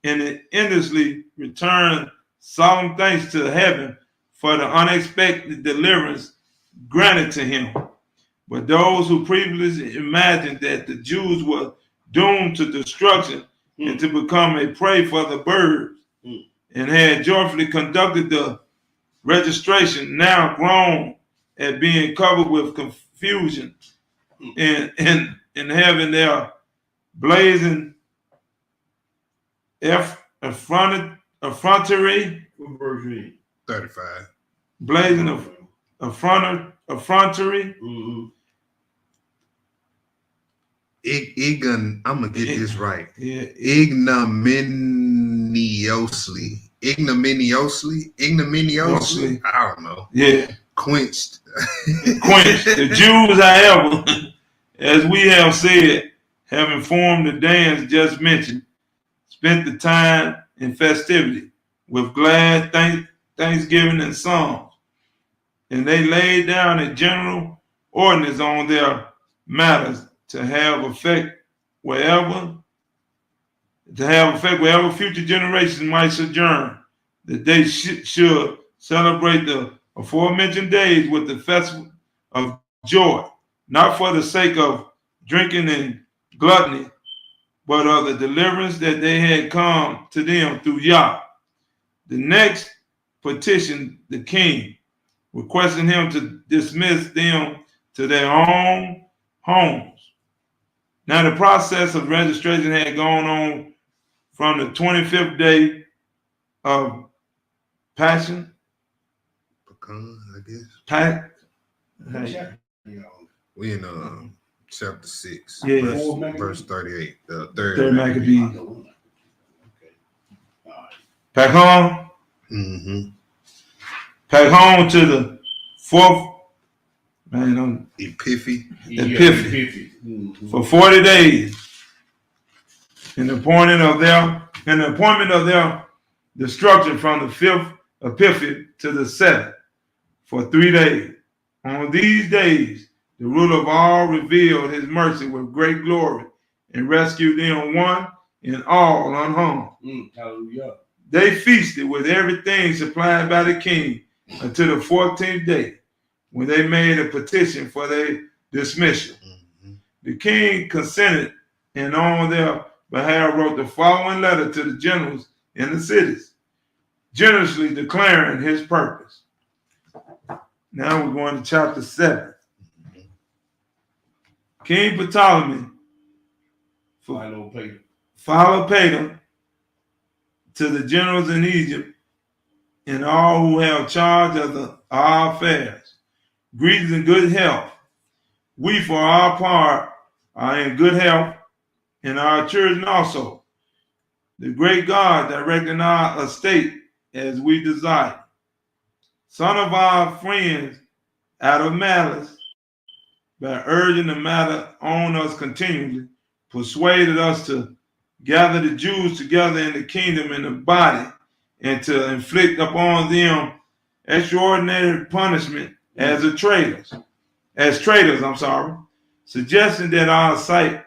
and it endlessly returned solemn thanks to heaven for the unexpected deliverance granted to him. But those who previously imagined that the Jews were doomed to destruction and to become a prey for the birds, and had joyfully conducted the registration, now groan at being covered with confusion and having their blazing effrontery, What verse you in? 35. blazing effrontery, I'm gonna get this right. yeah, Ignominiously. I don't know. yeah, Quenched. quenched. The Jews, however, as we have said, having formed the dance just mentioned, spent the time in festivity with glad thanksgiving and songs, and they laid down a general ordinance on their matters to have effect wherever future generations might sojourn, that they should celebrate the aforementioned days with the festival of joy, not for the sake of drinking and gluttony, but of the deliverance that they had come to them through Yah. The next petitioned the king requesting him to dismiss them to their own homes. Now the process of registration had gone on from the 25th day of Passion. Pecan, I guess. We in chapter 6, Yes. verse 38. The third Third Maccabees. Maccabees. Back home. Mm-hmm. Back home to the 4th. Man, Epiphany. Epiphany. For 40 days. In the appointment of their destruction from the 5th Epiphany to the 7th for 3 days. On these days, the ruler of all revealed his mercy with great glory and rescued them one and all unharmed. Hallelujah. They feasted with everything supplied by the king until the 14th day, when they made a petition for their dismissal. Mm-hmm. The king consented and on their behalf wrote the following letter to the generals in the cities, generously declaring his purpose. Now we're going to chapter 7. King Ptolemy Philopator to the generals in Egypt and all who have charge of our affairs. Greetings and good health. We, for our part, are in good health, and our children also. The great God directing our estate as we desire. Some of our friends, out of malice, by urging the matter on us continually, persuaded us to gather the Jews together in the kingdom in the body and to inflict upon them extraordinary punishment as traitors, suggesting that our sight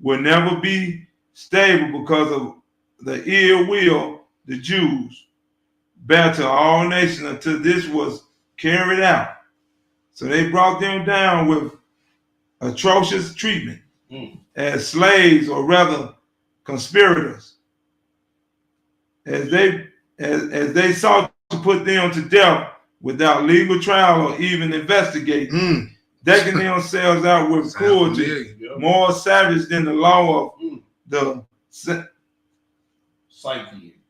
will never be stable because of the ill will the Jews bear to all nations until this was carried out. So they brought them down with atrocious treatment as slaves, or rather conspirators, as they sought to put them to death without legal trial or even investigating, decking themselves out with cruelty more savage than the law of the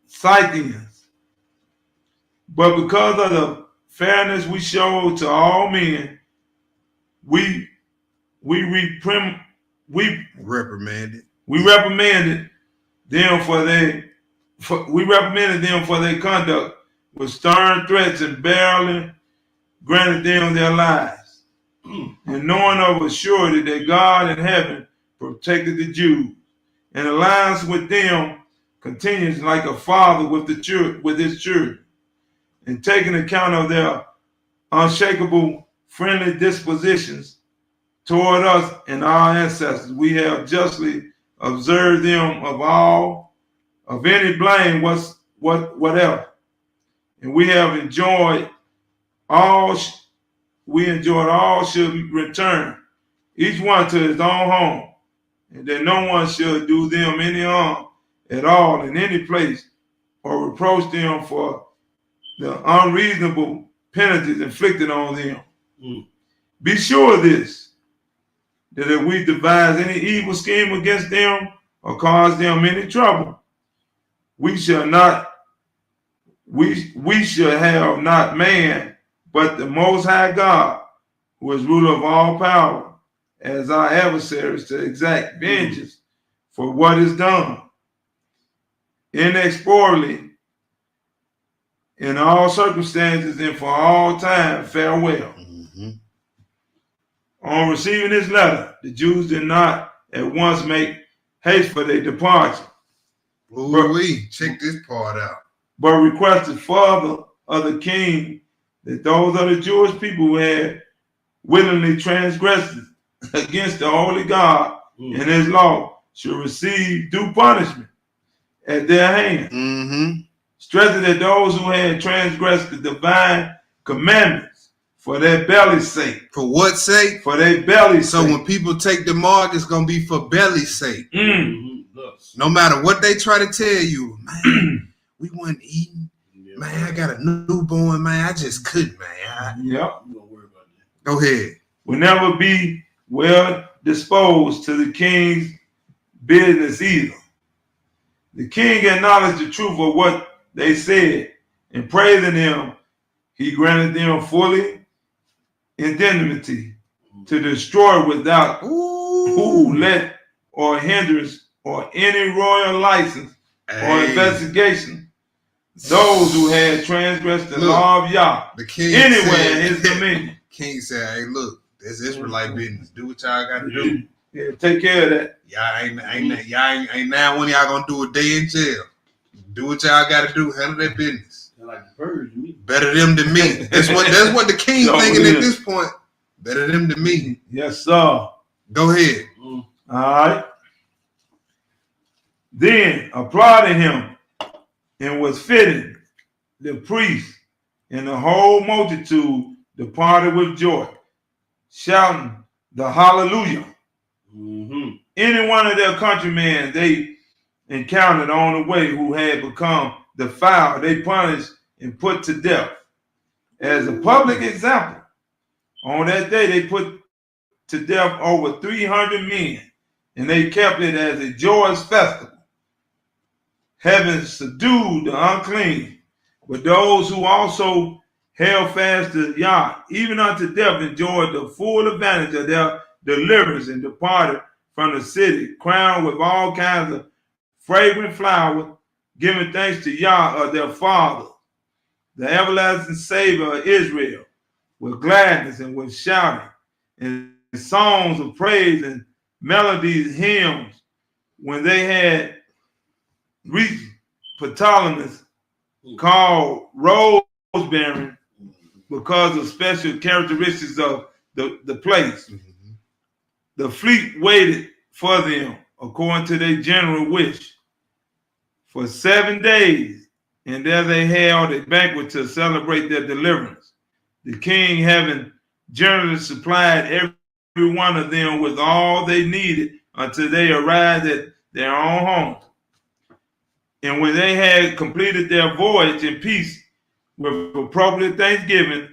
Scythians. But because of the fairness we showed to all men, we reprimanded them for their conduct with stern threats and barely granted them their lives. And knowing of a surety that God in heaven protected the Jews, and alliance with them continues like a father with his children, and taking account of their unshakable friendly dispositions toward us and our ancestors, we have justly observed them of any blame whatever, and we enjoyed all should return, each one to his own home, and that no one should do them any harm at all in any place, or reproach them for the unreasonable penalties inflicted on them. Be sure of this, that if we devise any evil scheme against them or cause them any trouble, we shall have not man, but the Most High God, who is ruler of all power, as our adversaries, to exact vengeance for what is done. Inexorably, in all circumstances and for all time, farewell. On receiving this letter, the Jews did not at once make haste for their departure. Check this part out. But requested further of the king that those of the Jewish people who had willingly transgressed against the holy God and his law should receive due punishment at their hand. Stressing that those who had transgressed the divine commandments for their belly's sake. For what sake? For their belly's sake. So when people take the mark, it's going to be for belly's sake. No matter what they try to tell you, man, we weren't eating. Man, I got a newborn, man. I just couldn't, man. Yep. You don't worry about that. Go ahead. Will never be well disposed to the king's business either. The king acknowledged the truth of what they said, and praising him, he granted them fully indemnity to destroy without who let or hindrance or any royal license or investigation those who had transgressed the law of Yah The king anywhere in his dominion. King said, "Hey, look, this Israelite business. Do what y'all got to do. Yeah, take care of that. Y'all ain't now when y'all gonna do a day in jail. Do what y'all got to do. Handle that business. They're like the birds to me. Better them than me. That's what the king So thinking it at is. this point. Better them than me. Yes, sir. Go ahead. All right. Then applauded him and was fitting. The priest and the whole multitude departed with joy, shouting the hallelujah. Any one of their countrymen they encountered on the way who had become defiled, they punished and put to death. As a public example, on that day they put to death over 300 men, and they kept it as a joyous festival, having subdued the unclean. But those who also held fast to Yah, even unto death, enjoyed the full advantage of their deliverance and departed from the city, crowned with all kinds of fragrant flowers, giving thanks to Yah of their father, the everlasting Savior of Israel, with gladness and with shouting and songs of praise and melodies, hymns. When they had reached Ptolemais, called rose-bearing because of special characteristics of the place, the fleet waited for them according to their general wish for 7 days, and there they held a banquet to celebrate their deliverance. The king, having generously supplied every one of them with all they needed until they arrived at their own homes. And when they had completed their voyage in peace with appropriate thanksgiving,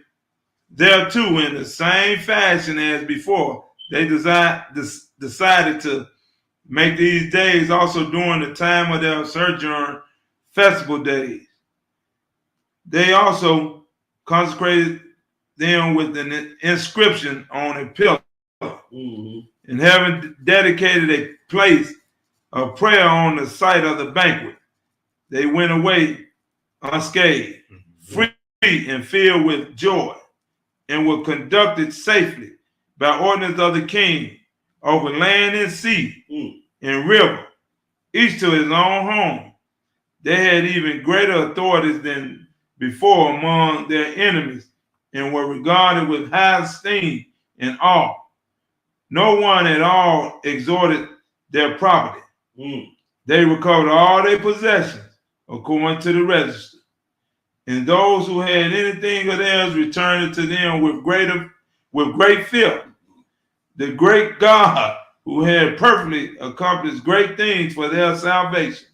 thereto in the same fashion as before, they decided to make these days also during the time of their sojourn festival days. They also consecrated them with an inscription on a pillar, and having dedicated a place of prayer on the site of the banquet, they went away unscathed, free and filled with joy, and were conducted safely by ordinance of the king over land and sea and river, each to his own home. They had even greater authorities than before among their enemies, and were regarded with high esteem and awe. No one at all extorted their property. They recovered all their possessions according to the register, and those who had anything of theirs returned it to them with great fear. The great God, who had perfectly accomplished great things for their salvation.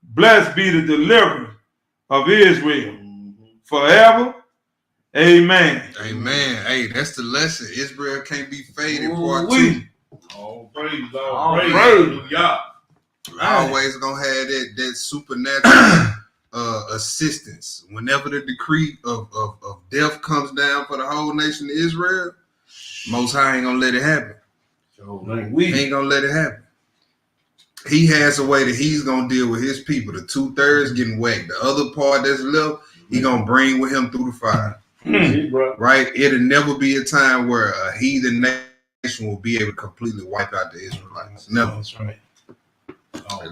Blessed be the deliverer of Israel forever. Amen. Amen. Hey, that's the lesson. Israel can't be faded. Part Ooh-wee. 2. All praise, All praise. Hallelujah. Always gonna have that supernatural assistance. Whenever the decree of death comes down for the whole nation of Israel, Most High ain't gonna let it happen. He ain't gonna let it happen. He has a way that he's gonna deal with his people. The 2/3 getting whacked. The other part that's left, he gonna bring with him through the fire. Right? It'll never be a time where a heathen nation will be able to completely wipe out the Israelites. Never. That's right.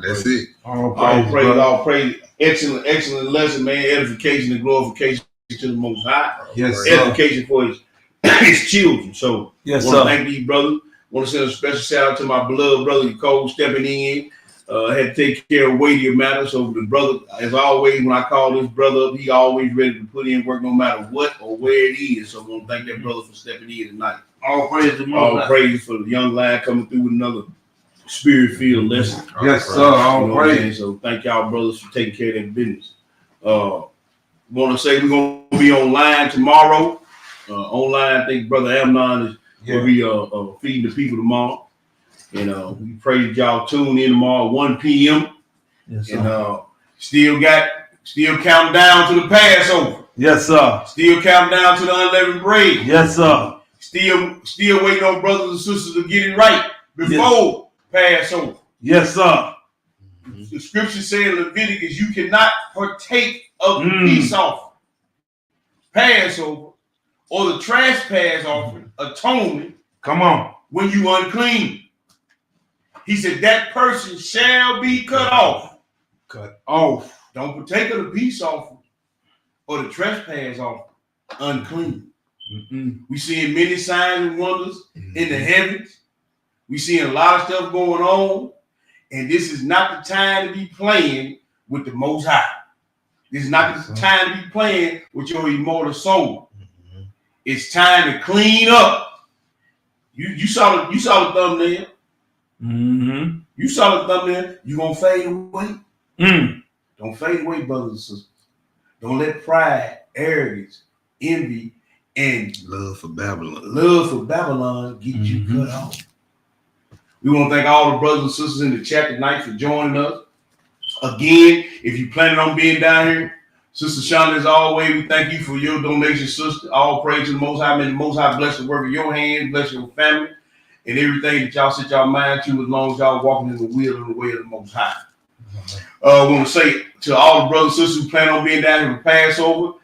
That's it. All praise. Excellent lesson, man. Edification and glorification to the Most High. Yes, sir. Edification for his children. So, Yes, I want sir. to thank these brothers. Want to send a special shout out to my beloved brother Cole stepping in. Had to take care of weightier matters. So the brother, as always, when I call this brother up, he always ready to put in work no matter what or where it is. So I want to thank that brother for stepping in tonight. All praise to All praise for the young lad coming through with another spirit-filled lesson. Yes, sir. You know All what I'm saying? praise. So thank y'all brothers for taking care of that business. Want to say we're going to be online tomorrow. Online, I think Brother Amnon will be feeding the people tomorrow. And we pray that y'all tune in tomorrow, 1 p.m. Yes, sir. And still counting down to the Passover. Yes, sir. Still counting down to the unleavened bread. Yes, sir. Still waiting on brothers and sisters to get it right before Passover. Yes, sir. The scripture said in Leviticus, you cannot partake of the peace offering, Passover, or the trespass offering, atonement. Come on. When you unclean. He said that person shall be cut off. Cut off. Don't partake of the peace offering or the trespass offering. Unclean. We seeing many signs and wonders in the heavens. We seeing a lot of stuff going on. And this is not the time to be playing with the Most High. This is not the time to be playing with your immortal soul. It's time to clean up. You saw the thumbnail. You saw the thumbnail. You gonna fade away. Don't fade away, brothers and sisters. Don't let pride, arrogance, envy, and Love for Babylon get you cut off. We want to thank all the brothers and sisters in the chat tonight for joining us. Again, if you planning on being down here, Sister Shonda, as always, we thank you for your donation, sister. All praise to the Most High. May the Most High bless the work of your hands, bless your family, and everything that y'all set y'all mind to as long as y'all walking in the will and the way of the Most High. We want to say to all the brothers and sisters who plan on being down here for Passover,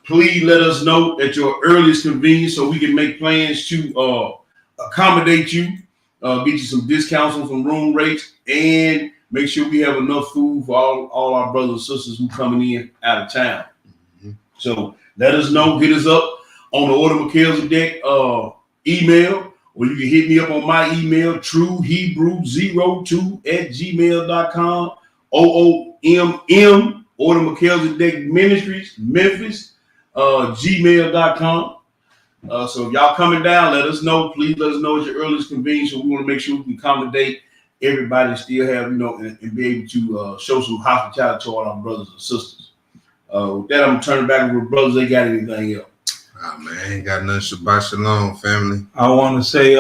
please let us know at your earliest convenience so we can make plans to accommodate you, get you some discounts on some room rates, and make sure we have enough food for all our brothers and sisters who coming in out of town. So let us know. Hit us up on the Order Melchizedek email, or you can hit me up on my email, truehebrew02@gmail.com. OOMM, Order Melchizedek Ministries, Memphis, gmail.com. So if y'all coming down, let us know. Please let us know at your earliest convenience. So we want to make sure we can accommodate everybody and still have, and be able to show some hospitality to all our brothers and sisters. With that, I'm going to turn it back over to brothers. They got anything else? Man, ain't got nothing. Shabbat shalom, family. I want to say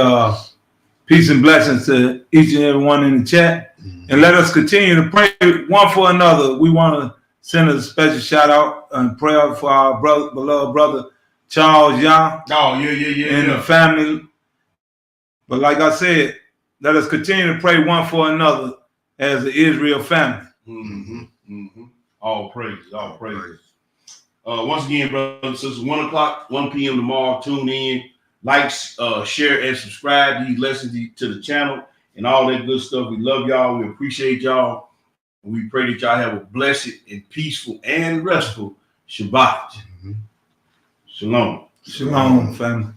peace and blessings to each and every one in the chat. And let us continue to pray one for another. We want to send a special shout out and prayer for our beloved brother, Charles Young. And the family. But like I said, let us continue to pray one for another as the Israel family. All praise. Once again, brothers and sisters, 1 p.m. tomorrow. Tune in, like, share, and subscribe. These lessons to the channel and all that good stuff. We love y'all. We appreciate y'all. And we pray that y'all have a blessed and peaceful and restful Shabbat. Shalom. Shalom, family.